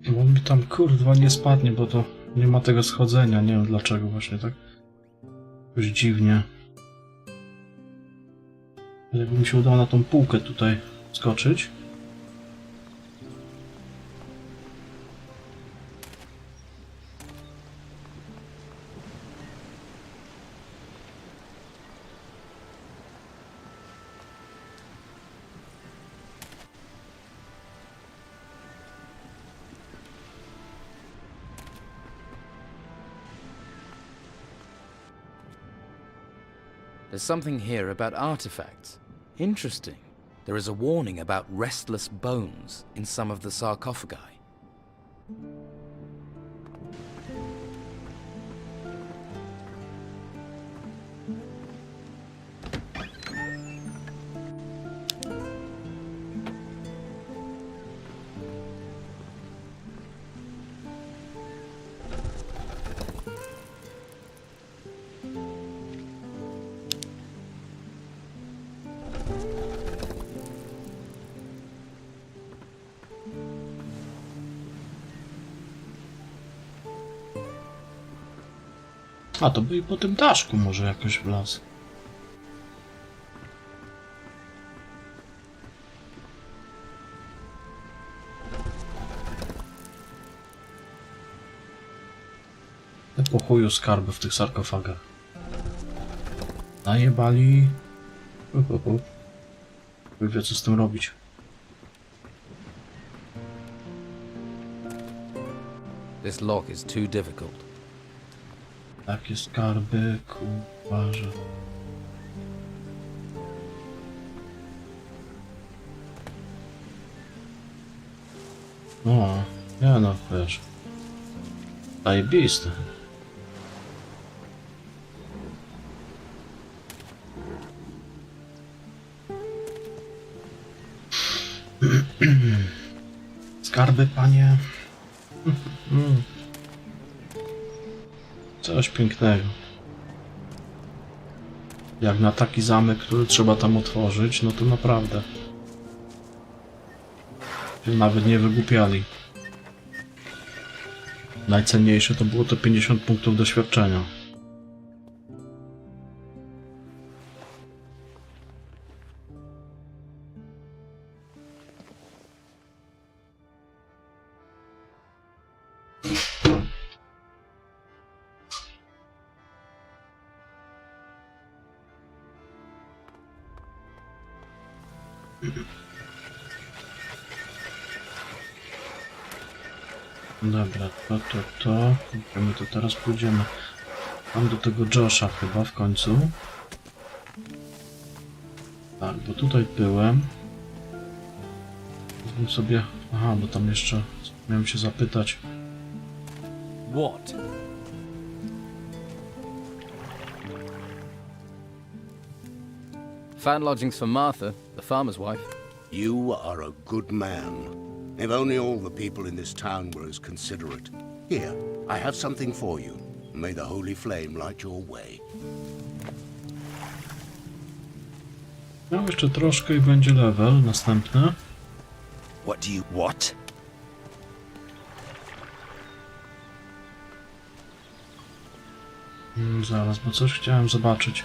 Bo mi tam kurwa nie spadnie, bo to nie ma tego schodzenia. Nie wiem dlaczego właśnie tak. Już dziwnie. Jakby mi się udało na tą półkę tutaj skoczyć. There's something here about artifacts. Interesting. There is a warning about restless bones in some of the sarcophagi. A, to by i po tym daszku może jakoś wlazł. Te po chuju skarby w tych sarkofagach. Najebali. Wie co z tym robić. This lock is too difficult. Takie skarby, kurwa, że... No, nie no, wiesz. Zajebiste. Skarby, panie. Coś pięknego. Jak na taki zamek, który trzeba tam otworzyć, no to naprawdę. Nawet nie wygłupiali. Najcenniejsze to było to 50 punktów doświadczenia. Dobra, to. My to teraz pójdziemy. Tam do tego Josha chyba w końcu. Tak, bo tutaj byłem. Bym sobie... Aha, bo tam jeszcze miałem się zapytać. What? Found lodgings for Martha, the farmer's wife. You are a good man. If only all the people in this town were as considerate. Here, I have something for you. May the holy flame light your way. No jeszcze troszkę i będzie level następny. What do you... what? Zaraz, bo coś chciałem zobaczyć.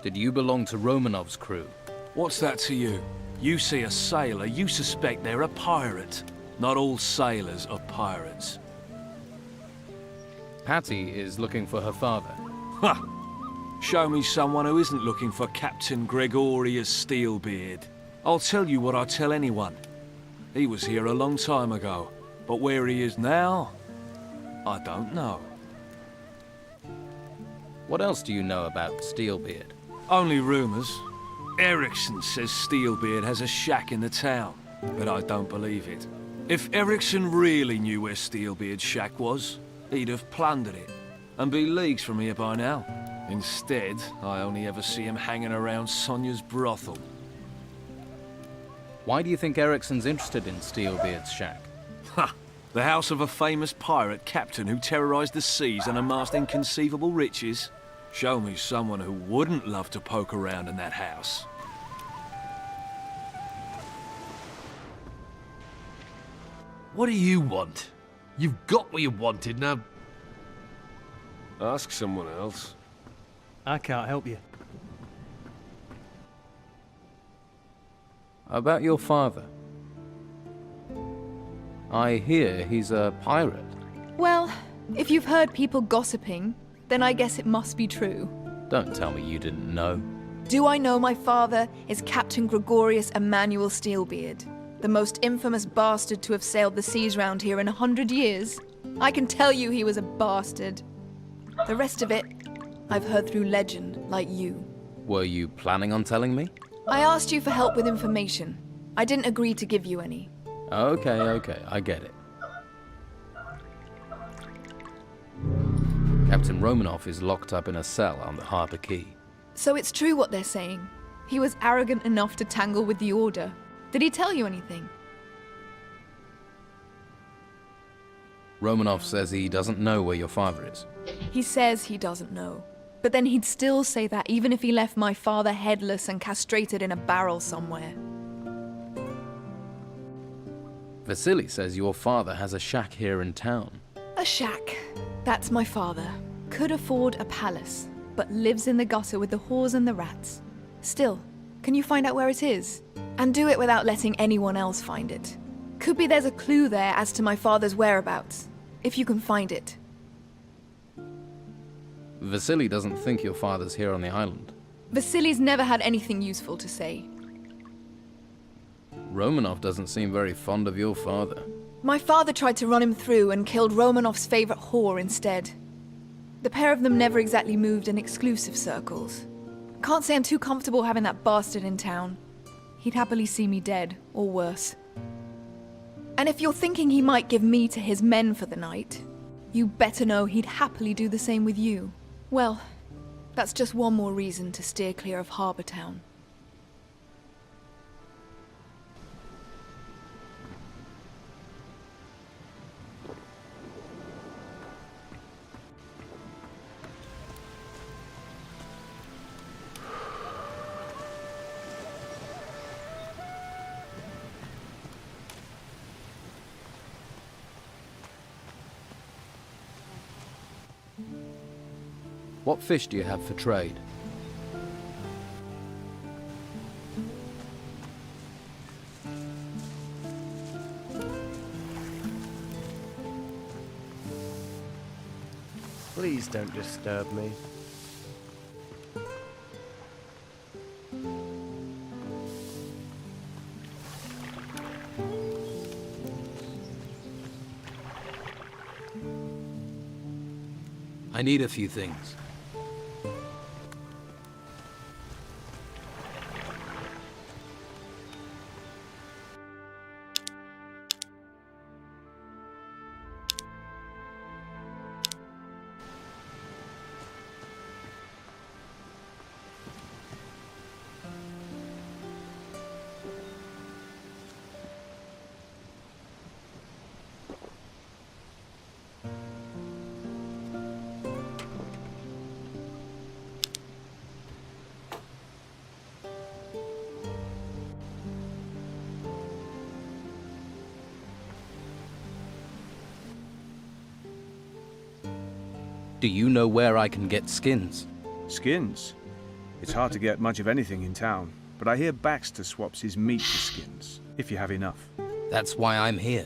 Did you belong to Romanov's crew? What's that to you? You see a sailor, you suspect they're a pirate. Not all sailors are pirates. Patty is looking for her father. Ha! Show me someone who isn't looking for Captain Gregorius Steelbeard. I'll tell you what I tell anyone. He was here a long time ago, but where he is now, I don't know. What else do you know about Steelbeard? Only rumours. Erickson says Steelbeard has a shack in the town, but I don't believe it. If Erickson really knew where Steelbeard's shack was, he'd have plundered it, and be leagues from here by now. Instead, I only ever see him hanging around Sonia's brothel. Why do you think Erickson's interested in Steelbeard's shack? Ha! The house of a famous pirate captain who terrorized the seas and amassed inconceivable riches? Show me someone who wouldn't love to poke around in that house. What do you want? You've got what you wanted, now... Ask someone else. I can't help you. About your father. I hear he's a pirate. Well, if you've heard people gossiping, then I guess it must be true. Don't tell me you didn't know. Do I know my father is Captain Gregorius Emmanuel Steelbeard, the most infamous bastard to have sailed the seas round here in 100 years? I can tell you he was a bastard. The rest of it, I've heard through legend, like you. Were you planning on telling me? I asked you for help with information. I didn't agree to give you any. Okay, I get it. Captain Romanov is locked up in a cell on the Harbour Quay. So it's true what they're saying. He was arrogant enough to tangle with the Order. Did he tell you anything? Romanov says he doesn't know where your father is. He says he doesn't know. But then he'd still say that even if he left my father headless and castrated in a barrel somewhere. Vasily says your father has a shack here in town. A shack. That's my father. Could afford a palace, but lives in the gutter with the whores and the rats. Still, can you find out where it is? And do it without letting anyone else find it. Could be there's a clue there as to my father's whereabouts, if you can find it. Vasily doesn't think your father's here on the island. Vasily's never had anything useful to say. Romanov doesn't seem very fond of your father. My father tried to run him through and killed Romanov's favorite whore instead. The pair of them never exactly moved in exclusive circles. Can't say I'm too comfortable having that bastard in town. He'd happily see me dead, or worse. And if you're thinking he might give me to his men for the night, you better know he'd happily do the same with you. Well, that's just one more reason to steer clear of Harbour Town. What fish do you have for trade? Please don't disturb me. I need a few things. Do you know where I can get skins? Skins? It's hard to get much of anything in town, but I hear Baxter swaps his meat for skins, if you have enough. That's why I'm here.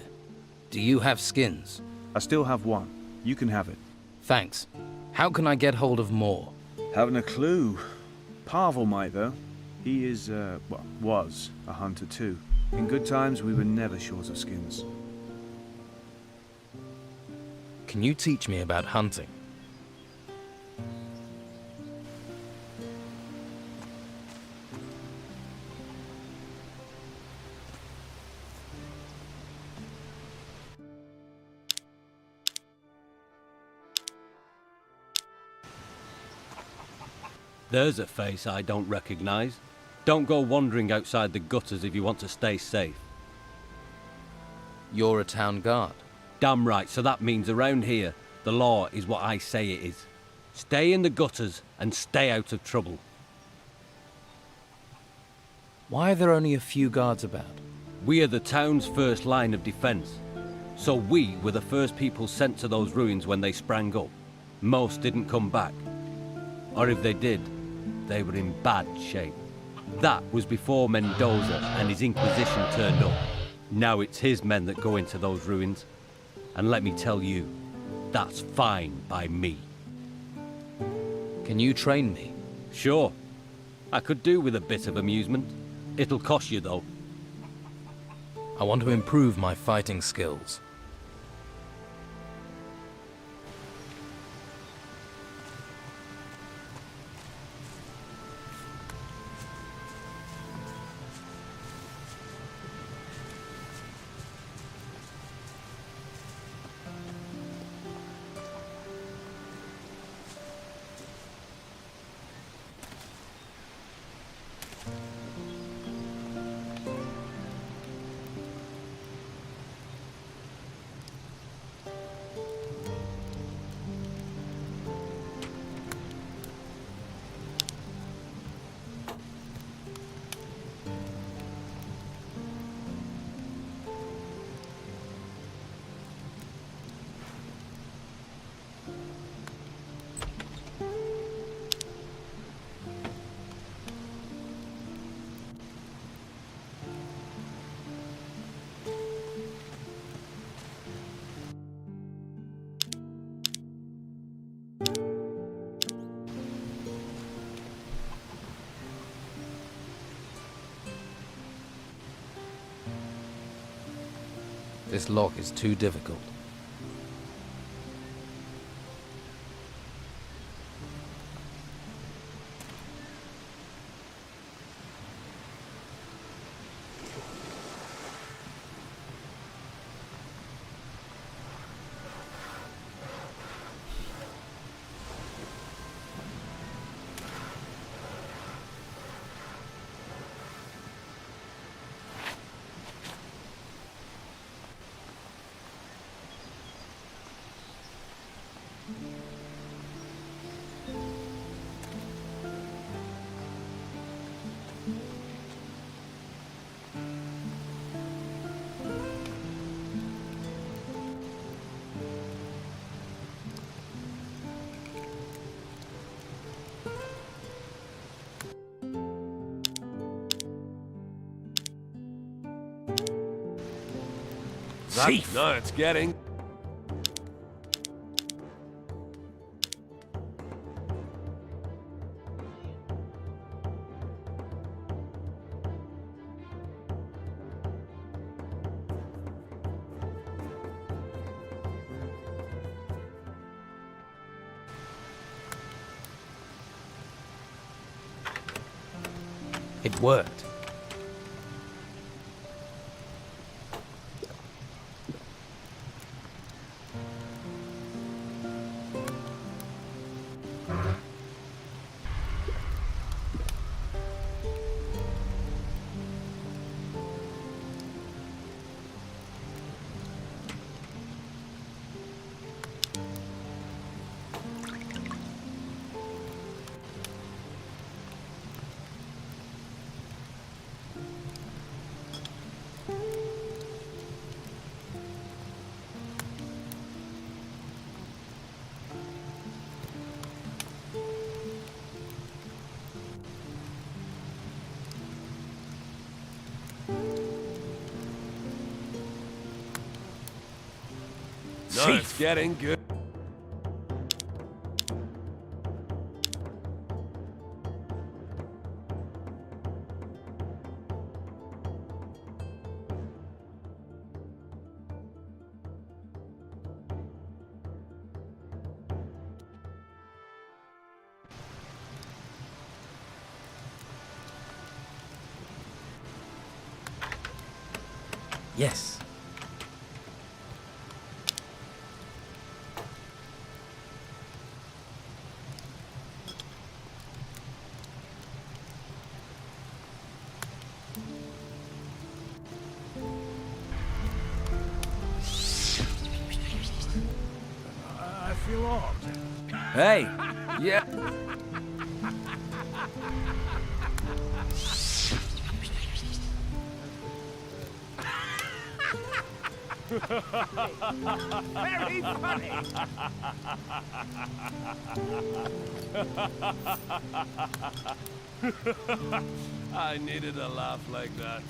Do you have skins? I still have one. You can have it. Thanks. How can I get hold of more? Haven't a clue. Pavel might, though. He is, well, was a hunter too. In good times, we were never short of skins. Can you teach me about hunting? There's a face I don't recognize. Don't go wandering outside the gutters if you want to stay safe. You're a town guard. Damn right, so that means around here, the law is what I say it is. Stay in the gutters and stay out of trouble. Why are there only a few guards about? We are the town's first line of defense. So we were the first people sent to those ruins when they sprang up. Most didn't come back. Or if they did, they were in bad shape. That was before Mendoza and his Inquisition turned up. Now it's his men that go into those ruins. And let me tell you, that's fine by me. Can you train me? Sure. I could do with a bit of amusement. It'll cost you, though. I want to improve my fighting skills. This lock is too difficult. That, no, it's getting. It worked. No, it's getting good. Yes. I feel odd. Hey, yeah. Very funny. I needed a laugh like that.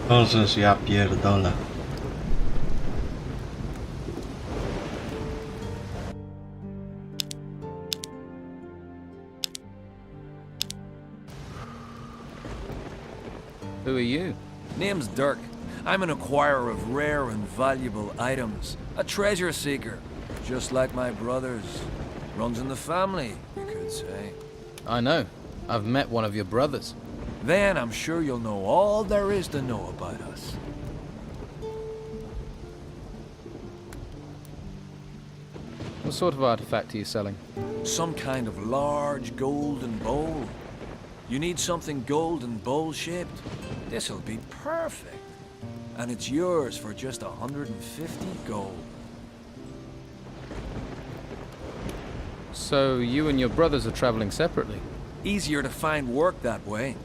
Ożeż ja pierdolę. Who are you? Name's Dirk. I'm an acquirer of rare and valuable items. A treasure seeker. Just like my brothers. Runs in the family, you could say. I know. I've met one of your brothers. Then I'm sure you'll know all there is to know about us. What sort of artifact are you selling? Some kind of large golden bowl. You need something golden bowl-shaped? This'll be perfect. And it's yours for just 150 gold. So you and your brothers are traveling separately? Easier to find work that way.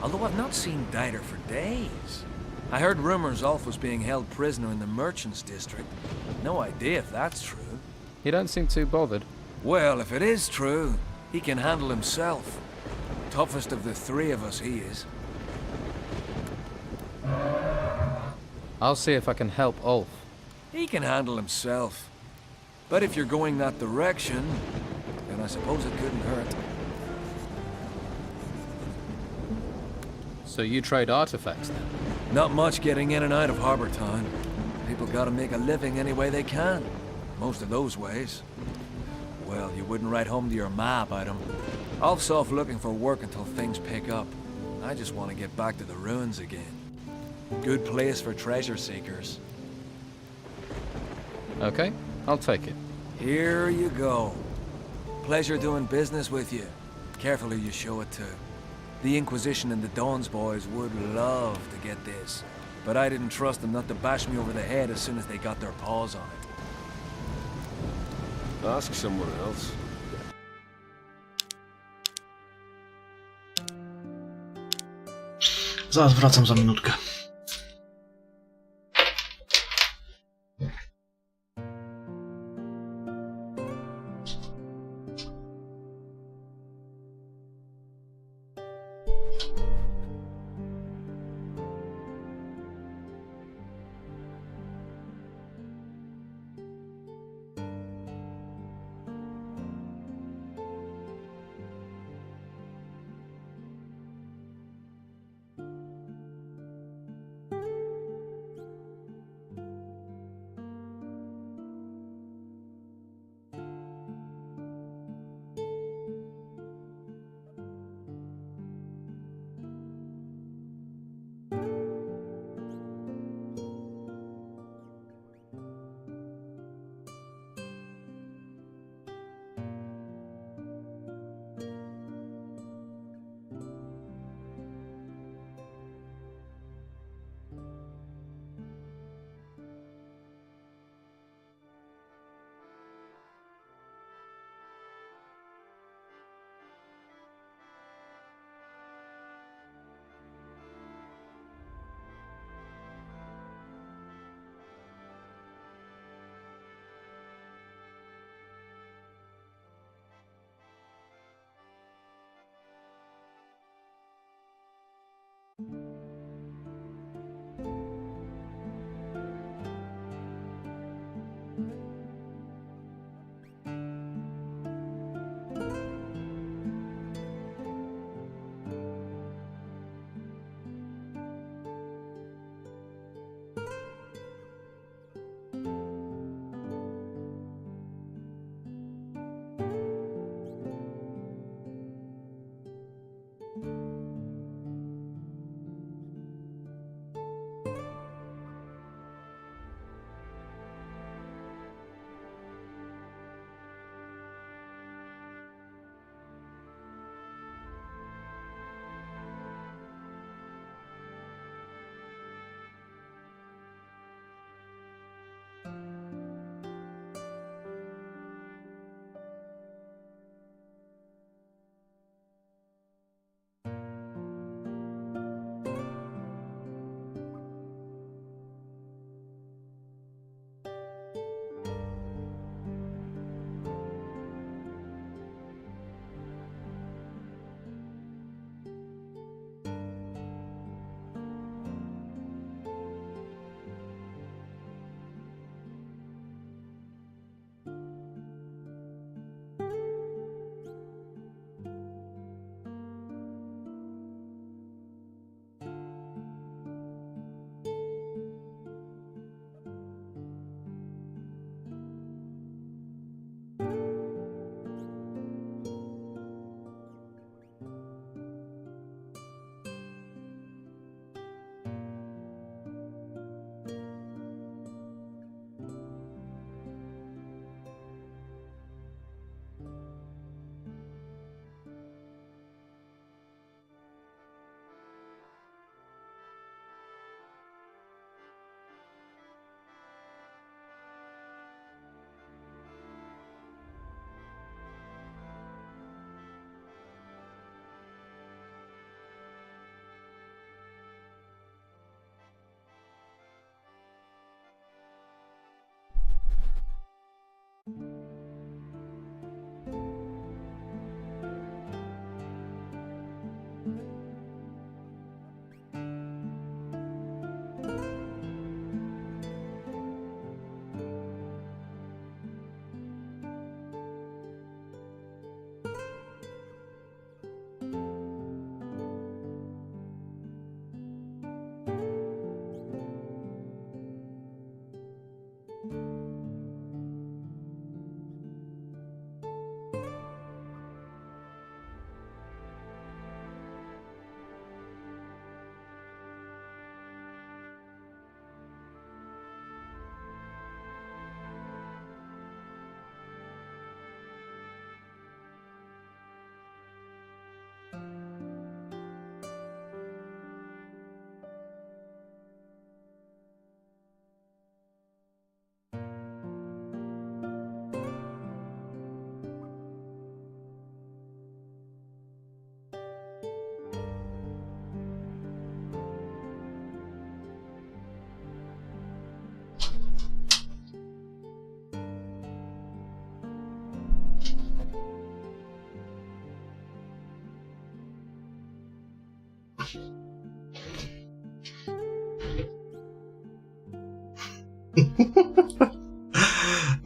Although I've not seen Dieter for days. I heard rumors Ulf was being held prisoner in the Merchants District. No idea if that's true. You don't seem too bothered. Well, if it is true, he can handle himself. Toughest of the three of us, he is. I'll see if I can help Ulf. He can handle himself. But if you're going that direction, then I suppose it couldn't hurt. So you trade artifacts then? Not much getting in and out of Harbor Town. People gotta make a living any way they can. Most of those ways. Well, you wouldn't write home to your ma about them. Ulf's off looking for work until things pick up. I just want to get back to the ruins again. Good place for treasure seekers. Okay, I'll take it. Here you go. Pleasure doing business with you. Careful who you show it to. The Inquisition and the Dawn's boys would love to get this. But I didn't trust them not to bash me over the head as soon as they got their paws on it. Ask someone else. Zaraz wracam za minutkę.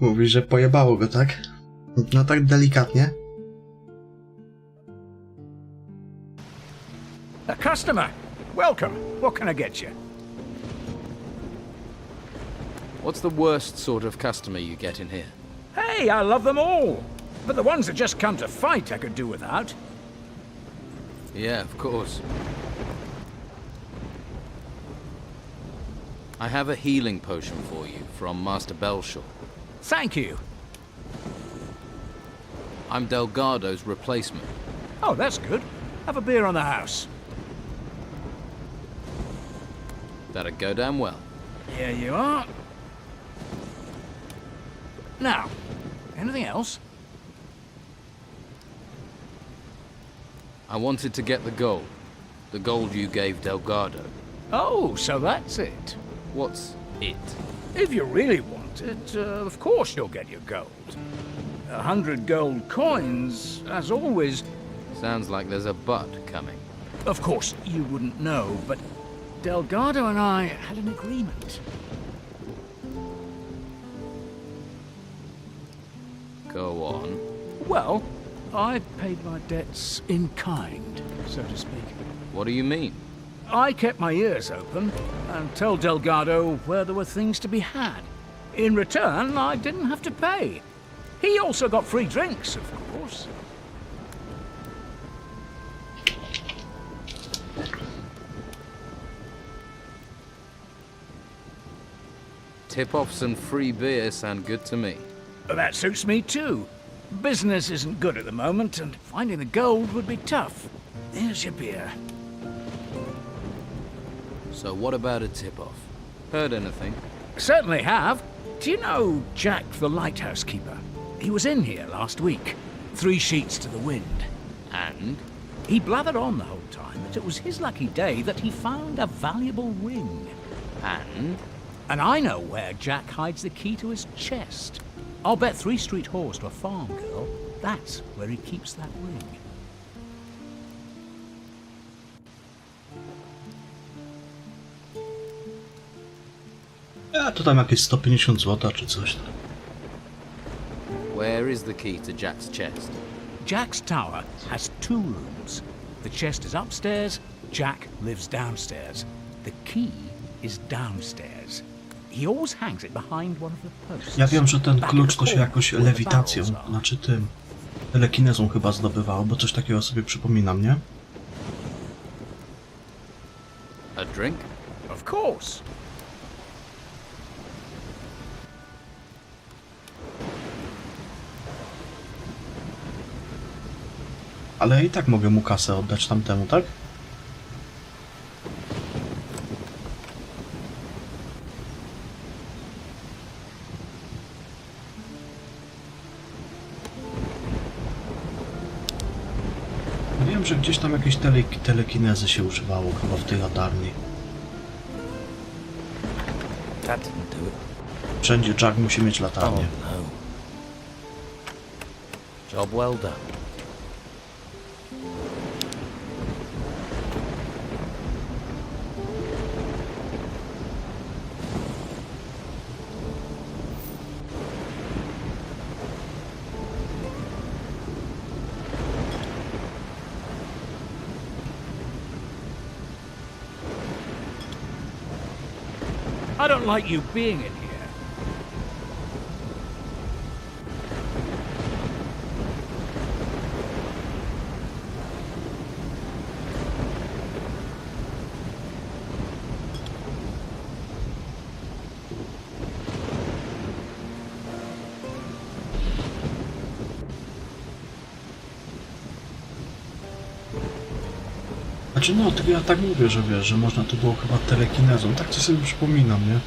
Mówi, że pojebało go, tak? No tak delikatnie. A customer! Welcome. What can I get you? What's the worst sort of customer you get in here? Hey, I love them all. But the ones that just come to fight I could do without. Yeah, of course. I have a healing potion for you from Master Belshaw. Thank you. I'm Delgado's replacement. Oh, that's good. Have a beer on the house. That'd go down well. Here you are. Now, anything else? I wanted to get the gold. The gold you gave Delgado. Oh, so that's it. What's it? If you really want it, of course you'll get your gold. 100 gold coins, as always. Sounds like there's a but coming. Of course, you wouldn't know, but Delgado and I had an agreement. Go on. Well, I paid my debts in kind, so to speak. What do you mean? I kept my ears open and told Delgado where there were things to be had. In return, I didn't have to pay. He also got free drinks, of course. Tip-offs and free beer sound good to me. That suits me too. Business isn't good at the moment, and finding the gold would be tough. Here's your beer. So what about a tip-off? Heard anything? Certainly have. Do you know Jack the lighthouse keeper? He was in here last week. 3 sheets to the wind. And? He blathered on the whole time that it was his lucky day that he found a valuable ring. And? And I know where Jack hides the key to his chest. I'll bet 3 street whores to a farm girl that's where he keeps that ring. A to tam jakieś 150 zł czy coś. Where is the key to Jack's chest? Jack's tower has 2 rooms. The chest is upstairs, Jack lives downstairs. The key is downstairs. He always hangs it behind one of the posts. Ja wiem, że ten klucz to się jakoś lewitacją, znaczy tym, telekinezą chyba zdobywało, bo coś takiego sobie przypominam, nie? A drink? Of course. Ale i tak mogę mu kasę oddać tamtemu, tak? Wiem, że gdzieś tam jakieś telekinezy się używało chyba w tej latarni. Wszędzie Jack musi mieć latarnię. Job well done. I don't like you being in here. Znaczy no, tylko ja tak mówię, że wiesz, że można to było chyba telekinezą. Tak to sobie przypominam, nie?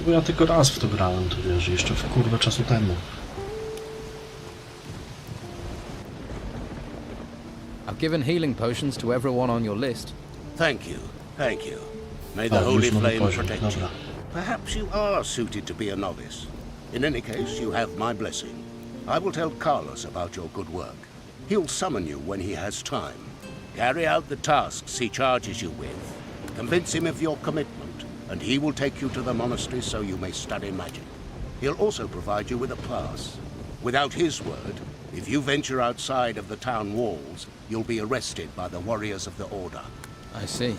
Bo ja tylko raz w to grałem, to wiesz, jeszcze w kurwę czasu temu. I've given healing potions to everyone on your list. Thank you, thank you. May the holy flame protect you. Perhaps you are suited to be a novice. In any case, you have my blessing. I will tell Carlos about your good work. He'll summon you when he has time. Carry out the tasks he charges you with. Convince him of your commitment, and he will take you to the monastery so you may study magic. He'll also provide you with a pass. Without his word, if you venture outside of the town walls, you'll be arrested by the warriors of the Order. I see.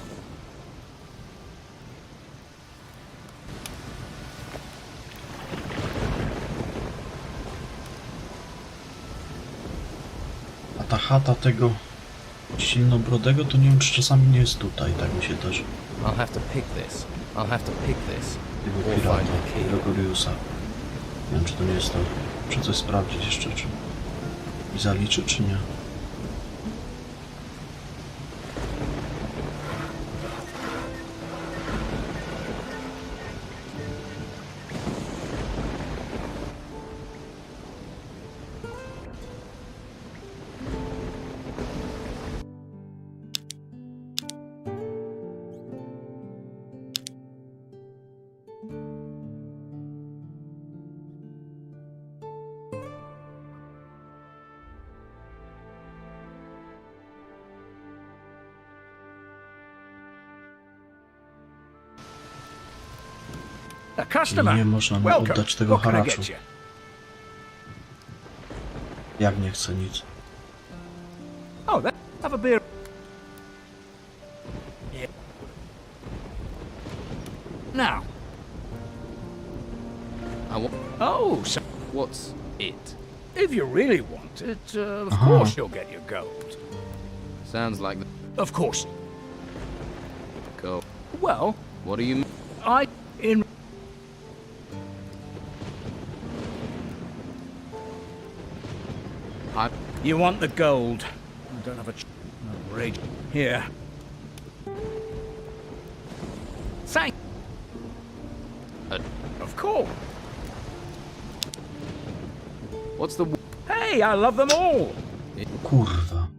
A ta chata tego silnobrodego to nie wiem, czy czasami nie jest tutaj, tak mi się też. I'll have to pick this. I'll have to pick this. Tego pirata, Gregoriusa. Nie wiem, czy to nie jest to. Muszę coś sprawdzić jeszcze, czy mi zaliczy, czy nie. A customer. Nie można mu Welcome. oddać tego What can I haraczu. get you? Jak nie chce nic. Oh, have a beer. Yeah. Now. Oh, so what's it? If you really want it, of Uh-huh. course you'll get your gold. Sounds like Of course. Go. Well, What do you mean? You want the gold? I don't have a rage here. Thank. Of course. What's the... Hey, I love them all. Kurwa.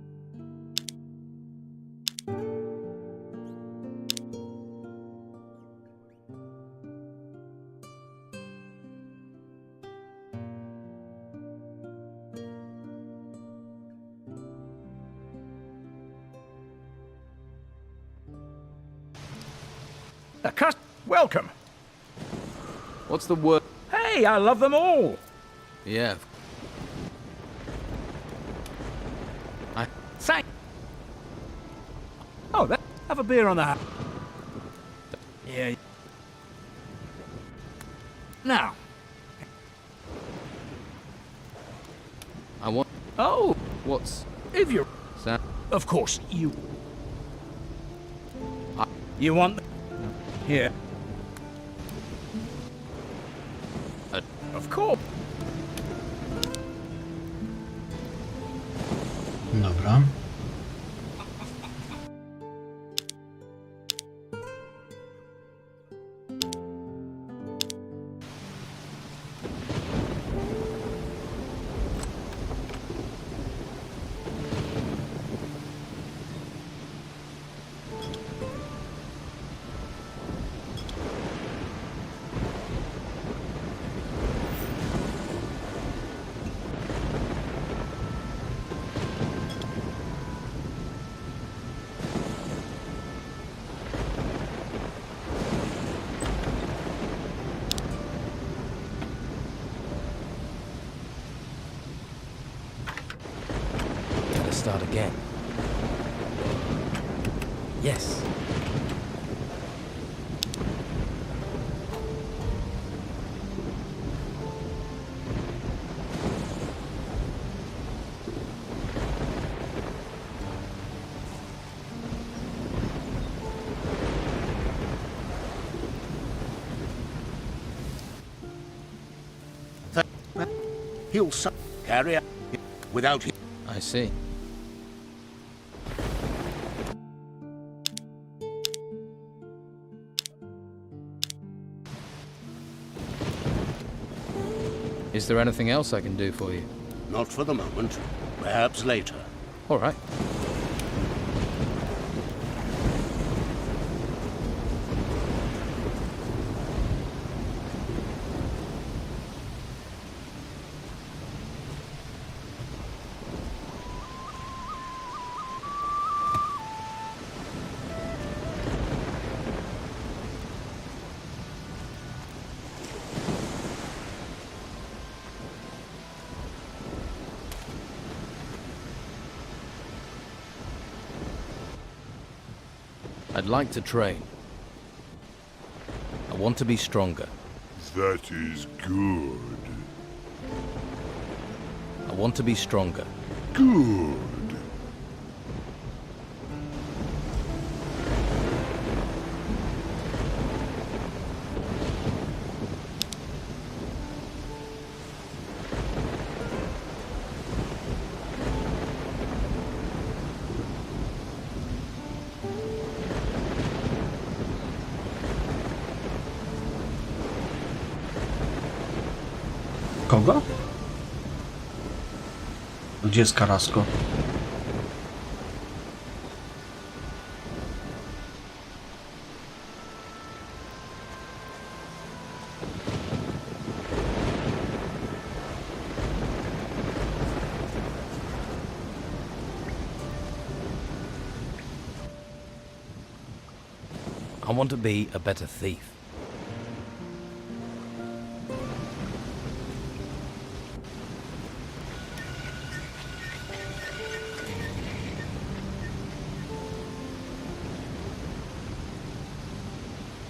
Welcome. What's the word? Hey, I love them all. Yeah. Thank. Oh, have a beer on the house. Yeah. Now. I want... Oh. What's... If you're... Sam? Of course, you... You want... Here. Of course. Dobra. Start again. Yes. He'll carry out without him. I see. Is there anything else I can do for you? Not for the moment. Perhaps later. All right. I'd like to train. I want to be stronger. That is good. I want to be stronger. Good. Kogo? Gdzie jest Carrasco? I want to be a better thief.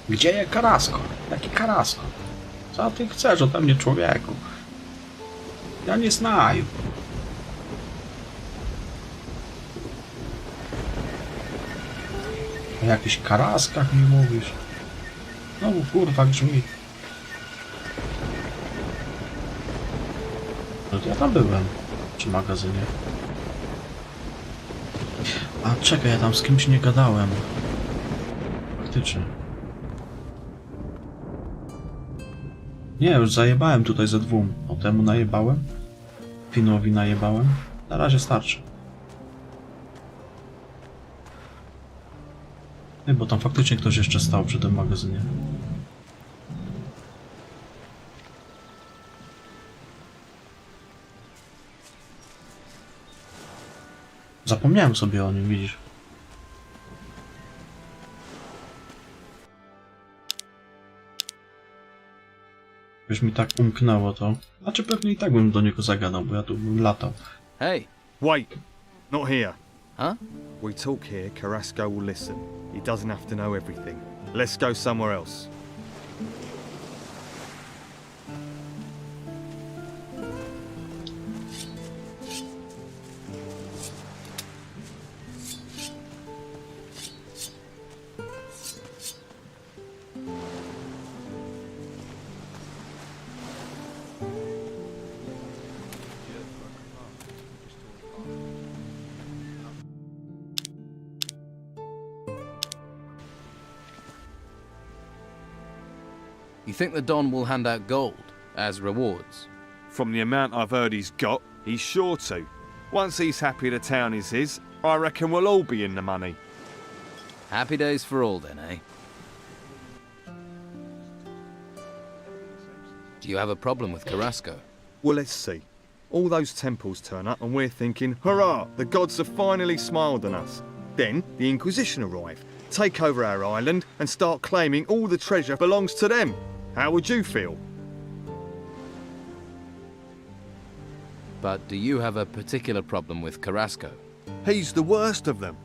Gdzie jest Carrasco? Jaki Carrasco? Co ty chcesz ode mnie, człowieku? Ja nie znаю. O jakichś karaskach mi mówisz? No kurwa grzmi. No to ja tam byłem. Przy magazynie. A czekaj, ja tam z kimś nie gadałem. Faktycznie. Nie, już zajebałem tutaj ze dwóm. O temu najebałem. Finowi najebałem. Na razie starczy. Nie, bo tam faktycznie ktoś jeszcze stał przy tym magazynie. Zapomniałem sobie o nim, widzisz. Już mi tak umknęło to. Znaczy pewnie i tak bym do niego zagadał, bo ja tu bym latał. Hey! Wait! Not here. Huh? We talk here, Carrasco will listen. He doesn't have to know everything. Let's go somewhere else. You think the Don will hand out gold as rewards? From the amount I've heard he's got, he's sure to. Once he's happy the town is his, I reckon we'll all be in the money. Happy days for all then, eh? Do you have a problem with Carrasco? Well, let's see. All those temples turn up and we're thinking, hurrah, the gods have finally smiled on us. Then the Inquisition arrive, take over our island and start claiming all the treasure belongs to them. How would you feel? But do you have a particular problem with Carrasco? He's the worst of them.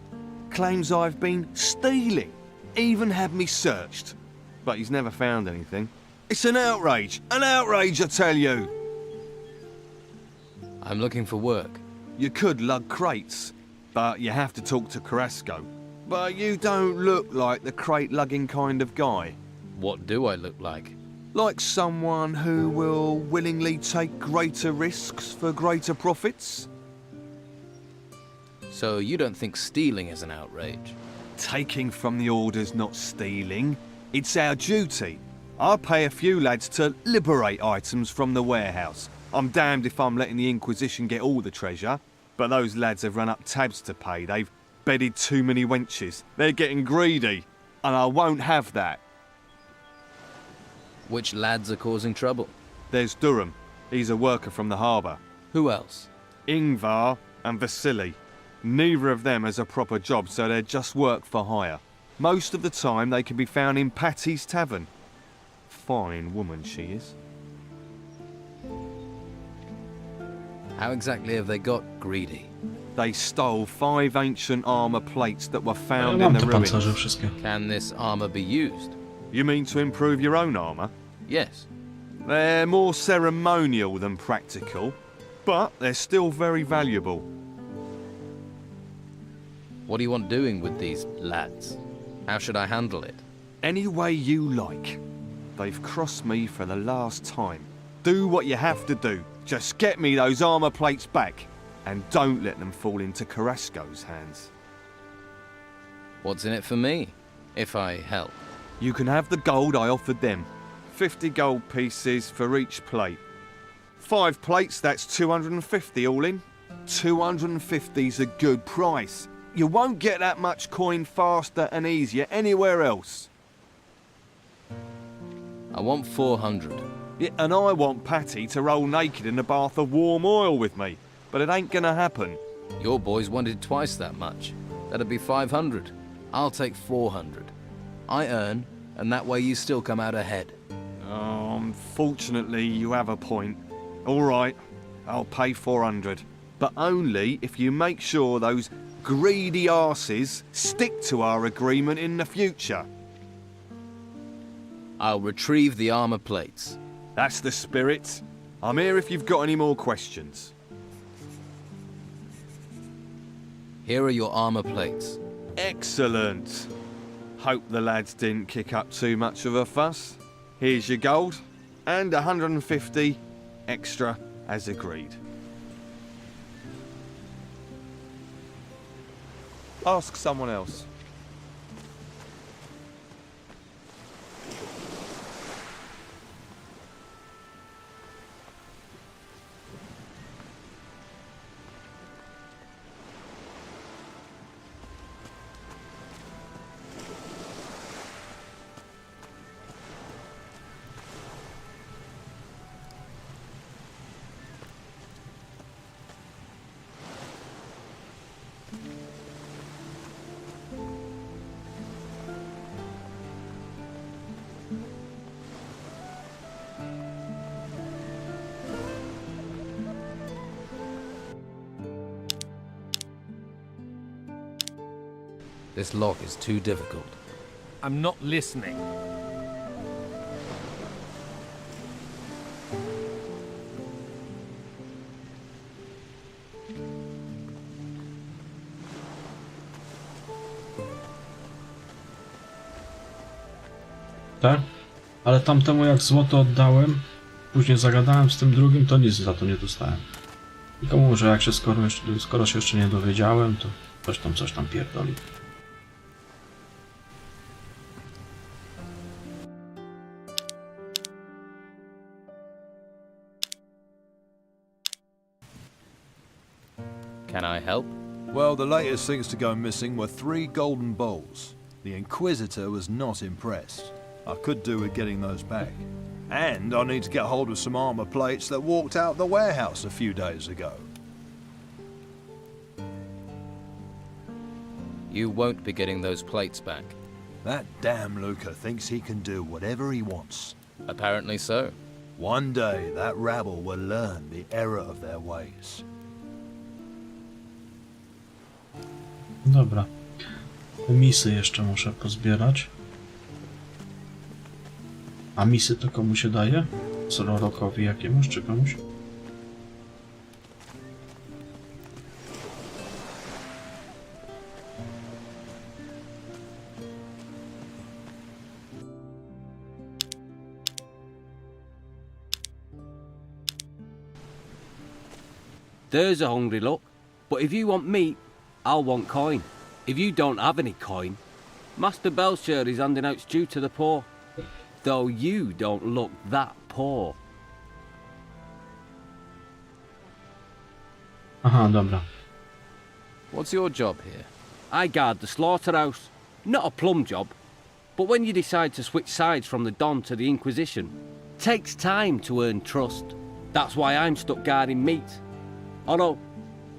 Claims I've been stealing. Even had me searched. But he's never found anything. It's an outrage! An outrage, I tell you! I'm looking for work. You could lug crates, but you have to talk to Carrasco. But you don't look like the crate-lugging kind of guy. What do I look like? Like someone who will willingly take greater risks for greater profits? So you don't think stealing is an outrage? Taking from the orders, not stealing. It's our duty. I pay a few lads to liberate items from the warehouse. I'm damned if I'm letting the Inquisition get all the treasure. But those lads have run up tabs to pay. They've bedded too many wenches. They're getting greedy. And I won't have that. Which lads are causing trouble? There's Durham. He's a worker from the harbour. Who else? Ingvar and Vasily. Neither of them has a proper job, so they're just work for hire. Most of the time they can be found in Patty's Tavern. Fine woman she is. How exactly have they got greedy? They stole 5 ancient armor plates that were found Ja in mam the te pancerze ruins. wszystkie. Can this armor be used? You mean to improve your own armor? Yes. They're more ceremonial than practical, but they're still very valuable. What do you want doing with these lads? How should I handle it? Any way you like. They've crossed me for the last time. Do what you have to do. Just get me those armor plates back. And don't let them fall into Carrasco's hands. What's in it for me, if I help? You can have the gold I offered them. 50 gold pieces for each plate. 5 plates, that's 250 all in. 250's a good price. You won't get that much coin faster and easier anywhere else. I want 400. Yeah, and I want Patty to roll naked in a bath of warm oil with me. But it ain't gonna happen. Your boys wanted twice that much. That'd be 500. I'll take 400. I earn, and that way you still come out ahead. Unfortunately, you have a point. All right, I'll pay 400. But only if you make sure those greedy arses stick to our agreement in the future. I'll retrieve the armor plates. That's the spirit. I'm here if you've got any more questions. Here are your armor plates. Excellent. Hope the lads didn't kick up too much of a fuss. Here's your gold, and 150 extra as agreed. Ask someone else. This lock is too difficult. I'm not listening. Tak? Ale tamtemu jak złoto oddałem, później zagadałem z tym drugim, to nic za to nie dostałem. Tylko mówię, że jak się skoro się jeszcze nie dowiedziałem, to coś tam pierdoli. Can I help? Well, the latest things to go missing were 3 golden bowls. The Inquisitor was not impressed. I could do with getting those back. And I need to get hold of some armor plates that walked out the warehouse a few days ago. You won't be getting those plates back. That damn Luca thinks he can do whatever he wants. Apparently so. One day, that rabble will learn the error of their ways. Dobra. Misy jeszcze muszę pozbierać. A misy to komu się daje? Rorokowi jakiemuś czy komuś? There's a hungry look. But if you want meat, I'll want coin. If you don't have any coin, Master Belcher is handing out stew to the poor. Though you don't look that poor. Aha, dobra. What's your job here? I guard the slaughterhouse. Not a plum job. But when you decide to switch sides from the Don to the Inquisition, takes time to earn trust. That's why I'm stuck guarding meat. Although,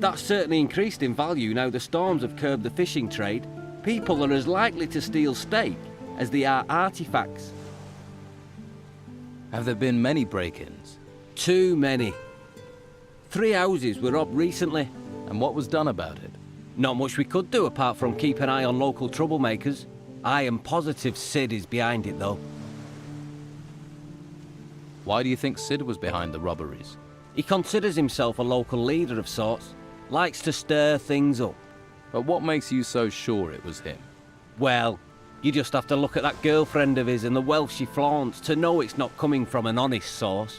that's certainly increased in value now the storms have curbed the fishing trade. People are as likely to steal steak as they are artifacts. Have there been many break-ins? Too many. 3 houses were robbed recently, And what was done about it? Not much we could do apart from keep an eye on local troublemakers. I am positive Sid is behind it, though. Why do you think Sid was behind the robberies? He considers himself a local leader of sorts. Likes to stir things up. But what makes you so sure it was him? Well, you just have to look at that girlfriend of his and the wealth she flaunts to know it's not coming from an honest source.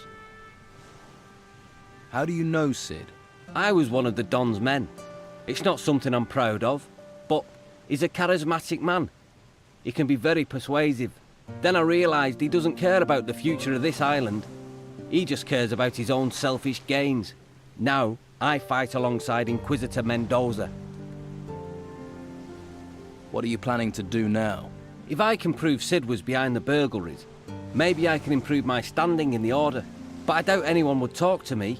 How do you know Sid? I was one of the Don's men. It's not something I'm proud of, but he's a charismatic man. He can be very persuasive. Then I realised he doesn't care about the future of this island. He just cares about his own selfish gains. Now, I fight alongside Inquisitor Mendoza. What are you planning to do now? If I can prove Sid was behind the burglaries, maybe I can improve my standing in the Order. But I doubt anyone would talk to me.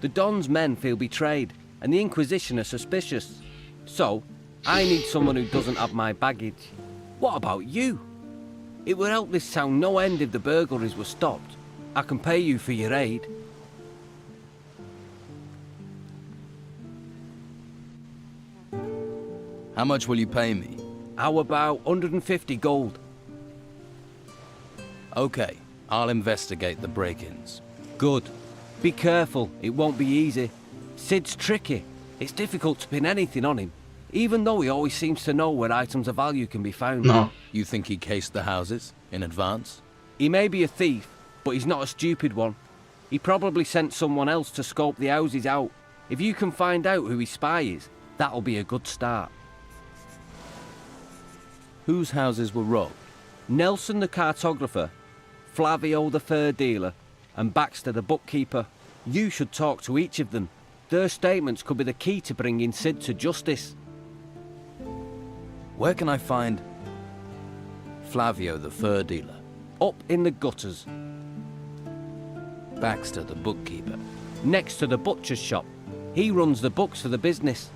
The Don's men feel betrayed, and the Inquisition are suspicious. So, I need someone who doesn't have my baggage. What about you? It would help this town no end if the burglaries were stopped. I can pay you for your aid. How much will you pay me? How about 150 gold? Okay, I'll investigate the break-ins. Good. Be careful, it won't be easy. Sid's tricky. It's difficult to pin anything on him, even though he always seems to know where items of value can be found. No. You think he cased the houses in advance? He may be a thief, but he's not a stupid one. He probably sent someone else to scope the houses out. If you can find out who his spy is, that'll be a good start. Whose houses were robbed? Nelson the cartographer, Flavio the fur dealer, and Baxter the bookkeeper. You should talk to each of them. Their statements could be the key to bringing Sid to justice. Where can I find Flavio the fur dealer? Up in the gutters. Baxter the bookkeeper? Next to the butcher's shop. He runs the books for the business.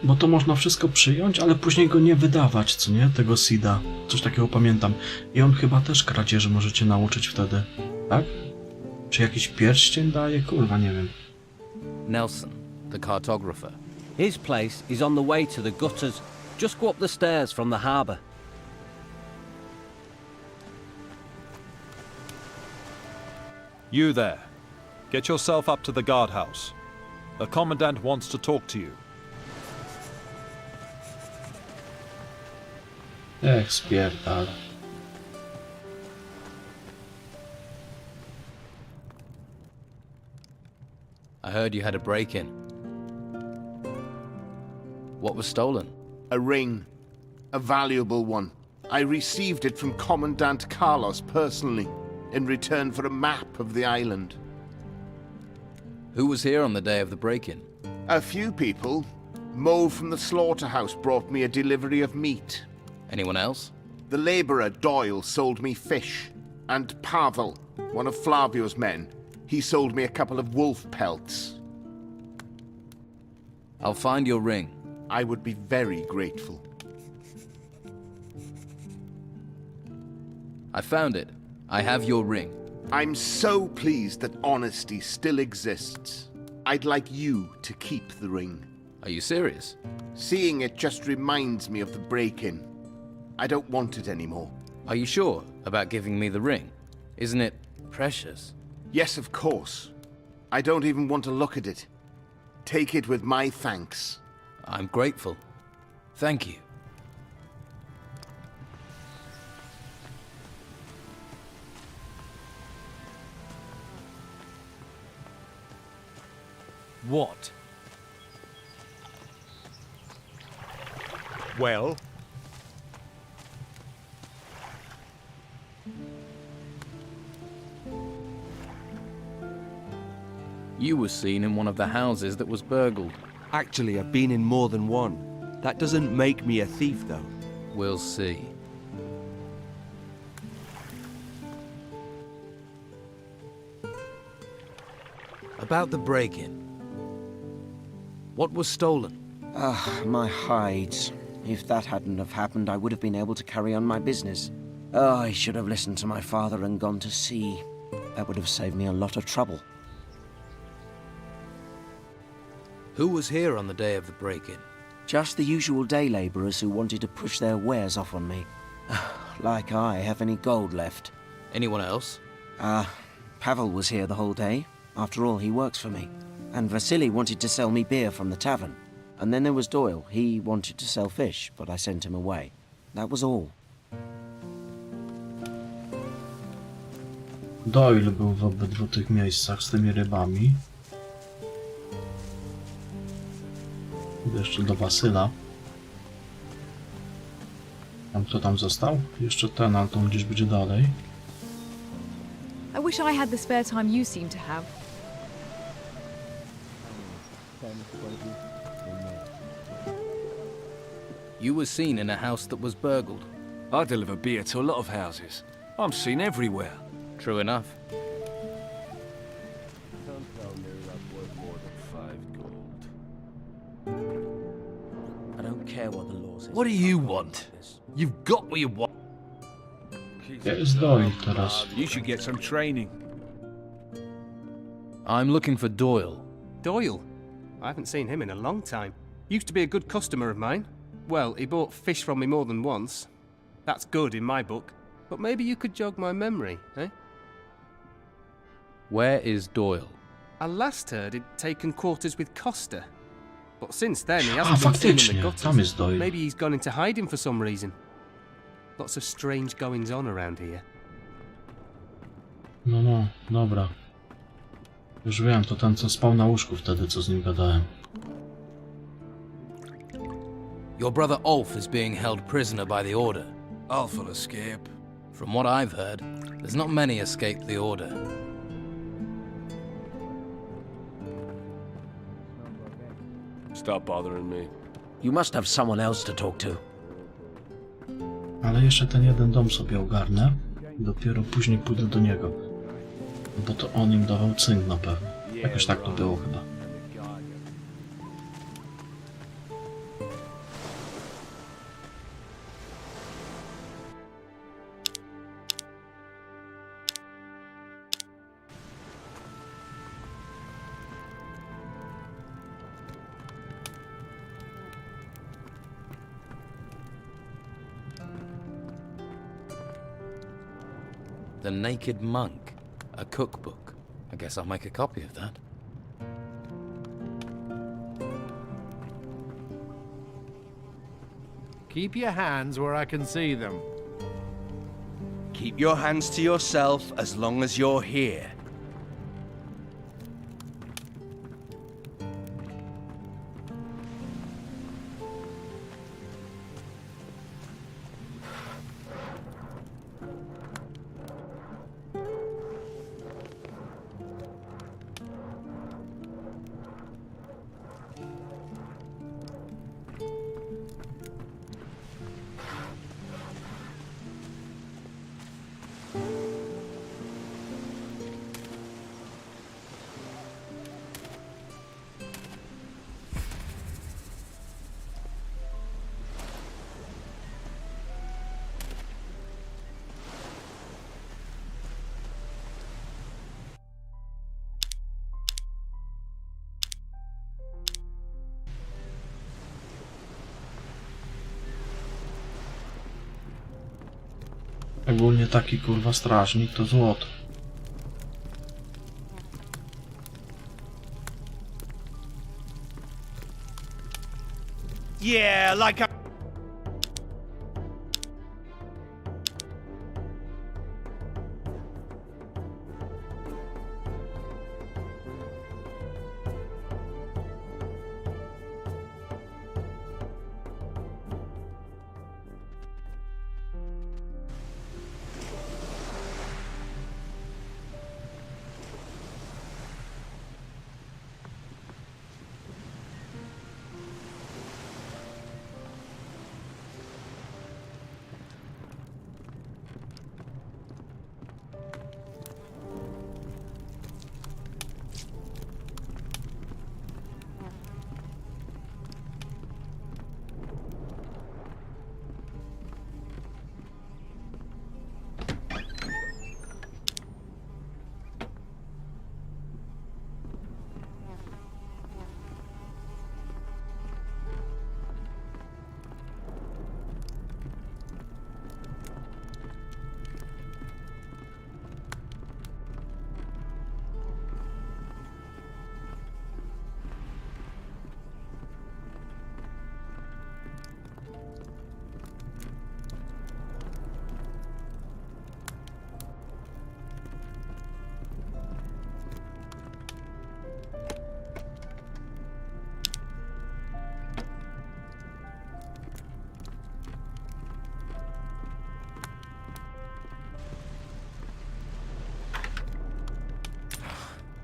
Bo to można wszystko przyjąć, ale później go nie wydawać, co nie? Tego Sida. Coś takiego pamiętam. I on chyba też kradzieży możecie nauczyć wtedy. Tak? Czy jakiś pierścień daje? Kurwa, nie wiem. Nelson, the cartographer. His place is on the way to the gutters. Just go up the stairs from the harbour. You there. Get yourself up to the guardhouse. The Commandant wants to talk to you. Spierdal. I heard you had a break-in. What was stolen? A ring. A valuable one. I received it from Commandant Carlos personally, in return for a map of the island. Who was here on the day of the break-in? A few people. Mo from the slaughterhouse brought me a delivery of meat. Anyone else? The labourer Doyle sold me fish. And Pavel, one of Flavio's men, he sold me a couple of wolf pelts. I'll find your ring. I would be very grateful. I found it. I have your ring. I'm so pleased that honesty still exists. I'd like you to keep the ring. Are you serious? Seeing it just reminds me of the break-in. I don't want it anymore. Are you sure about giving me the ring? Isn't it precious? Yes, of course. I don't even want to look at it. Take it with my thanks. I'm grateful. Thank you. What? Well? You were seen in one of the houses that was burgled. Actually, I've been in more than one. That doesn't make me a thief, though. We'll see. About the break-in. What was stolen? My hides. If that hadn't have happened, I would have been able to carry on my business. Oh, I should have listened to my father and gone to sea. That would have saved me a lot of trouble. Who was here on the day of the break-in? Just the usual day labourers who wanted to push their wares off on me. Like I have any gold left. Anyone else? Pavel was here the whole day. After all, he works for me. And Vasily wanted to sell me beer from the tavern. And then there was Doyle. He wanted to sell fish, but I sent him away. That was all. Doyle był w obydwu tych miejscach z tymi rybami. Idę jeszcze do Wasyla. Tam kto tam został? Jeszcze ten, ale to gdzieś będzie dalej. I wish I had the spare time you seem to have. You were seen in a house that was burgled. I deliver beer to a lot of houses. I'm seen everywhere. True enough. I don't care what the law says. What do you want? You've got what you want. Gdzie jest Doyle teraz? You should get some training. I'm looking for Doyle. Doyle? I haven't seen him in a long time. Used to be a good customer of mine. Well, he bought fish from me more than once. That's good in my book. But maybe you could jog my memory, eh? Where is Doyle? I last heard he'd taken quarters with Costa. But since then, he hasn't been seen in the faktycznie, gutters. tam jest Doyle. Maybe he's gone into hiding for some reason. Lots of strange goings-on around here. No, dobra. Już wiem, to ten co spał na łóżku wtedy, co z nim gadałem. Your brother Ulf is being held prisoner by the Order. Ulf will escape. From what I've heard, there's not many escape the Order. Stop bothering me. You must have someone else to talk to. Ale jeszcze ten jeden dom sobie ogarnę i dopiero później pójdę do niego. Bo to on im dawał cynk na pewno. Jakoś tak to było chyba. The Naked Monk. A cookbook. I guess I'll make a copy of that. Keep your hands where I can see them. Keep your hands to yourself as long as you're here. Ogólnie taki kurwa strażnik to złoto. Yeah, like a...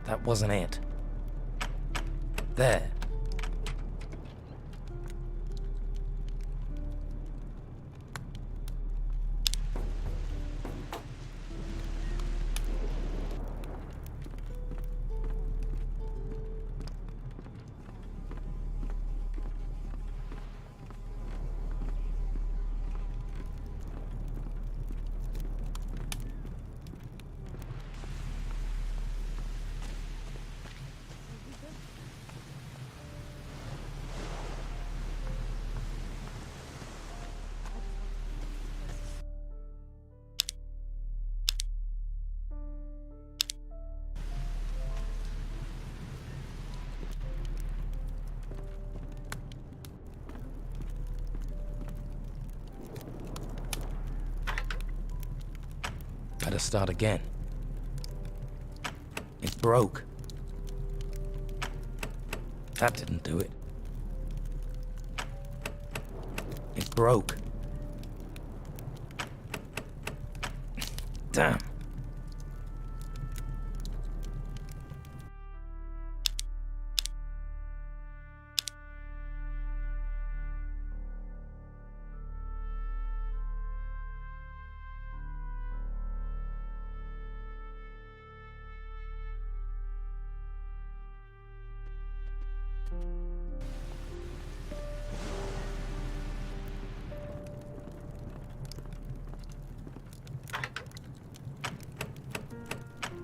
That wasn't it. There. Better start again. It broke. That didn't do it. It broke. Damn.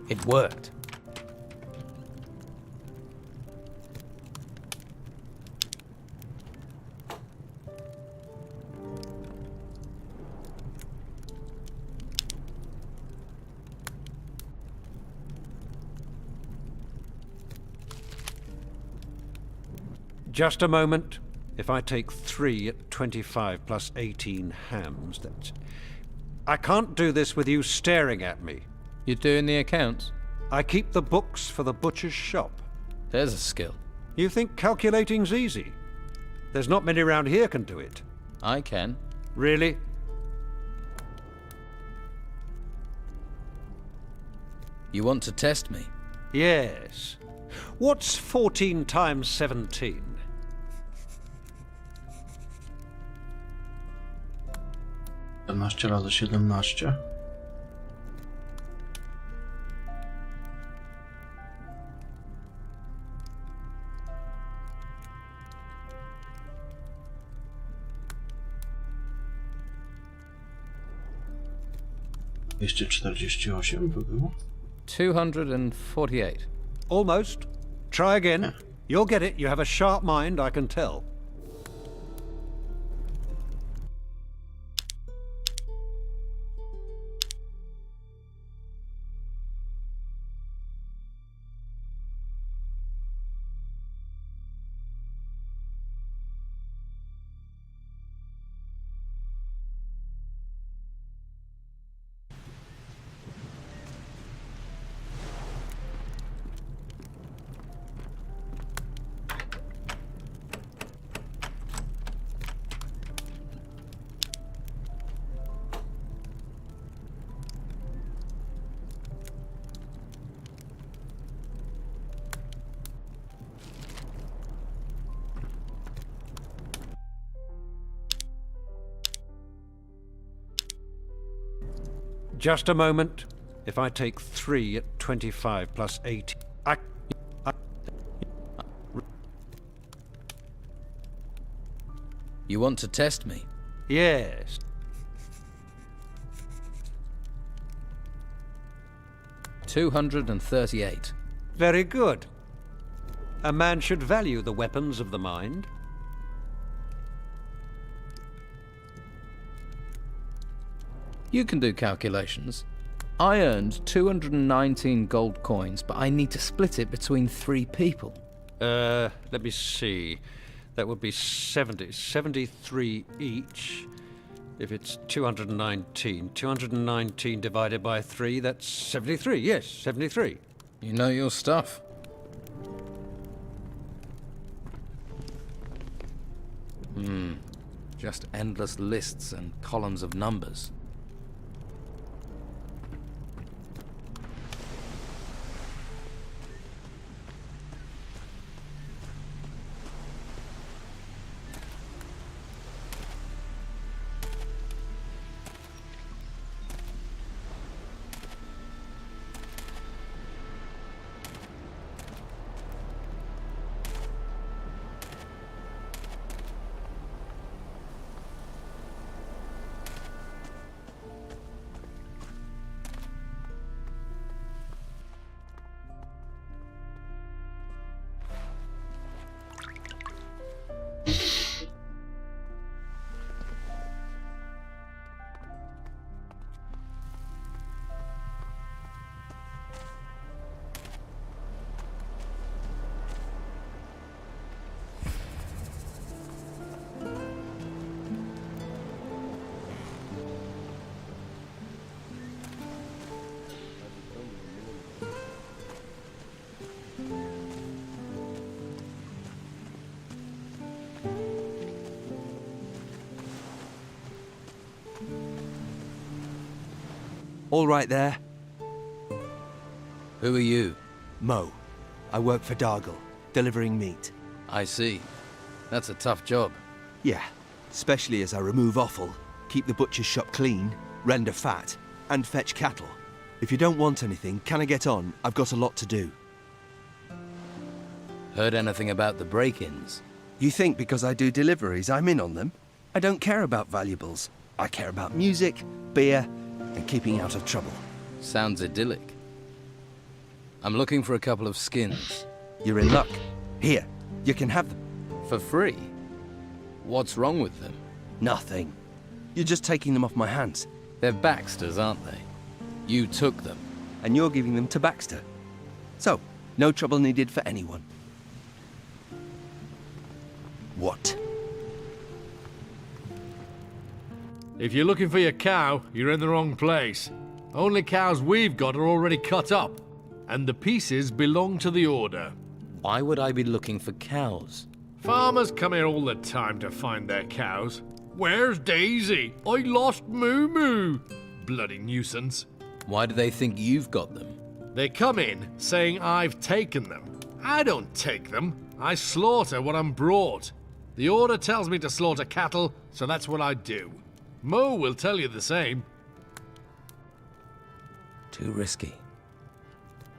It worked. Just a moment. If I take 3 at 25 plus 18 hams, that's... I can't do this with you staring at me. You're doing the accounts? I keep the books for the butcher's shop. There's a skill. You think calculating's easy? There's not many around here can do it. I can. Really? You want to test me? Yes. What's 14 times 17? Razy 17. Jeszcze 48 by było. 248. Almost. Try again. You'll get it. You have a sharp mind, I can tell. Just a moment. If I take 3 at 25 plus 8... You want to test me? Yes. $238. Very good. A man should value the weapons of the mind. You can do calculations. I earned 219 gold coins, but I need to split it between 3 people. Let me see. That would be 73 each. If it's 219. 219 divided by 3, that's 73. Yes, 73. You know your stuff. Just endless lists and columns of numbers. All right there? Who are you? Mo. I work for Dargle, delivering meat. I see. That's a tough job. Yeah, especially as I remove offal, keep the butcher's shop clean, render fat, and fetch cattle. If you don't want anything, can I get on? I've got a lot to do. Heard anything about the break-ins? You think because I do deliveries, I'm in on them? I don't care about valuables. I care about music, beer, and keeping out of trouble. Sounds idyllic. I'm looking for a couple of skins. You're in luck. Here, you can have them. For free? What's wrong with them? Nothing. You're just taking them off my hands. They're Baxter's, aren't they? You took them. And you're giving them to Baxter. So, no trouble needed for anyone. What? If you're looking for your cow, you're in the wrong place. Only cows we've got are already cut up, and the pieces belong to the Order. Why would I be looking for cows? Farmers come here all the time to find their cows. Where's Daisy? I lost Moo Moo. Bloody nuisance. Why do they think you've got them? They come in saying I've taken them. I don't take them. I slaughter what I'm brought. The Order tells me to slaughter cattle, so that's what I do. Mo will tell you the same. Too risky.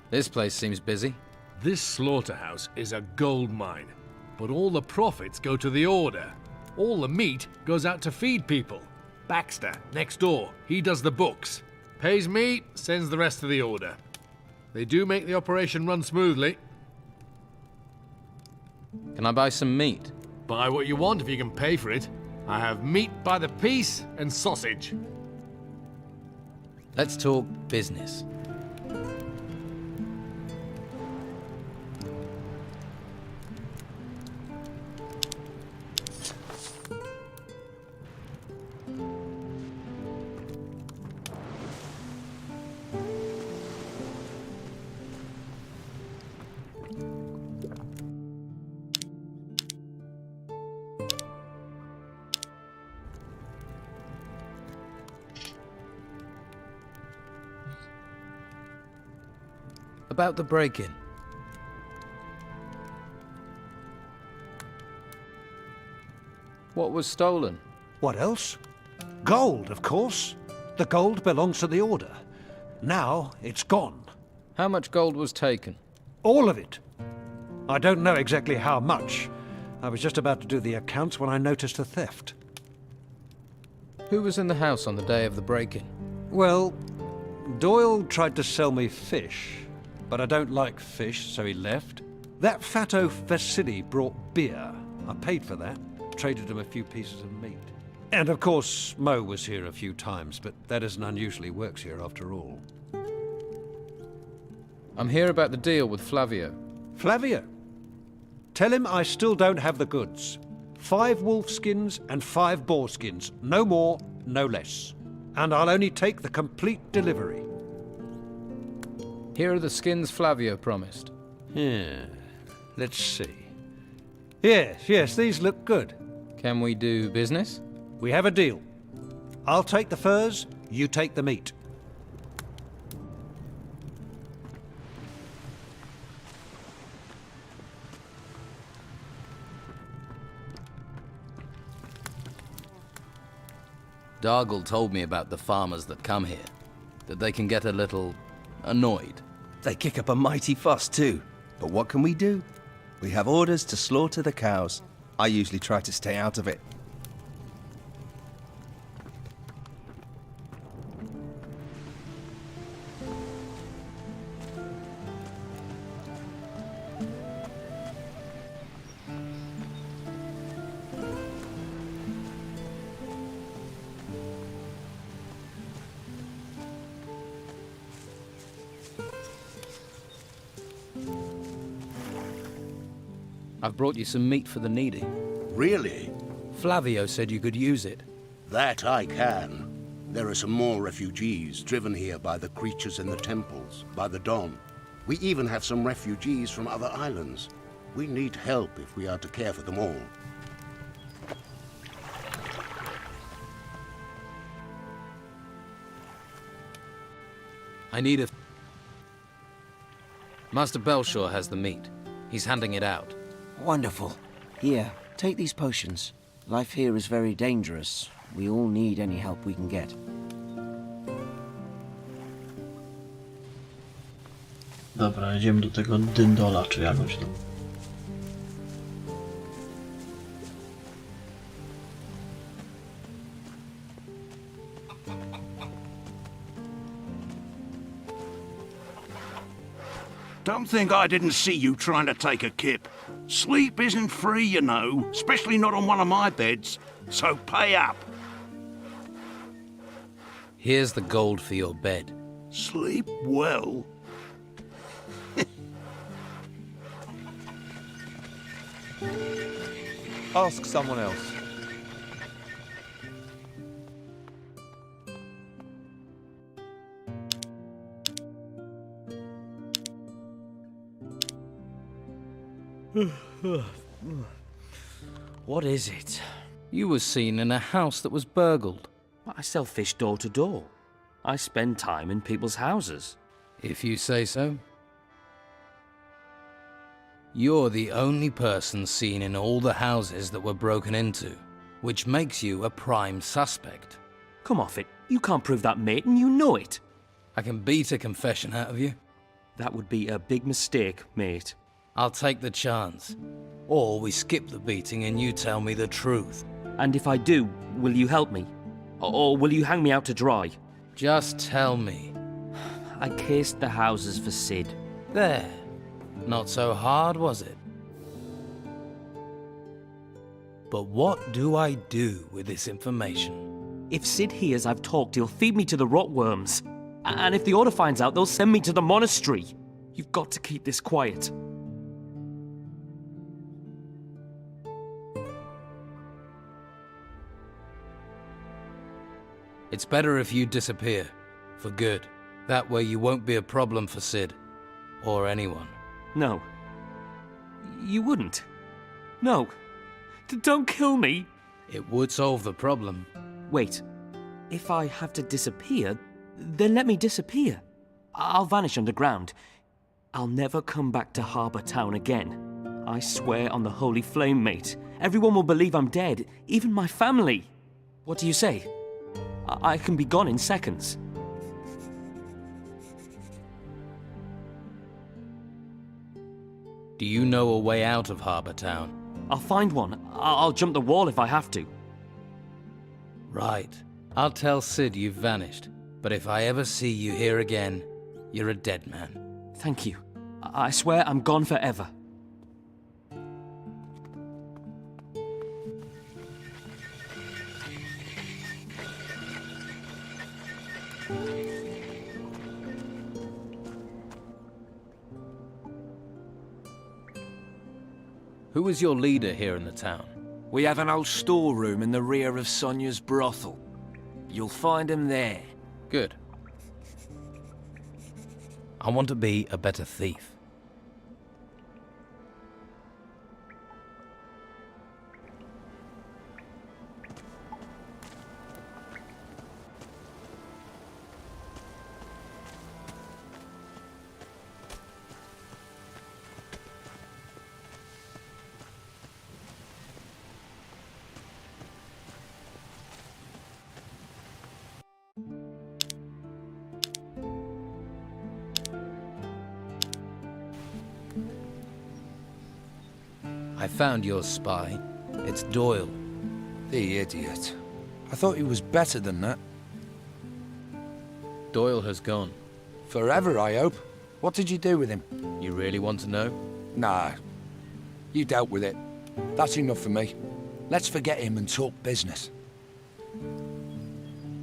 This place seems busy. This slaughterhouse is a gold mine, but all the profits go to the Order. All the meat goes out to feed people. Baxter, next door, he does the books. Pays me, sends the rest to the Order. They do make the operation run smoothly. Can I buy some meat? Buy what you want if you can pay for it. I have meat by the piece and sausage. Let's talk business. About the break-in. What was stolen? What else? Gold, of course. The gold belongs to the Order. Now it's gone. How much gold was taken? All of it. I don't know exactly how much. I was just about to do the accounts when I noticed the theft. Who was in the house on the day of the break-in? Well, Doyle tried to sell me fish, but I don't like fish, so he left. That fat oaf Vasily brought beer. I paid for that, traded him a few pieces of meat. And of course, Mo was here a few times, but that isn't unusually works here after all. I'm here about the deal with Flavio. Flavio? Tell him I still don't have the goods. 5 wolf skins and 5 boar skins. No more, no less. And I'll only take the complete delivery. Here are the skins Flavio promised. Yeah, let's see. Yes, these look good. Can we do business? We have a deal. I'll take the furs, you take the meat. Dargle told me about the farmers that come here, that they can get a little annoyed. They kick up a mighty fuss too. But what can we do? We have orders to slaughter the cows. I usually try to stay out of it. I've brought you some meat for the needy. Really? Flavio said you could use it. That I can. There are some more refugees driven here by the creatures in the temples, by the Don. We even have some refugees from other islands. We need help if we are to care for them all. I need a... Master Belshaw has the meat. He's handing it out. Wonderful. Here, take these potions. Life here is very dangerous. We all need any help we can get. Dobra, jedziemy do tego dyndola, czy jakoś tam. Don't think I didn't see you trying to take a kip. Sleep isn't free, you know, especially not on one of my beds. So pay up. Here's the gold for your bed. Sleep well. Ask someone else. What is it? You were seen in a house that was burgled. I sell fish door to door. I spend time in people's houses. If you say so. You're the only person seen in all the houses that were broken into, which makes you a prime suspect. Come off it. You can't prove that, mate, and you know it. I can beat a confession out of you. That would be a big mistake, mate. I'll take the chance. Or we skip the beating and you tell me the truth. And if I do, will you help me? Or will you hang me out to dry? Just tell me. I cased the houses for Sid. There. Not so hard, was it? But what do I do with this information? If Sid hears I've talked, he'll feed me to the rotworms. And if the Order finds out, they'll send me to the monastery. You've got to keep this quiet. It's better if you disappear. For good. That way you won't be a problem for Sid. Or anyone. No. You wouldn't. No. Don't kill me. It would solve the problem. Wait. If I have to disappear, then let me disappear. I'll vanish underground. I'll never come back to Harbour Town again. I swear on the Holy Flame, mate. Everyone will believe I'm dead, even my family. What do you say? I can be gone in seconds. Do you know a way out of Harbour Town? I'll find one. I'll jump the wall if I have to. Right. I'll tell Sid you've vanished. But if I ever see you here again, you're a dead man. Thank you. I swear I'm gone forever. Who is your leader here in the town? We have an old storeroom in the rear of Sonia's brothel. You'll find him there. Good. I want to be a better thief. I found your spy. It's Doyle. The idiot. I thought he was better than that. Doyle has gone. Forever, I hope. What did you do with him? You really want to know? Nah. You dealt with it. That's enough for me. Let's forget him and talk business.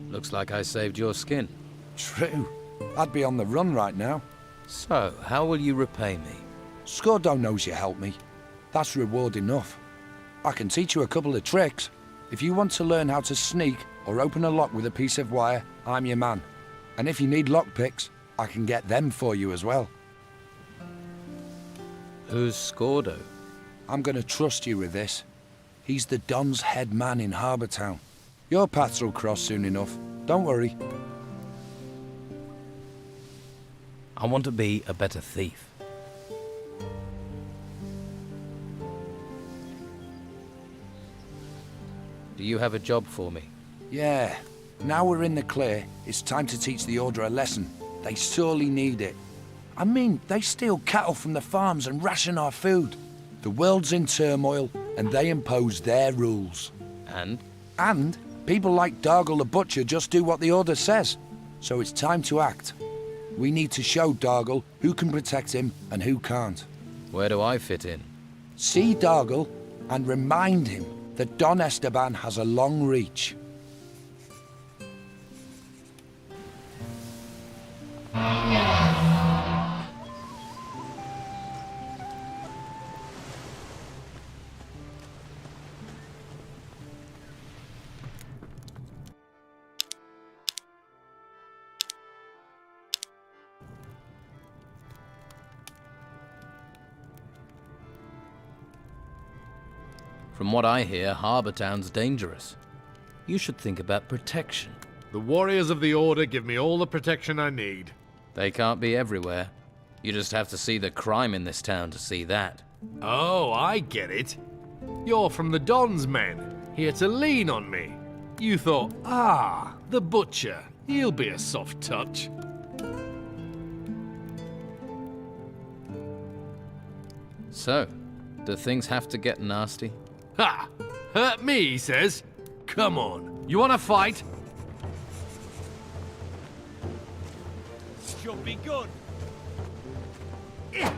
Looks like I saved your skin. True. I'd be on the run right now. So, how will you repay me? Scordo knows you helped me. That's reward enough. I can teach you a couple of tricks. If you want to learn how to sneak or open a lock with a piece of wire, I'm your man. And if you need lockpicks, I can get them for you as well. Who's Scordo? I'm going to trust you with this. He's the Don's head man in Harbour Town. Your paths will cross soon enough. Don't worry. I want to be a better thief. Do you have a job for me? Yeah. Now we're in the clear, it's time to teach the Order a lesson. They sorely need it. I mean, they steal cattle from the farms and ration our food. The world's in turmoil, and they impose their rules. And? And people like Dargle the Butcher just do what the Order says. So it's time to act. We need to show Dargle who can protect him and who can't. Where do I fit in? See Dargle and remind him that Don Esteban has a long reach. From what I hear, Harbour Town's dangerous. You should think about protection. The warriors of the Order give me all the protection I need. They can't be everywhere. You just have to see the crime in this town to see that. Oh, I get it. You're from the Don's men, here to lean on me. You thought, the Butcher, he'll be a soft touch. So, do things have to get nasty? Ha! Hurt me, he says. Come on, you wanna fight? Should be good. Yeah!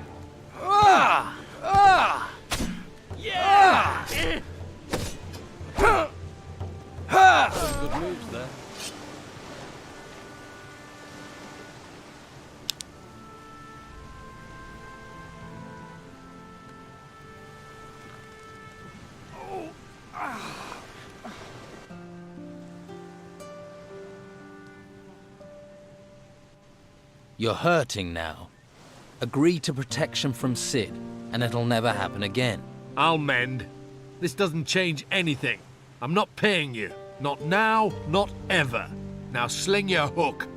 Some good moves there. You're hurting now. Agree to protection from Sid, and it'll never happen again. I'll mend. This doesn't change anything. I'm not paying you. Not now, not ever. Now sling your hook.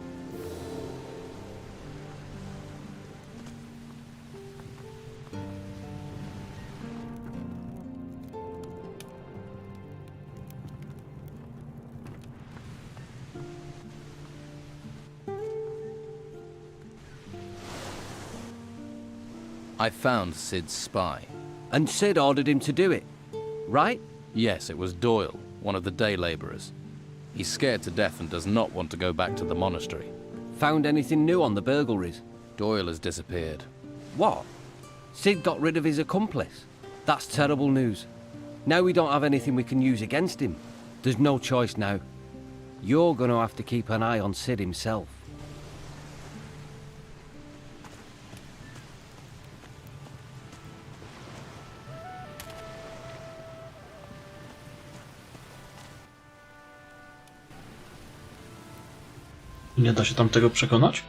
I found Sid's spy. And Sid ordered him to do it, right? Yes, it was Doyle, one of the day labourers. He's scared to death and does not want to go back to the monastery. Found anything new on the burglaries? Doyle has disappeared. What? Sid got rid of his accomplice? That's terrible news. Now we don't have anything we can use against him. There's no choice now. You're gonna have to keep an eye on Sid himself. Nie da się tam tego przekonać?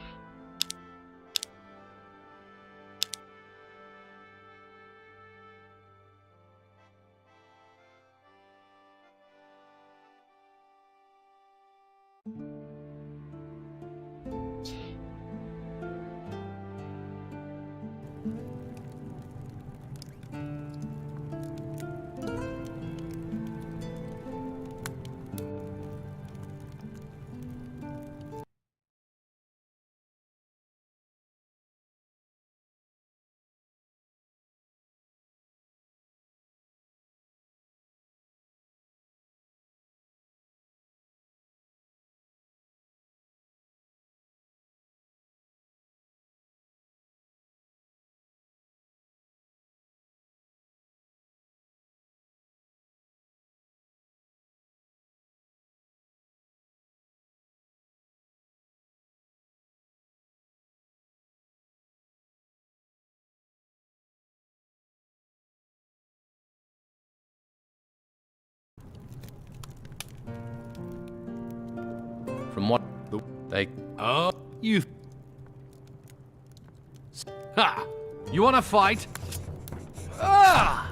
From what they... Oh, you... Ha! You wanna fight? Ah!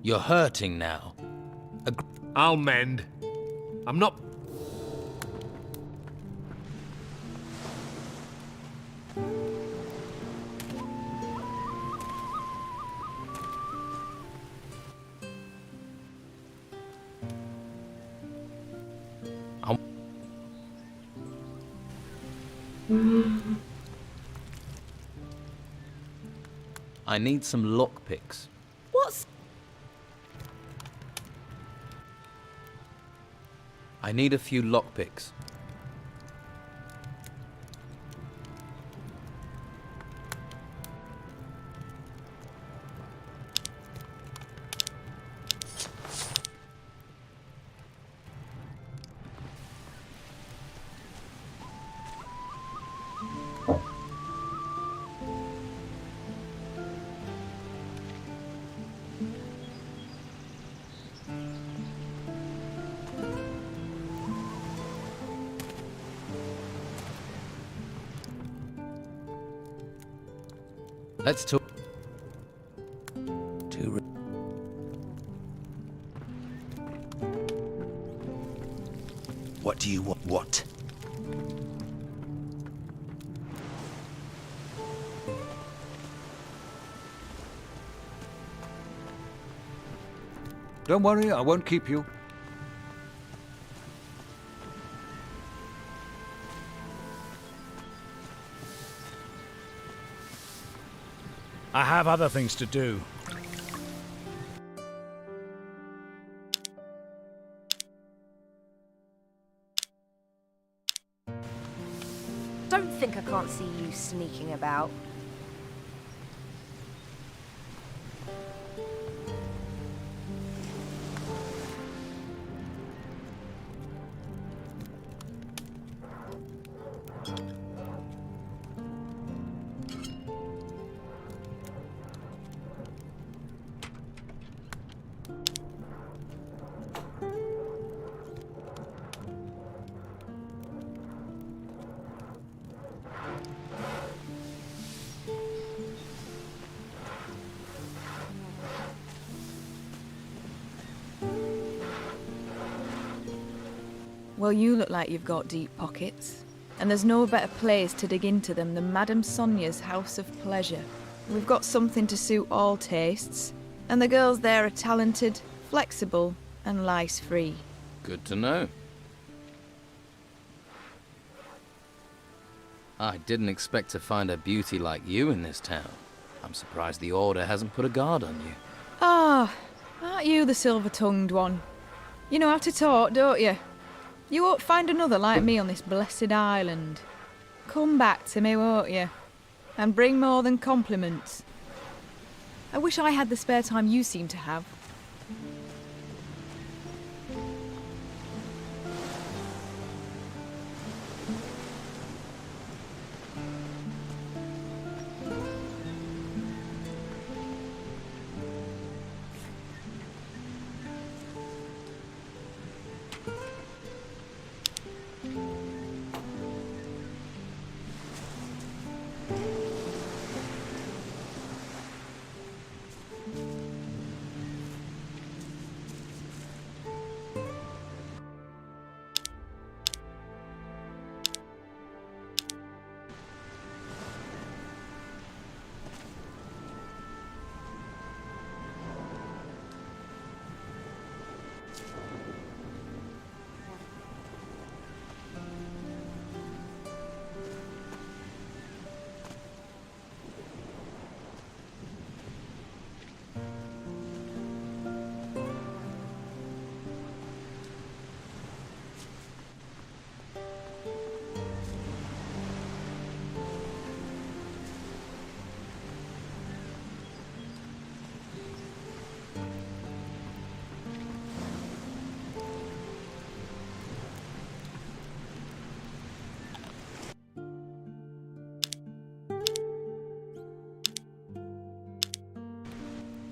You're hurting now. I'll mend. I'm not... I need some lockpicks. What's... I need a few lockpicks. Let's talk. What do you want? What? Don't worry, I won't keep you. I have other things to do. Don't think I can't see you sneaking about. Well, you look like you've got deep pockets. And there's no better place to dig into them than Madame Sonia's House of Pleasure. We've got something to suit all tastes, and the girls there are talented, flexible, and lice-free. Good to know. I didn't expect to find a beauty like you in this town. I'm surprised the Order hasn't put a guard on you. Ah, aren't you the silver-tongued one? You know how to talk, don't you? You won't find another like me on this blessed island. Come back to me, won't you? And bring more than compliments. I wish I had the spare time you seem to have.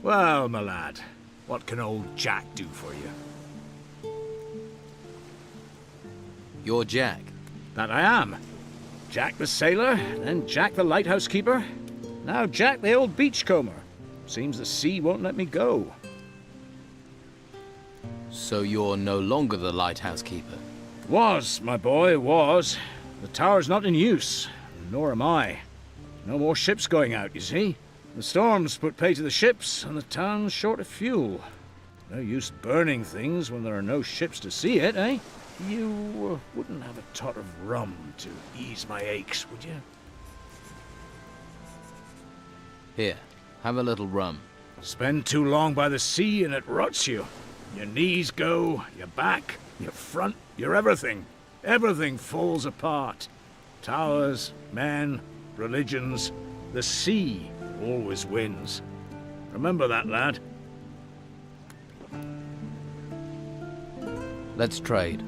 Well, my lad, what can old Jack do for you? You're Jack. That I am. Jack the sailor, then Jack the lighthouse keeper. Now Jack the old beachcomber. Seems the sea won't let me go. So you're no longer the lighthouse keeper? Was, my boy, was. The tower's not in use, nor am I. No more ships going out, you see. The storms put pay to the ships, and the town's short of fuel. No use burning things when there are no ships to see it, eh? You wouldn't have a tot of rum to ease my aches, would you? Here, have a little rum. Spend too long by the sea and it rots you. Your knees go, your back, your front, your everything. Everything falls apart. Towers, men, religions, the sea always wins. Remember that, lad. Let's trade.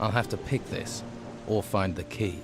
I'll have to pick this, or find the key.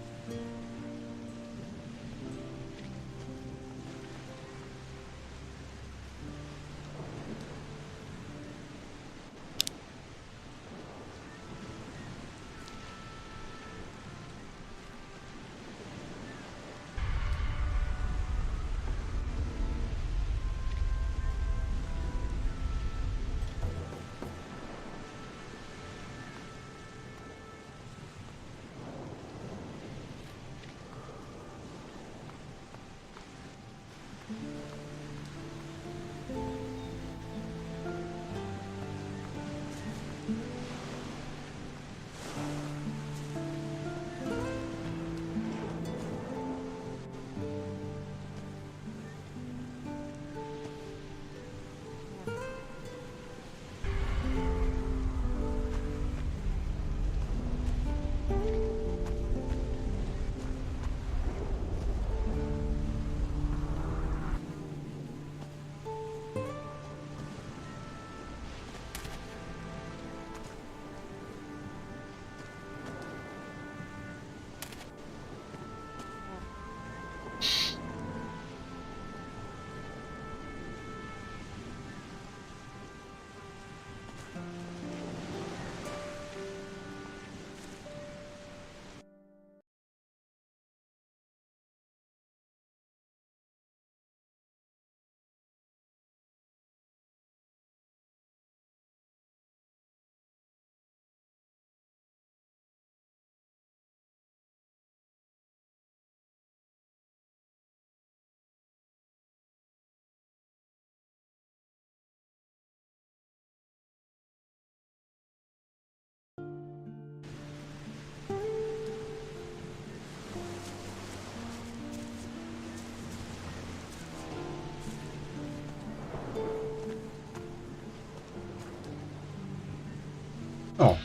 O.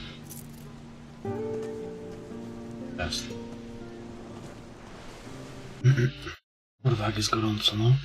Jest. Kurwa, jak jest gorąco, no.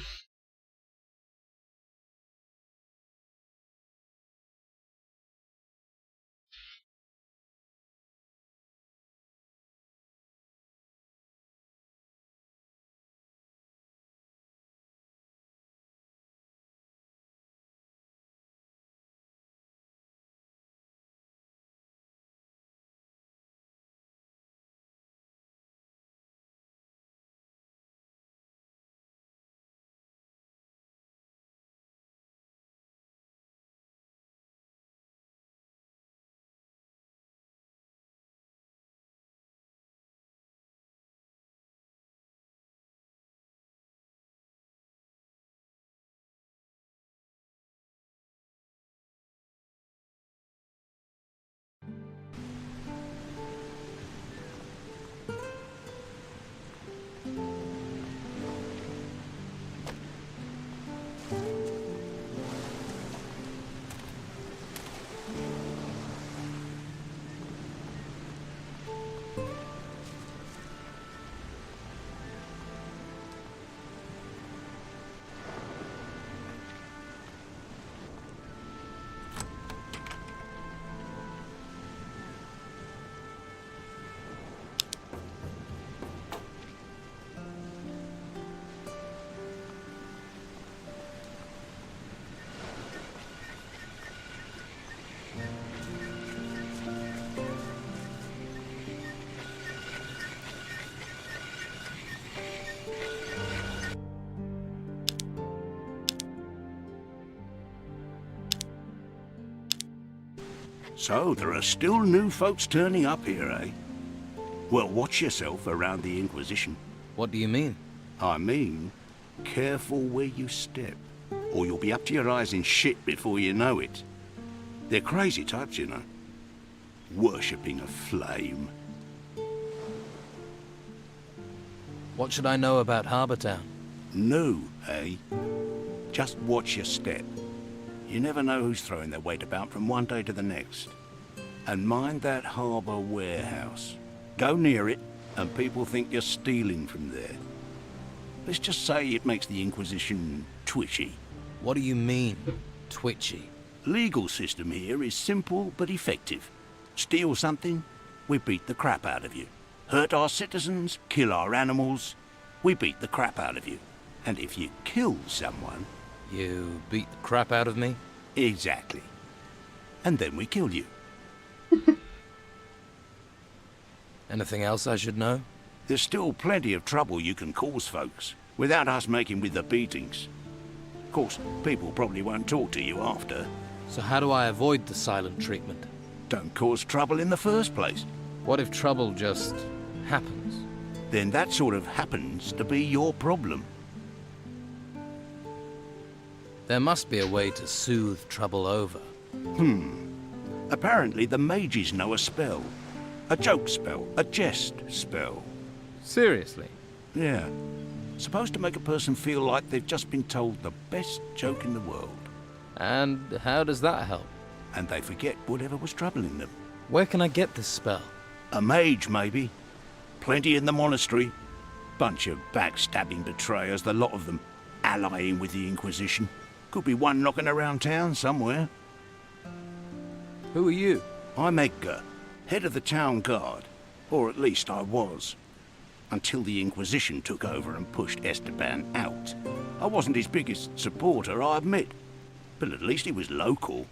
So there are still new folks turning up here, eh? Well, watch yourself around the Inquisition. What do you mean? I mean, careful where you step, or you'll be up to your eyes in shit before you know it. They're crazy types, you know. Worshipping a flame. What should I know about Harbour Town? No, eh? Just watch your step. You never know who's throwing their weight about from one day to the next. And mind that harbour warehouse. Go near it, and people think you're stealing from there. Let's just say it makes the Inquisition twitchy. What do you mean, twitchy? Legal system here is simple but effective. Steal something, we beat the crap out of you. Hurt our citizens, kill our animals, we beat the crap out of you. And if you kill someone... You beat the crap out of me? Exactly. And then we kill you. Anything else I should know? There's still plenty of trouble you can cause folks, without us making with the beatings. Of course, people probably won't talk to you after. So how do I avoid the silent treatment? Don't cause trouble in the first place. What if trouble just happens? Then that sort of happens to be your problem. There must be a way to soothe trouble over. Apparently the mages know a spell. A joke spell, a jest spell. Seriously? Yeah. Supposed to make a person feel like they've just been told the best joke in the world. And how does that help? And they forget whatever was troubling them. Where can I get this spell? A mage, maybe. Plenty in the monastery. Bunch of backstabbing betrayers, the lot of them, allying with the Inquisition. Could be one knocking around town somewhere. Who are you? I'm Edgar, head of the town guard. Or at least I was. Until the Inquisition took over and pushed Esteban out. I wasn't his biggest supporter, I admit. But at least he was local.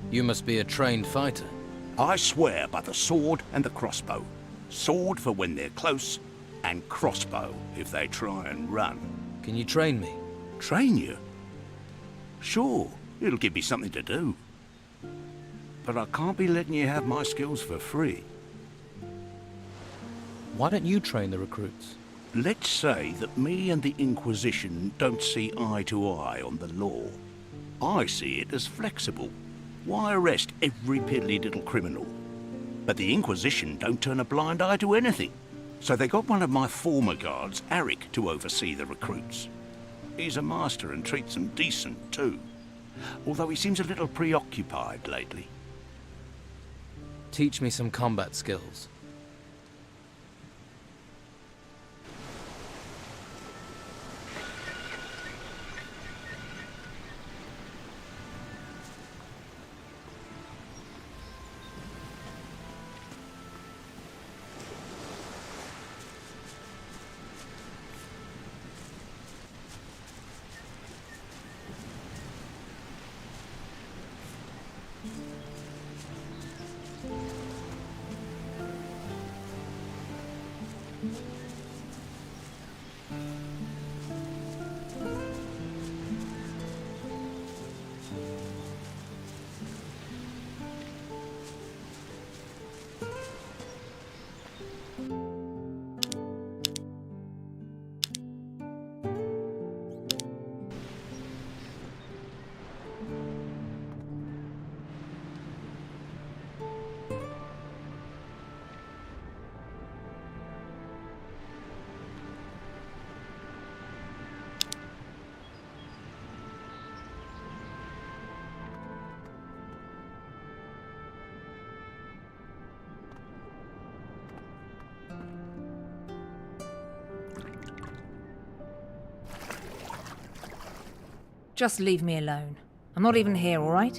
You must be a trained fighter. I swear by the sword and the crossbow. Sword for when they're close, and crossbow if they try and run. Can you train me? Train you? Sure, it'll give me something to do. But I can't be letting you have my skills for free. Why don't you train the recruits? Let's say that me and the Inquisition don't see eye to eye on the law. I see it as flexible. Why arrest every piddly little criminal? But the Inquisition don't turn a blind eye to anything. So they got one of my former guards, Arik, to oversee the recruits. He's a master and treats them decent too. Although he seems a little preoccupied lately. Teach me some combat skills. Just leave me alone. I'm not even here, all right?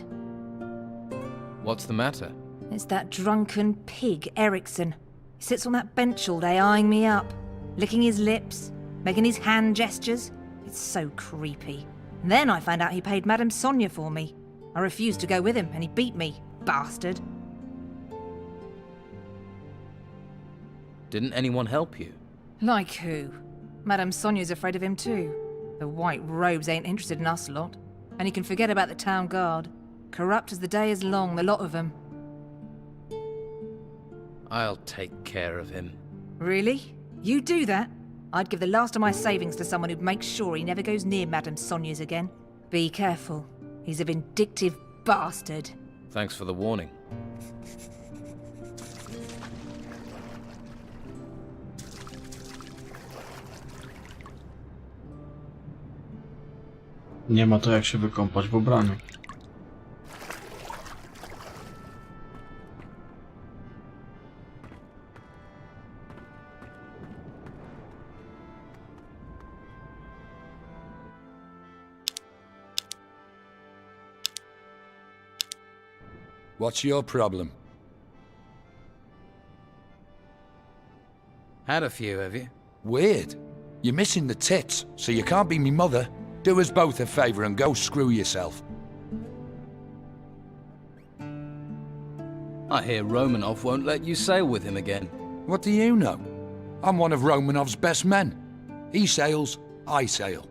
What's the matter? It's that drunken pig, Eriksson. He sits on that bench all day eyeing me up, licking his lips, making his hand gestures. It's so creepy. And then I found out he paid Madame Sonia for me. I refused to go with him, and he beat me, bastard. Didn't anyone help you? Like who? Madame Sonia's afraid of him too. The white robes ain't interested in us lot. And he can forget about the town guard. Corrupt as the day is long, the lot of them. I'll take care of him. Really? You do that? I'd give the last of my savings to someone who'd make sure he never goes near Madame Sonia's again. Be careful. He's a vindictive bastard. Thanks for the warning. Nie ma to jak się wykąpać w ubraniu. What's your problem? Had a few, have you? Weird. You're missing the tits, so you can't be me mother. Do us both a favour and go screw yourself. I hear Romanov won't let you sail with him again. What do you know? I'm one of Romanov's best men. He sails, I sail.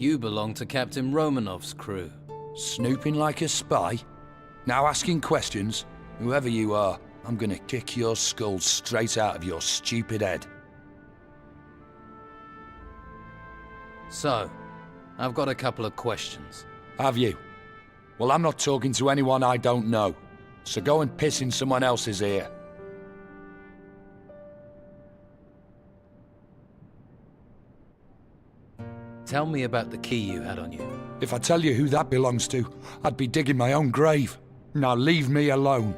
You belong to Captain Romanov's crew. Snooping like a spy? Now asking questions? Whoever you are, I'm gonna kick your skull straight out of your stupid head. So, I've got a couple of questions. Have you? Well, I'm not talking to anyone I don't know. So go and piss in someone else's ear. Tell me about the key you had on you. If I tell you who that belongs to, I'd be digging my own grave. Now leave me alone.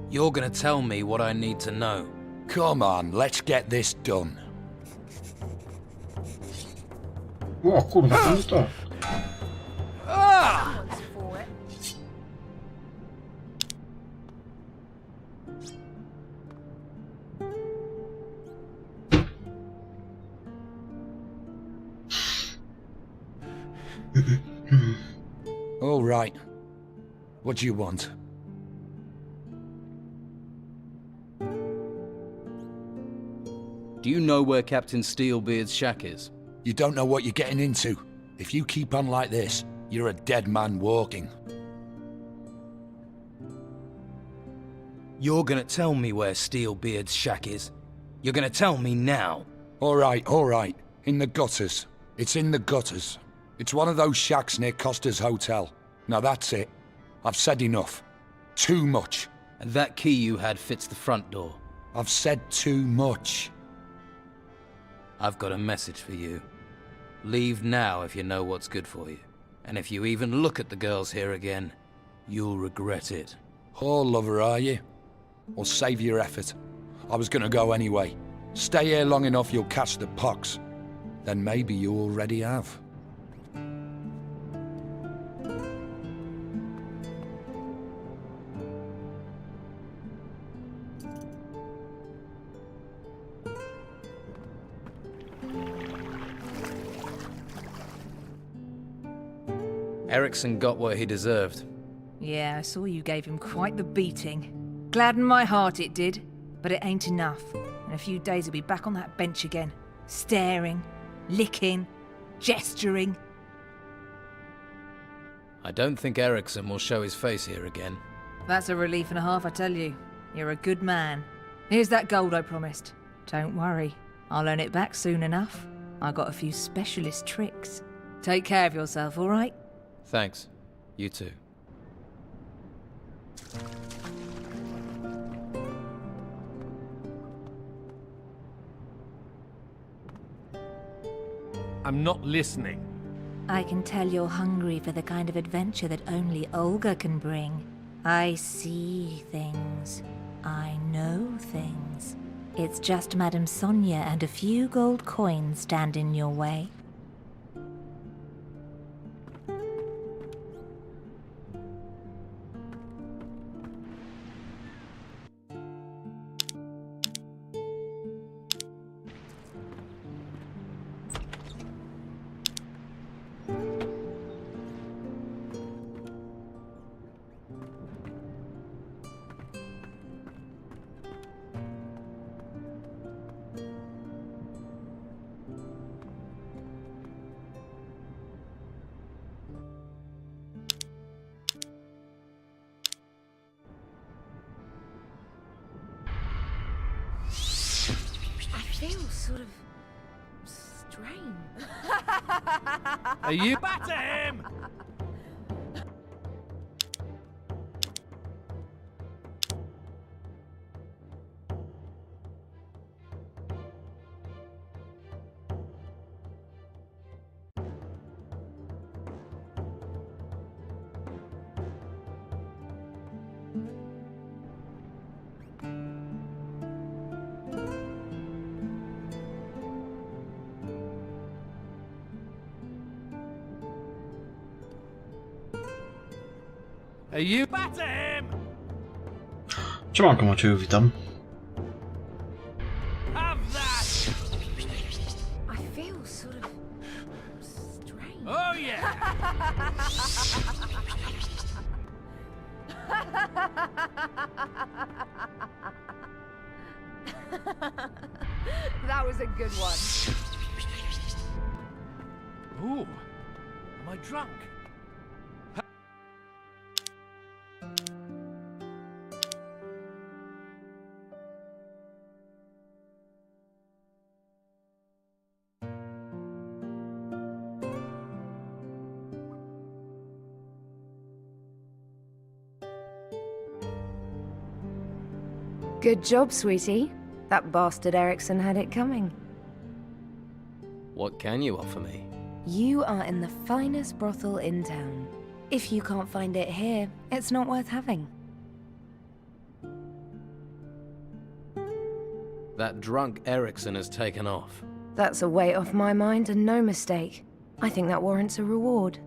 You're gonna tell me what I need to know. Come on, let's get this done. O kurwa, to nie to. All right. What do you want? Do you know where Captain Steelbeard's shack is? You don't know what you're getting into. If you keep on like this, you're a dead man walking. You're gonna tell me where Steelbeard's shack is. You're gonna tell me now. All right. In the gutters. It's in the gutters. It's one of those shacks near Costa's Hotel. Now that's it. I've said enough. Too much. And that key you had fits the front door. I've said too much. I've got a message for you. Leave now if you know what's good for you. And if you even look at the girls here again, you'll regret it. Whore lover, are you? Well, save your effort. I was gonna go anyway. Stay here long enough, you'll catch the pox. Then maybe you already have. Erickson got what he deserved. Yeah, I saw you gave him quite the beating. Gladdened my heart it did, but it ain't enough. In a few days he'll be back on that bench again, staring, licking, gesturing. I don't think Erickson will show his face here again. That's a relief and a half, I tell you. You're a good man. Here's that gold I promised. Don't worry, I'll earn it back soon enough. I got a few specialist tricks. Take care of yourself, all right? Thanks. You too. I'm not listening. I can tell you're hungry for the kind of adventure that only Olga can bring. I see things. I know things. It's just Madame Sonia and a few gold coins stand in your way. sort of strange. Are you? Batter him! Are you? Batter him! Siemanko Macieju, witam. Have that! I feel sort of strange. Oh yeah! That was a good one. Ooh, am I drunk? Good job, sweetie. That bastard Erickson had it coming. What can you offer me? You are in the finest brothel in town. If you can't find it here, it's not worth having. That drunk Erickson has taken off. That's a weight off my mind and no mistake. I think that warrants a reward.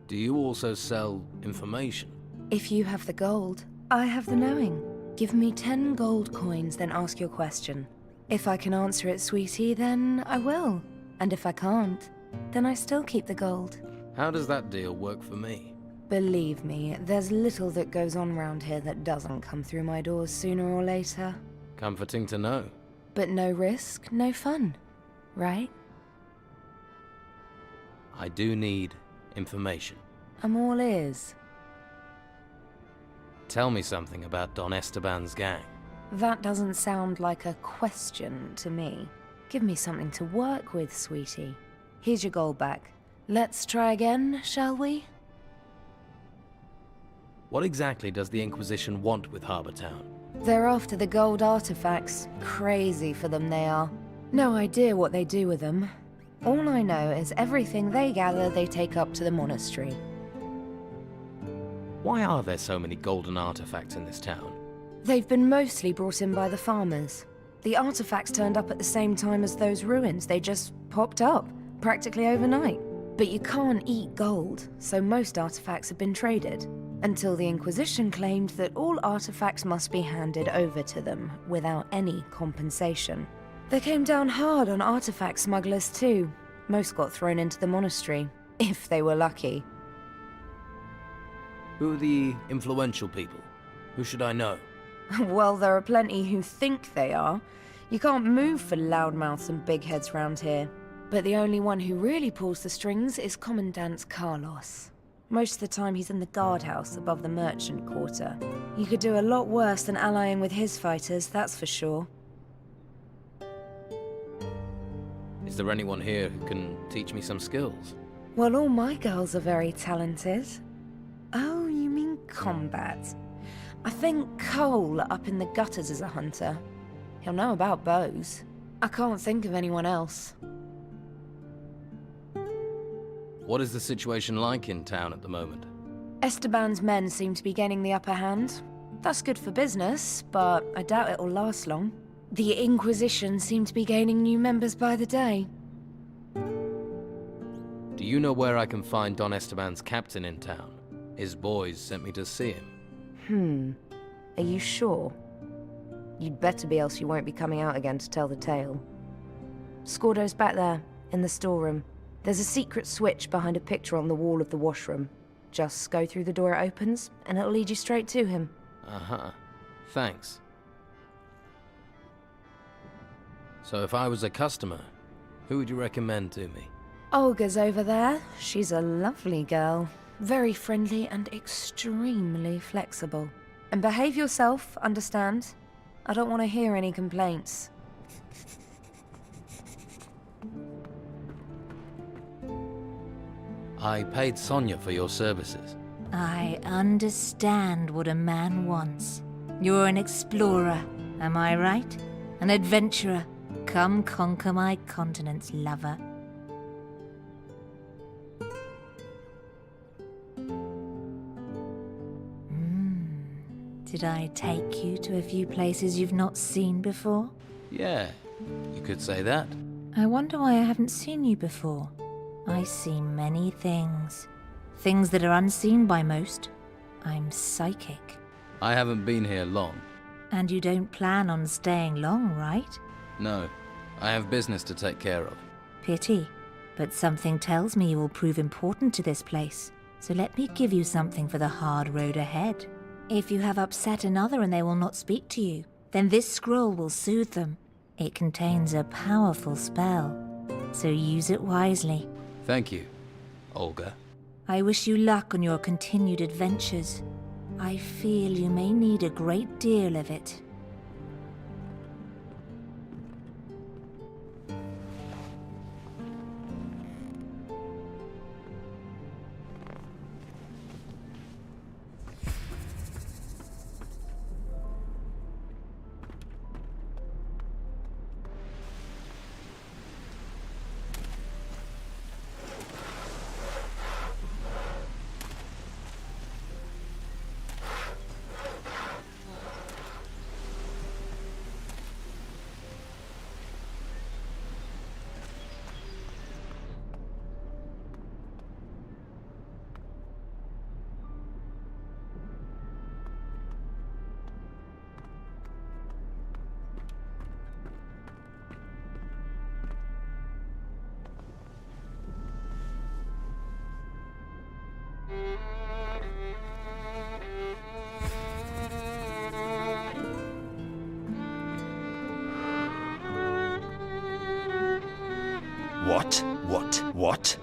Do you also sell information? If you have the gold, I have the knowing. Give me 10 gold coins, then ask your question. If I can answer it, sweetie, then I will. And if I can't, then I still keep the gold. How does that deal work for me? Believe me, there's little that goes on round here that doesn't come through my doors sooner or later. Comforting to know. But no risk, no fun, right? I do need information. I'm all ears. Tell me something about Don Esteban's gang. That doesn't sound like a question to me. Give me something to work with, sweetie. Here's your gold back. Let's try again, shall we? What exactly does the Inquisition want with Harbour Town? They're after the gold artifacts. Crazy for them they are. No idea what they do with them. All I know is everything they gather they take up to the monastery. Why are there so many golden artifacts in this town? They've been mostly brought in by the farmers. The artifacts turned up at the same time as those ruins. They just popped up, practically overnight. But you can't eat gold, so most artifacts have been traded. Until the Inquisition claimed that all artifacts must be handed over to them, without any compensation. They came down hard on artifact smugglers too. Most got thrown into the monastery, if they were lucky. Who are the influential people? Who should I know? Well, there are plenty who think they are. You can't move for loudmouths and big heads round here. But the only one who really pulls the strings is Commandant Carlos. Most of the time he's in the guardhouse above the merchant quarter. You could do a lot worse than allying with his fighters, that's for sure. Is there anyone here who can teach me some skills? Well, all my girls are very talented. Oh, you mean combat? I think Cole up in the gutters is a hunter. He'll know about bows. I can't think of anyone else. What is the situation like in town at the moment? Esteban's men seem to be gaining the upper hand. That's good for business, but I doubt it'll last long. The Inquisition seem to be gaining new members by the day. Do you know where I can find Don Esteban's captain in town? His boys sent me to see him. Are you sure? You'd better be, else you won't be coming out again to tell the tale. Scordo's back there, in the storeroom. There's a secret switch behind a picture on the wall of the washroom. Just go through the door it opens, and it'll lead you straight to him. Uh-huh. Thanks. So if I was a customer, who would you recommend to me? Olga's over there. She's a lovely girl. Very friendly and extremely flexible. And behave yourself, understand? I don't want to hear any complaints. I paid Sonia for your services. I understand what a man wants. You're an explorer, am I right? An adventurer. Come conquer my continents, lover. Did I take you to a few places you've not seen before? Yeah, you could say that. I wonder why I haven't seen you before. I see many things. Things that are unseen by most. I'm psychic. I haven't been here long. And you don't plan on staying long, right? No, I have business to take care of. Pity. But something tells me you will prove important to this place. So let me give you something for the hard road ahead. If you have upset another and they will not speak to you, then this scroll will soothe them. It contains a powerful spell, so use it wisely. Thank you, Olga. I wish you luck on your continued adventures. I feel you may need a great deal of it. What?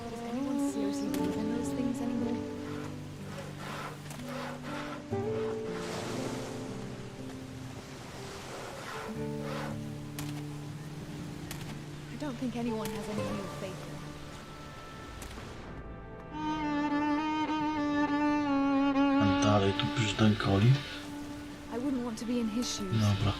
Does anyone seriously believe in those things anymore? I don't think anyone has any real faith in it. Dalej tu brzdękoli. I wouldn't want to be in his shoes. Dobra.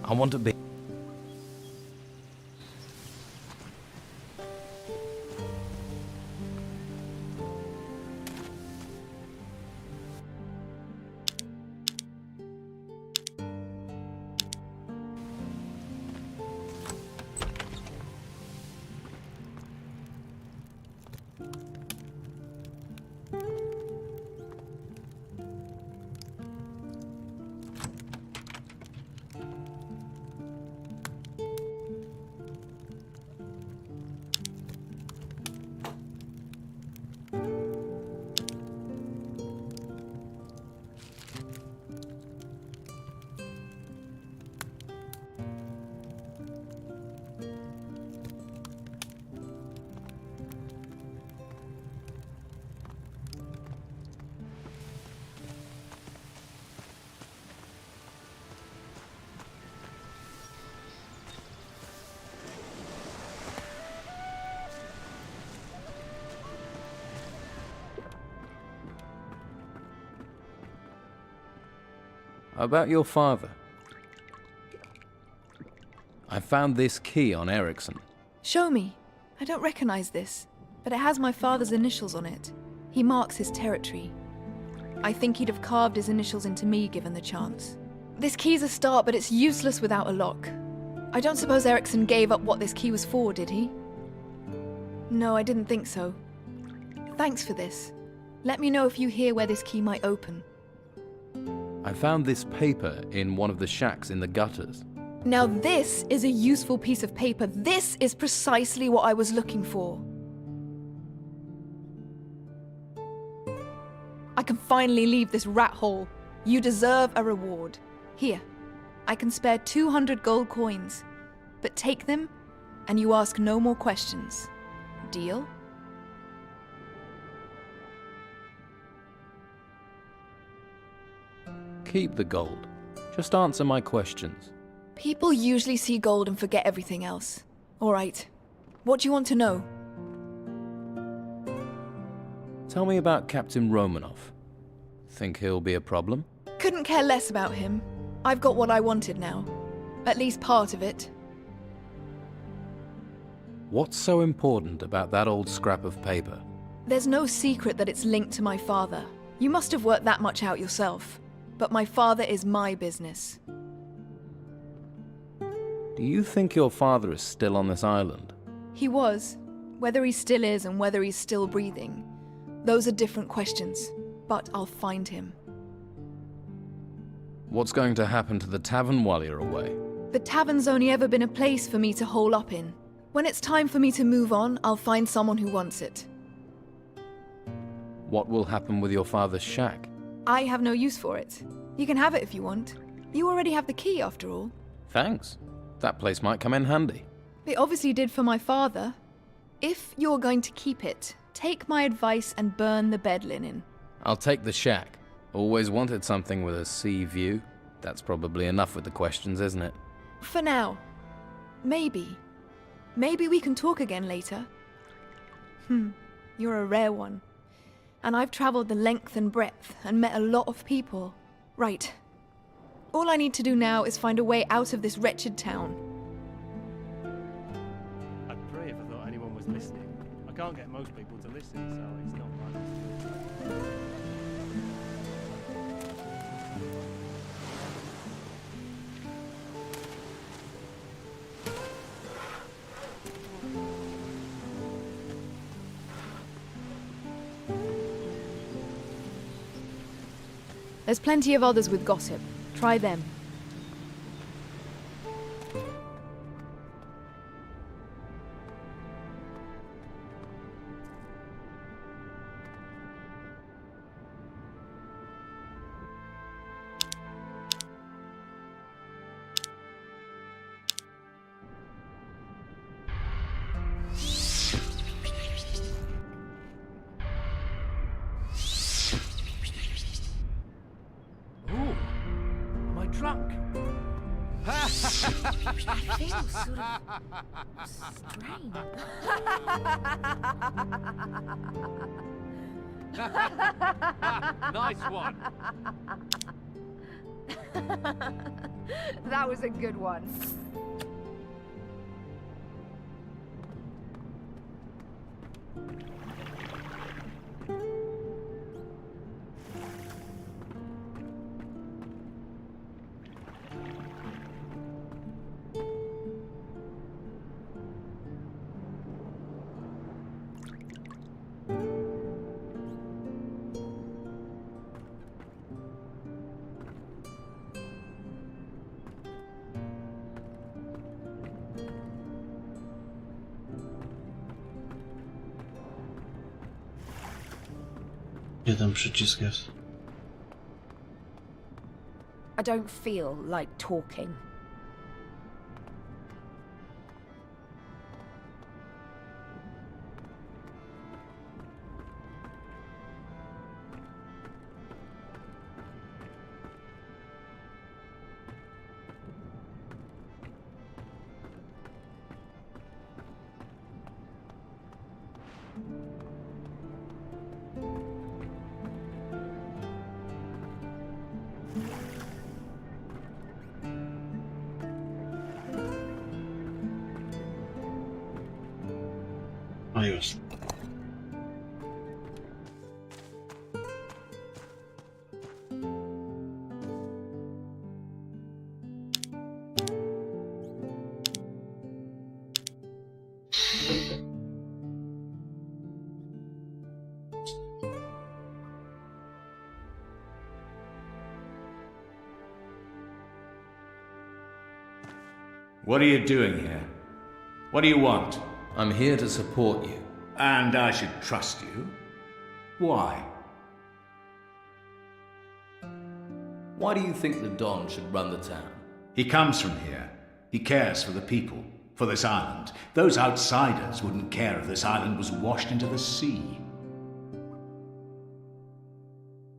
I want to be... About your father. I found this key on Ericsson. Show me. I don't recognize this, but it has my father's initials on it. He marks his territory. I think he'd have carved his initials into me given the chance. This key's a start, but it's useless without a lock. I don't suppose Ericsson gave up what this key was for, did he? No, I didn't think so. Thanks for this. Let me know if you hear where this key might open. I found this paper in one of the shacks in the gutters. Now this is a useful piece of paper. This is precisely what I was looking for. I can finally leave this rat hole. You deserve a reward. Here, I can spare 200 gold coins, but take them and you ask no more questions. Deal? Keep the gold. Just answer my questions. People usually see gold and forget everything else. All right. What do you want to know? Tell me about Captain Romanov. Think he'll be a problem? Couldn't care less about him. I've got what I wanted now. At least part of it. What's so important about that old scrap of paper? There's no secret that it's linked to my father. You must have worked that much out yourself. But my father is my business. Do you think your father is still on this island? He was. Whether he still is and whether he's still breathing, those are different questions. But I'll find him. What's going to happen to the tavern while you're away? The tavern's only ever been a place for me to hole up in. When it's time for me to move on, I'll find someone who wants it. What will happen with your father's shack? I have no use for it. You can have it if you want. You already have the key, after all. Thanks. That place might come in handy. It obviously did for my father. If you're going to keep it, take my advice and burn the bed linen. I'll take the shack. Always wanted something with a sea view. That's probably enough with the questions, isn't it? For now. Maybe. Maybe we can talk again later. You're a rare one. And I've traveled the length and breadth and met a lot of people. Right. All I need to do now is find a way out of this wretched town. I'd pray if I thought anyone was listening. I can't get most people to listen, so it's not like... There's plenty of others with gossip. Try them. Drunk. I feel sort of strange. Nice one. That was a good one. Gdzie ten przycisk jest? I don't feel like talking. A już. What are you doing here? What do you want? I'm here to support you. And I should trust you? Why? Why do you think the Don should run the town? He comes from here. He cares for the people, for this island. Those outsiders wouldn't care if this island was washed into the sea.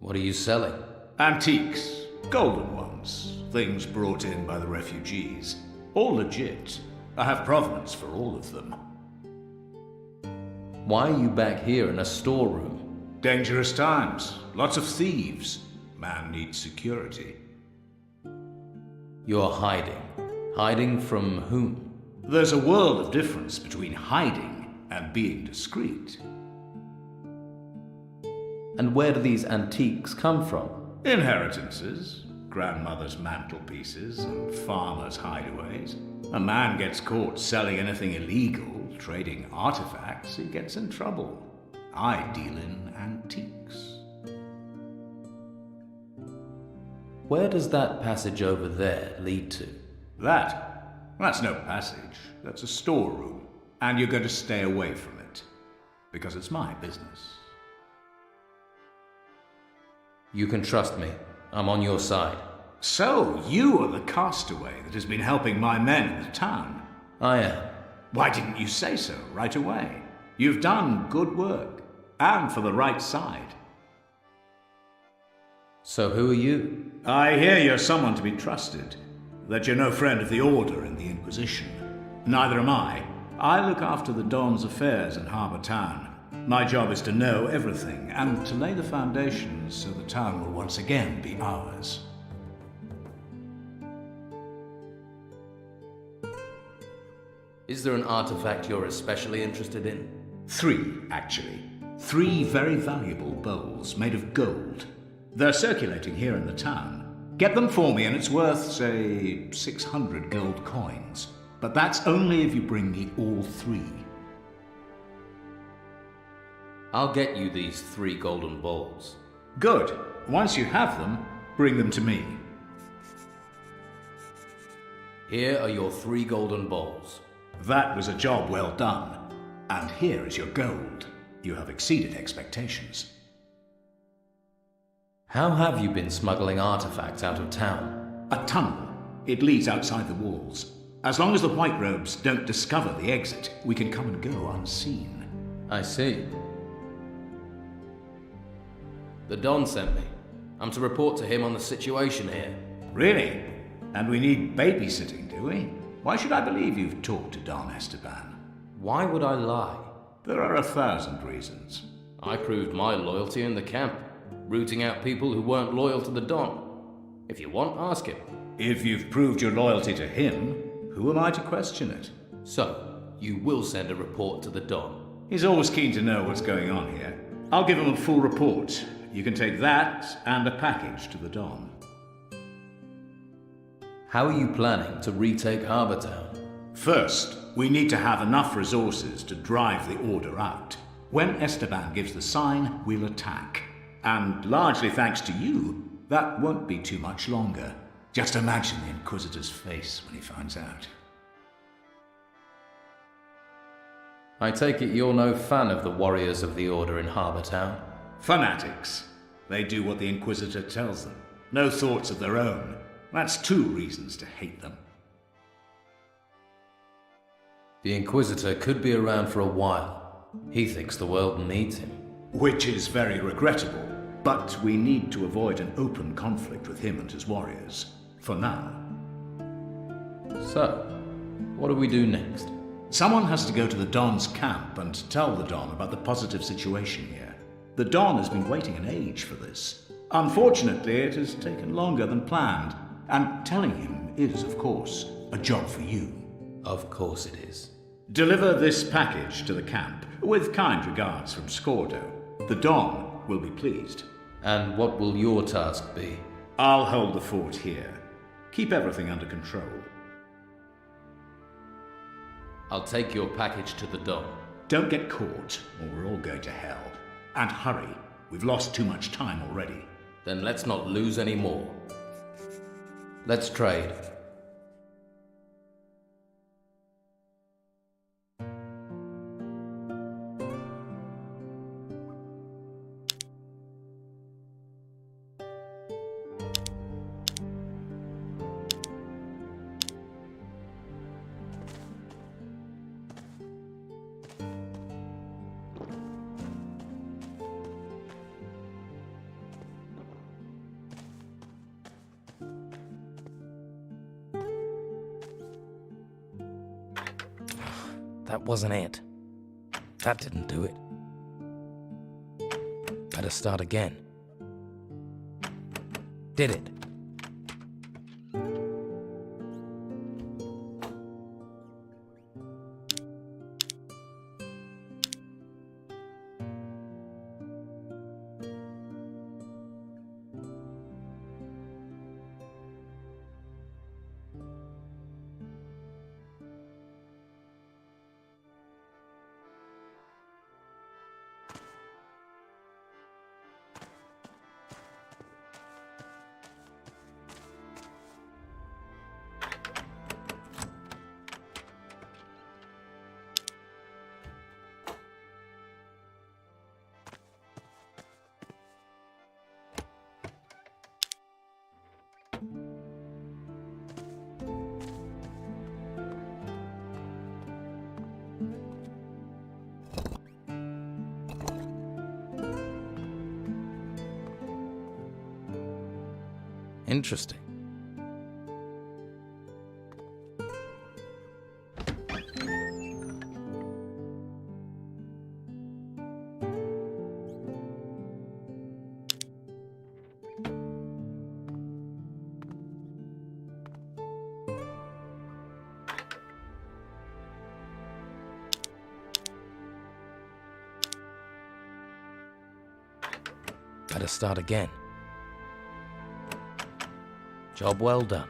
What are you selling? Antiques. Golden ones. Things brought in by the refugees. All legit. I have provenance for all of them. Why are you back here in a storeroom? Dangerous times. Lots of thieves. Man needs security. You're hiding. Hiding from whom? There's a world of difference between hiding and being discreet. And where do these antiques come from? Inheritances. Grandmother's mantelpieces and farmers' hideaways. A man gets caught selling anything illegal, trading artifacts, he gets in trouble. I deal in antiques. Where does that passage over there lead to? That's no passage. That's a storeroom. And you're going to stay away from it. Because it's my business. You can trust me. I'm on your side. So, you are the castaway that has been helping my men in the town. I am. Why didn't you say so right away? You've done good work. And for the right side. So who are you? I hear you're someone to be trusted. That you're no friend of the Order in the Inquisition. Neither am I. I look after the Don's affairs in Harbour Town. My job is to know everything, and to lay the foundations so the town will once again be ours. Is there an artifact you're especially interested in? 3, actually. 3 very valuable bowls made of gold. They're circulating here in the town. Get them for me and it's worth, say, 600 gold coins. But that's only if you bring me all 3. I'll get you these 3 golden balls. Good. Once you have them, bring them to me. Here are your 3 golden balls. That was a job well done. And here is your gold. You have exceeded expectations. How have you been smuggling artifacts out of town? A tunnel. It leads outside the walls. As long as the White Robes don't discover the exit, we can come and go unseen. I see. The Don sent me. I'm to report to him on the situation here. Really? And we need babysitting, do we? Why should I believe you've talked to Don Esteban? Why would I lie? There are 1,000 reasons. I proved my loyalty in the camp, rooting out people who weren't loyal to the Don. If you want, ask him. If you've proved your loyalty to him, who am I to question it? So, you will send a report to the Don? He's always keen to know what's going on here. I'll give him a full report. You can take that and a package to the Don. How are you planning to retake Harbour Town? First, we need to have enough resources to drive the Order out. When Esteban gives the sign, we'll attack. And largely thanks to you, that won't be too much longer. Just imagine the Inquisitor's face when he finds out. I take it you're no fan of the warriors of the Order in Harbour Town? Fanatics. They do what the Inquisitor tells them. No thoughts of their own. That's 2 reasons to hate them. The Inquisitor could be around for a while. He thinks the world needs him. Which is very regrettable. But we need to avoid an open conflict with him and his warriors. For now. So, what do we do next? Someone has to go to the Don's camp and tell the Don about the positive situation here. The Don has been waiting an age for this. Unfortunately, it has taken longer than planned. And telling him is, of course, a job for you. Of course it is. Deliver this package to the camp, with kind regards from Scordo. The Don will be pleased. And what will your task be? I'll hold the fort here. Keep everything under control. I'll take your package to the Don. Don't get caught, or we're all going to hell. And hurry. We've lost too much time already. Then let's not lose any more. Let's trade. That wasn't it. That didn't do it. Better start again. Did it? Interesting. Better start again. Job well done.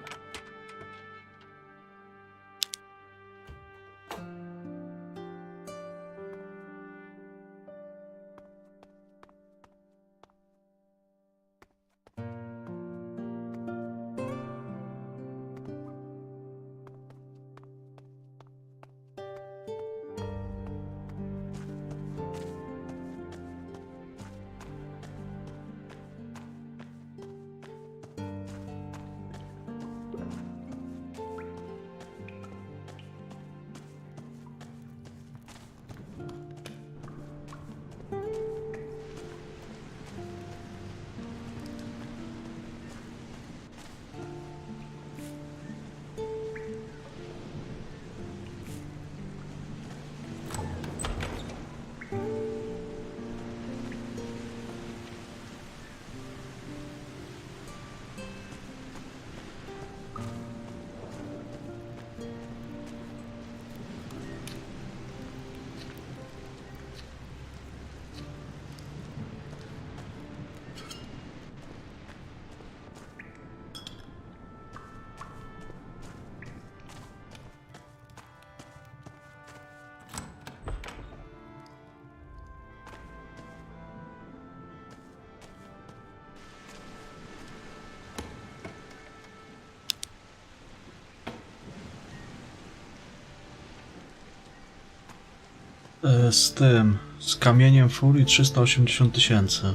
Z kamieniem furii 380 000.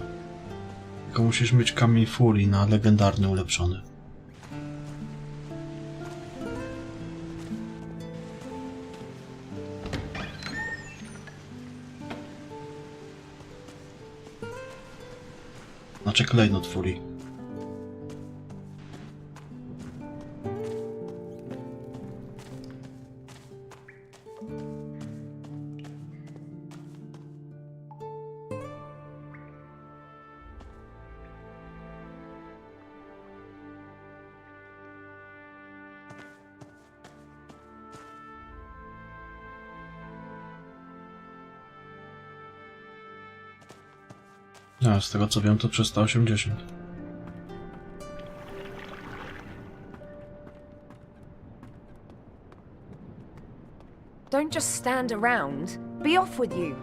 Tylko musisz mieć kamień furii na legendarny ulepszony. Znaczy klejnot furii. No, z tego co wiem to 380. Don't just stand around. Be off with you.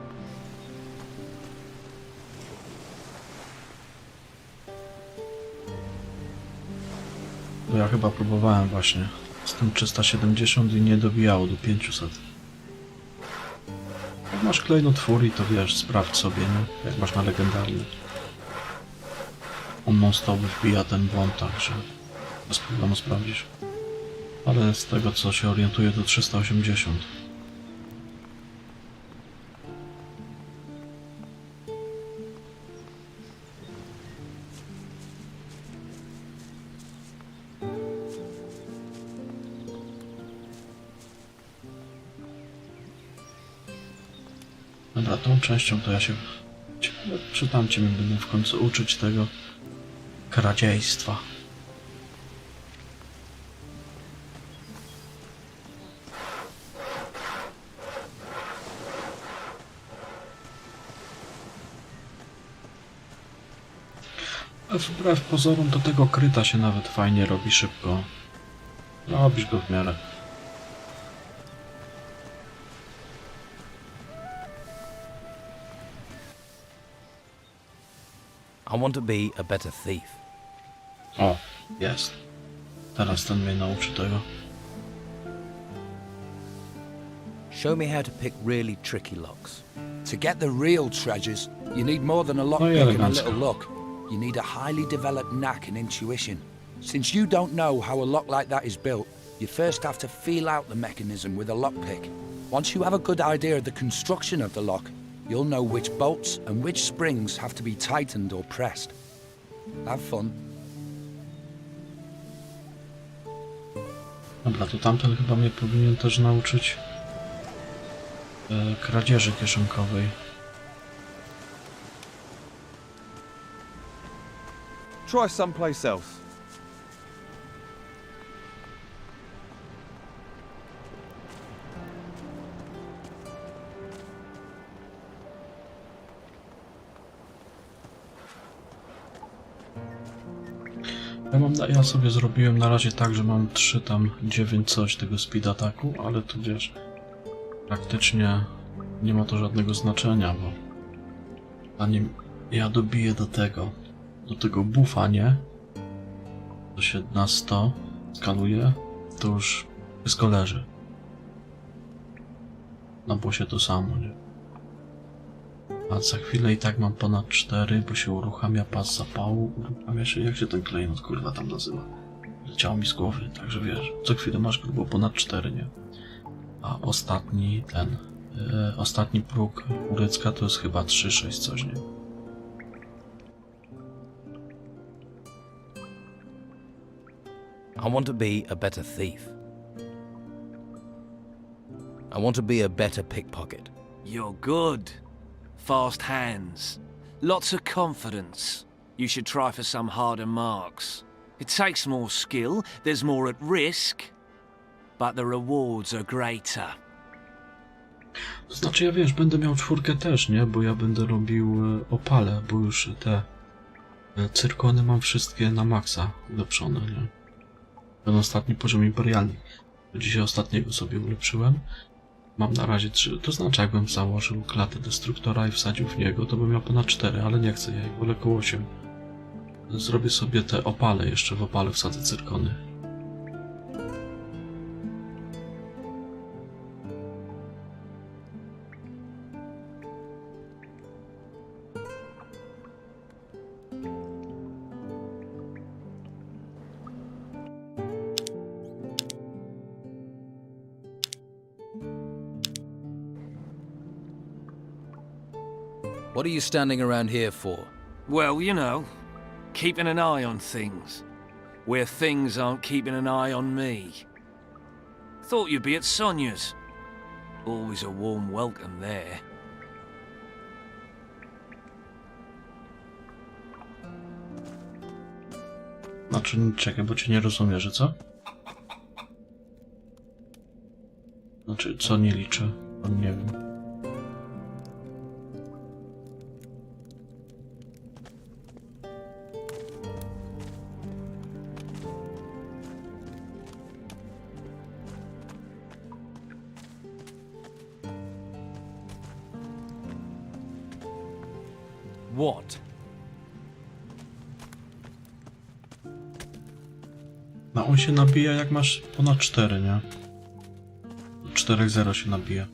Bo ja chyba próbowałem właśnie z tym 370 i nie dobijało do 500. Jak masz klejnot furii, to wiesz, sprawdź sobie, nie? Jak masz na legendarny. On non-stop wbija ten błąd, także bez problemu sprawdzisz. Ale z tego co się orientuję to 380. Dobra, tą częścią to ja się... Przy tamtym będę w końcu uczyć tego kradziejstwa. Wbrew pozorom do tego kryta się nawet fajnie robi szybko. Robisz go w miarę. I want to be a better thief. O, jest. Teraz ten mnie nauczy tego. Show me how to pick really tricky locks. To get the real treasures, you need more than a lockpick and a little luck. You need a highly developed knack and intuition. Since you don't know how a lock like that is built, you first have to feel out the mechanism with a lockpick. Once you have a good idea of the construction of the lock, you'll know which bolts and which springs have to be tightened or pressed. Have fun. Dobra, to tamten chyba mnie powinien też nauczyć kradzieży kieszonkowej. Try someplace else. Ja sobie zrobiłem na razie tak, że mam 3 tam 9 coś tego speed ataku, ale tu wiesz, praktycznie nie ma to żadnego znaczenia, bo zanim ja dobiję do tego buffa, nie? To się na 100 skaluje, to już wszystko leży. Na bossie to samo, nie? A za chwilę i tak mam ponad 4, bo się uruchamia pas zapału. Uruchamia się, jak się ten klejnot kurwa tam nazywa? Leciało mi z głowy, także wiesz, co chwilę masz grubo ponad 4, nie? A ostatni próg urycka to jest chyba 3-6 coś, nie? I want to be a better thief. I want to be a better pickpocket. You're good. Fast hands. Lots of confidence. You should try for some harder marks. It takes more skill, there's more at risk, but the rewards are greater. To znaczy, ja wiesz, będę miał 4 też, nie? Bo ja będę robił opale, bo już te cyrkony mam wszystkie na maksa ulepszone, nie? Ten ostatni poziom imperialny. Dzisiaj ostatniego sobie ulepszyłem. Mam na razie 3, to znaczy jakbym założył klatę destruktora i wsadził w niego, to bym miał ponad 4, ale nie chcę, ja wolę koło 8. Zrobię sobie te opale, jeszcze w opale wsadzę cyrkony. What are you standing around here for? Well, you know, keeping an eye on things. Where things aren't keeping an eye on me. Thought you'd be at Sonia's. Always a warm welcome there. Znaczy, czekaj, bo cię nie rozumiem, że co? Znaczy, co nie liczę? On nie wiem. What? No on się nabija jak masz ponad 4, nie? 4-0 się nabija.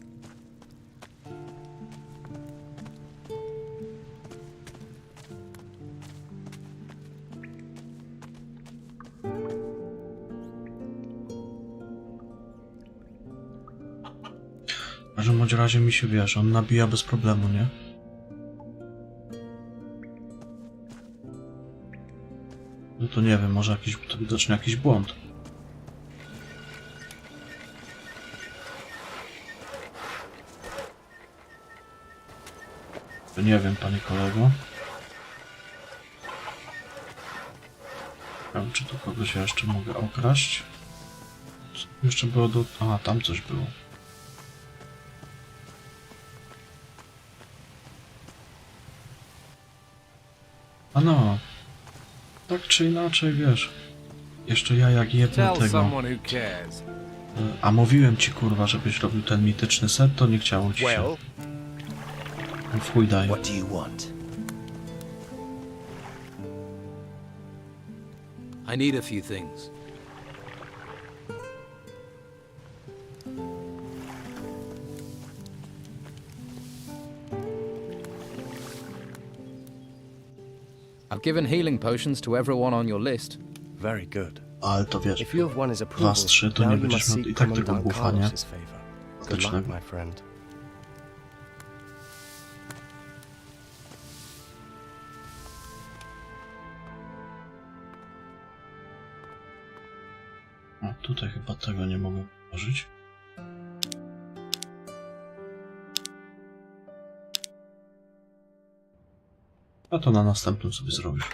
W każdym bądź razie mi się wiesz, on nabija bez problemu, nie? No to nie wiem, może to widocznie jakiś błąd. To nie wiem, panie kolego. Nie wiem, czy tu kogoś ja jeszcze mogę okraść. Co jeszcze było do... A, tam coś było. A no. Tak czy inaczej, wiesz. Jeszcze ja jak jedno tego... A mówiłem ci, kurwa, żebyś robił ten mityczny set, to nie chciało ci się. W chuj daj. What do you want? I need a few things. I've given healing potions to everyone on your list. Very good. Ale to wiesz, If you have won his approval, was 3 to now nie you będziesz must miał i seek tak tego Commandant ufania. Carlos's favor. Good luck, my friend. A tutaj chyba tego nie mogę użyć. A to na następnym sobie zrobisz.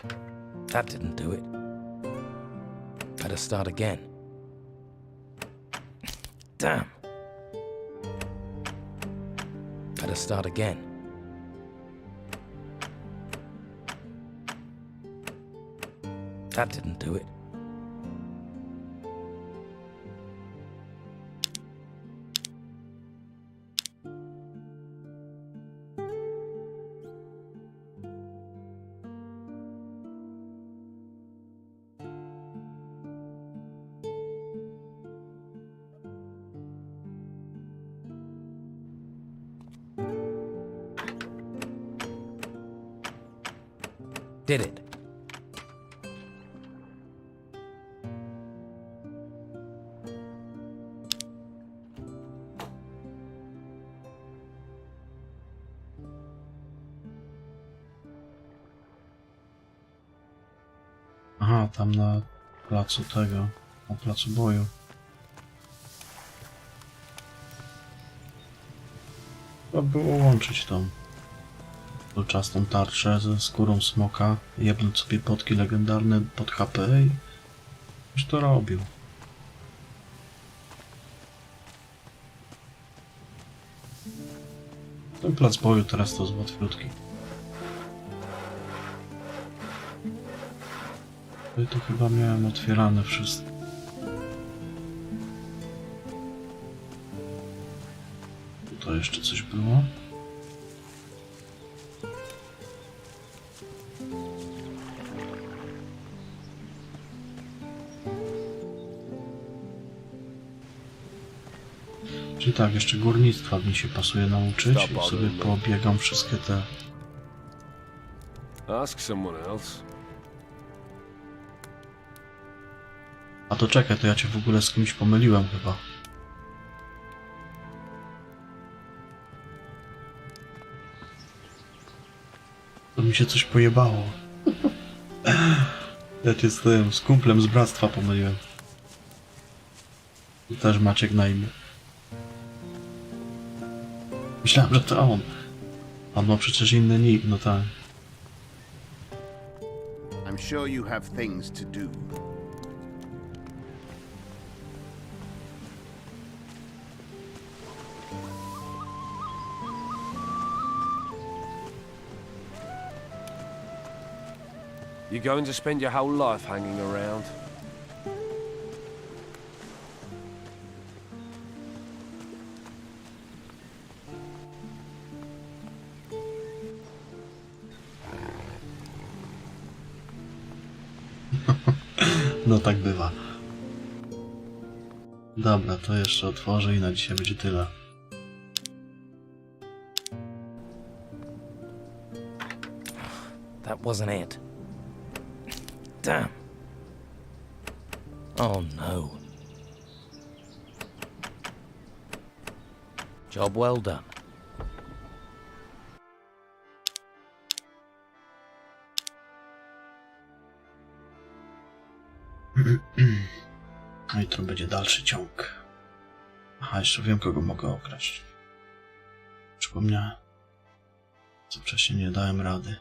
That didn't do it. Better start again. Damn. Better start again. That didn't do it. Did it. Aha, tam na placu tego, na placu boju. Trzeba było łączyć tą czastą tarczę ze skórą smoka, jebnąć sobie potki legendarne pod HP i już to robił. Ten plac boju teraz to jest łatwiutki. Tutaj to chyba miałem otwierane wszystko. Tutaj jeszcze coś było. Czyli tak, jeszcze górnictwa mi się pasuje nauczyć i sobie poobiegam wszystkie te... Ask someone else. A to czekaj, to ja cię w ogóle z kimś pomyliłem chyba. To mi się coś pojebało. Ja cię z tym, z kumplem z bractwa pomyliłem. I też Maciek na imię. Myślałem, że to on. On ma przecież inny nick, no tak. I'm sure you have things to do. You going to spend your whole life hanging around? No tak bywa. Dobra, to jeszcze otworzę i na dzisiaj będzie tyle. That wasn't it. Damn. Oh no. Job well done. A jutro będzie dalszy ciąg. Aha, jeszcze wiem, kogo mogę okraść. Przypomniałem. Co wcześniej nie dałem rady.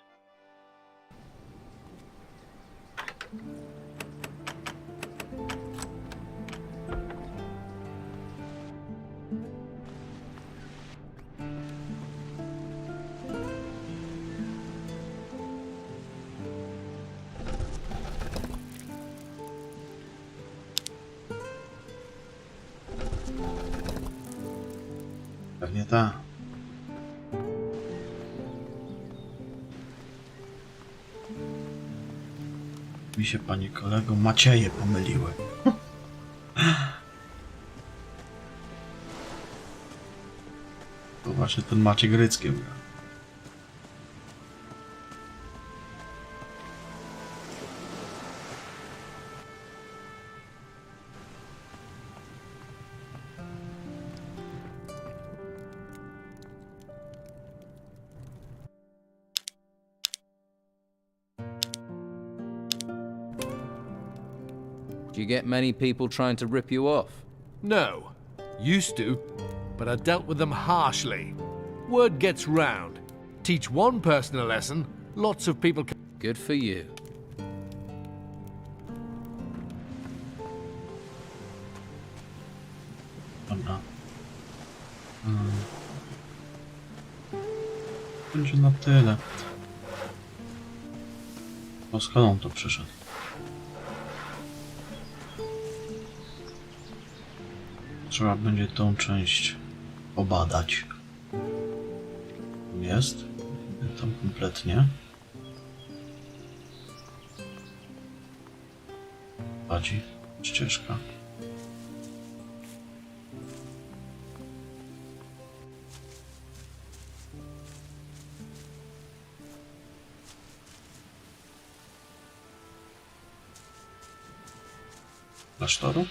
Pewnie tak. Mi się, panie kolego, Macieje pomyliły. To właśnie ten Maciek Gryckiem gra. Do you get many people trying to rip you off? No. Used to, but I dealt with them harshly. Word gets round. Teach one person a lesson, lots of people can... Good for you. Dobra. Będzie na tyle. O, z kolą to przyszedł. Trzeba będzie tą część obadać. Jest. Tam kompletnie. Badzi. Ścieżka. Klasztoru?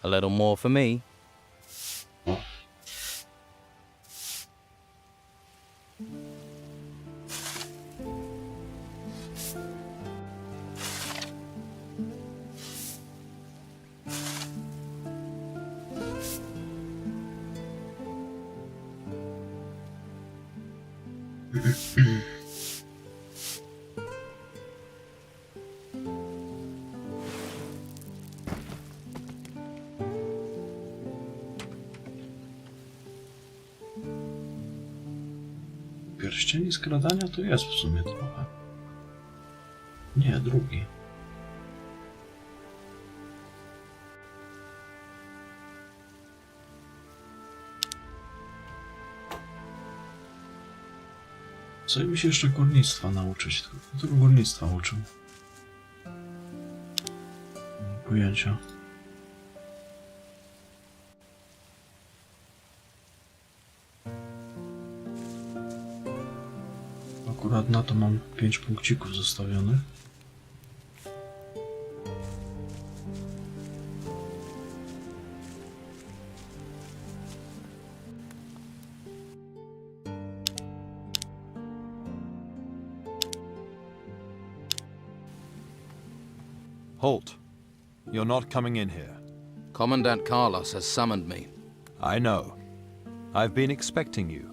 A little more for me. Pierścieni skradania to jest w sumie trochę. Nie, drugi. Co mi się jeszcze górnictwa nauczyć? Tylko górnictwa uczył. Nie mam pojęcia. Akurat na to mam 5 punkcików zostawionych. Halt. You're not coming in here. Commandant Carlos has summoned me. I know. I've been expecting you.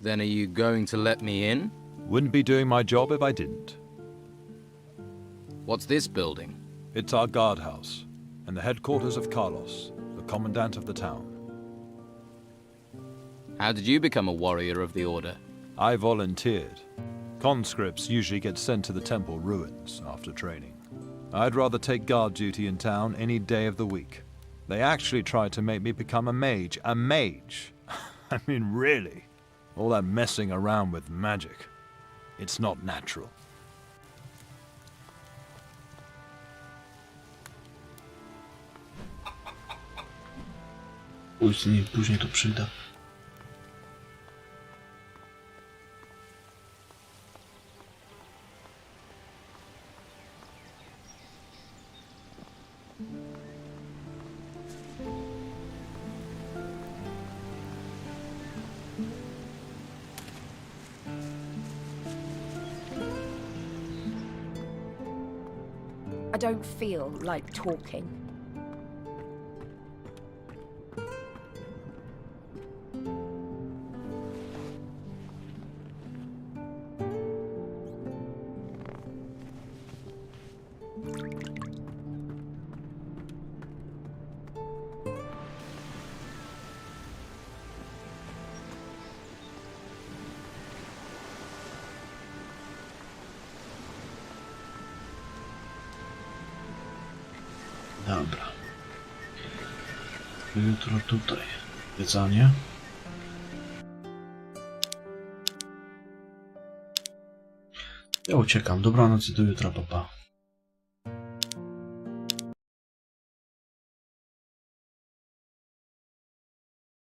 Then are you going to let me in? Wouldn't be doing my job if I didn't. What's this building? It's our guardhouse, and the headquarters of Carlos, the commandant of the town. How did you become a warrior of the Order? I volunteered. Conscripts usually get sent to the temple ruins after training. I'd rather take guard duty in town any day of the week. They actually tried to make me become a mage. A mage? I mean, really? All that messing around with magic. It's not natural. Później to przyjdę. I don't feel like talking. Dobra. Jutro tutaj jedzenie. Ja uciekam. Dobranoc i do jutra, papa.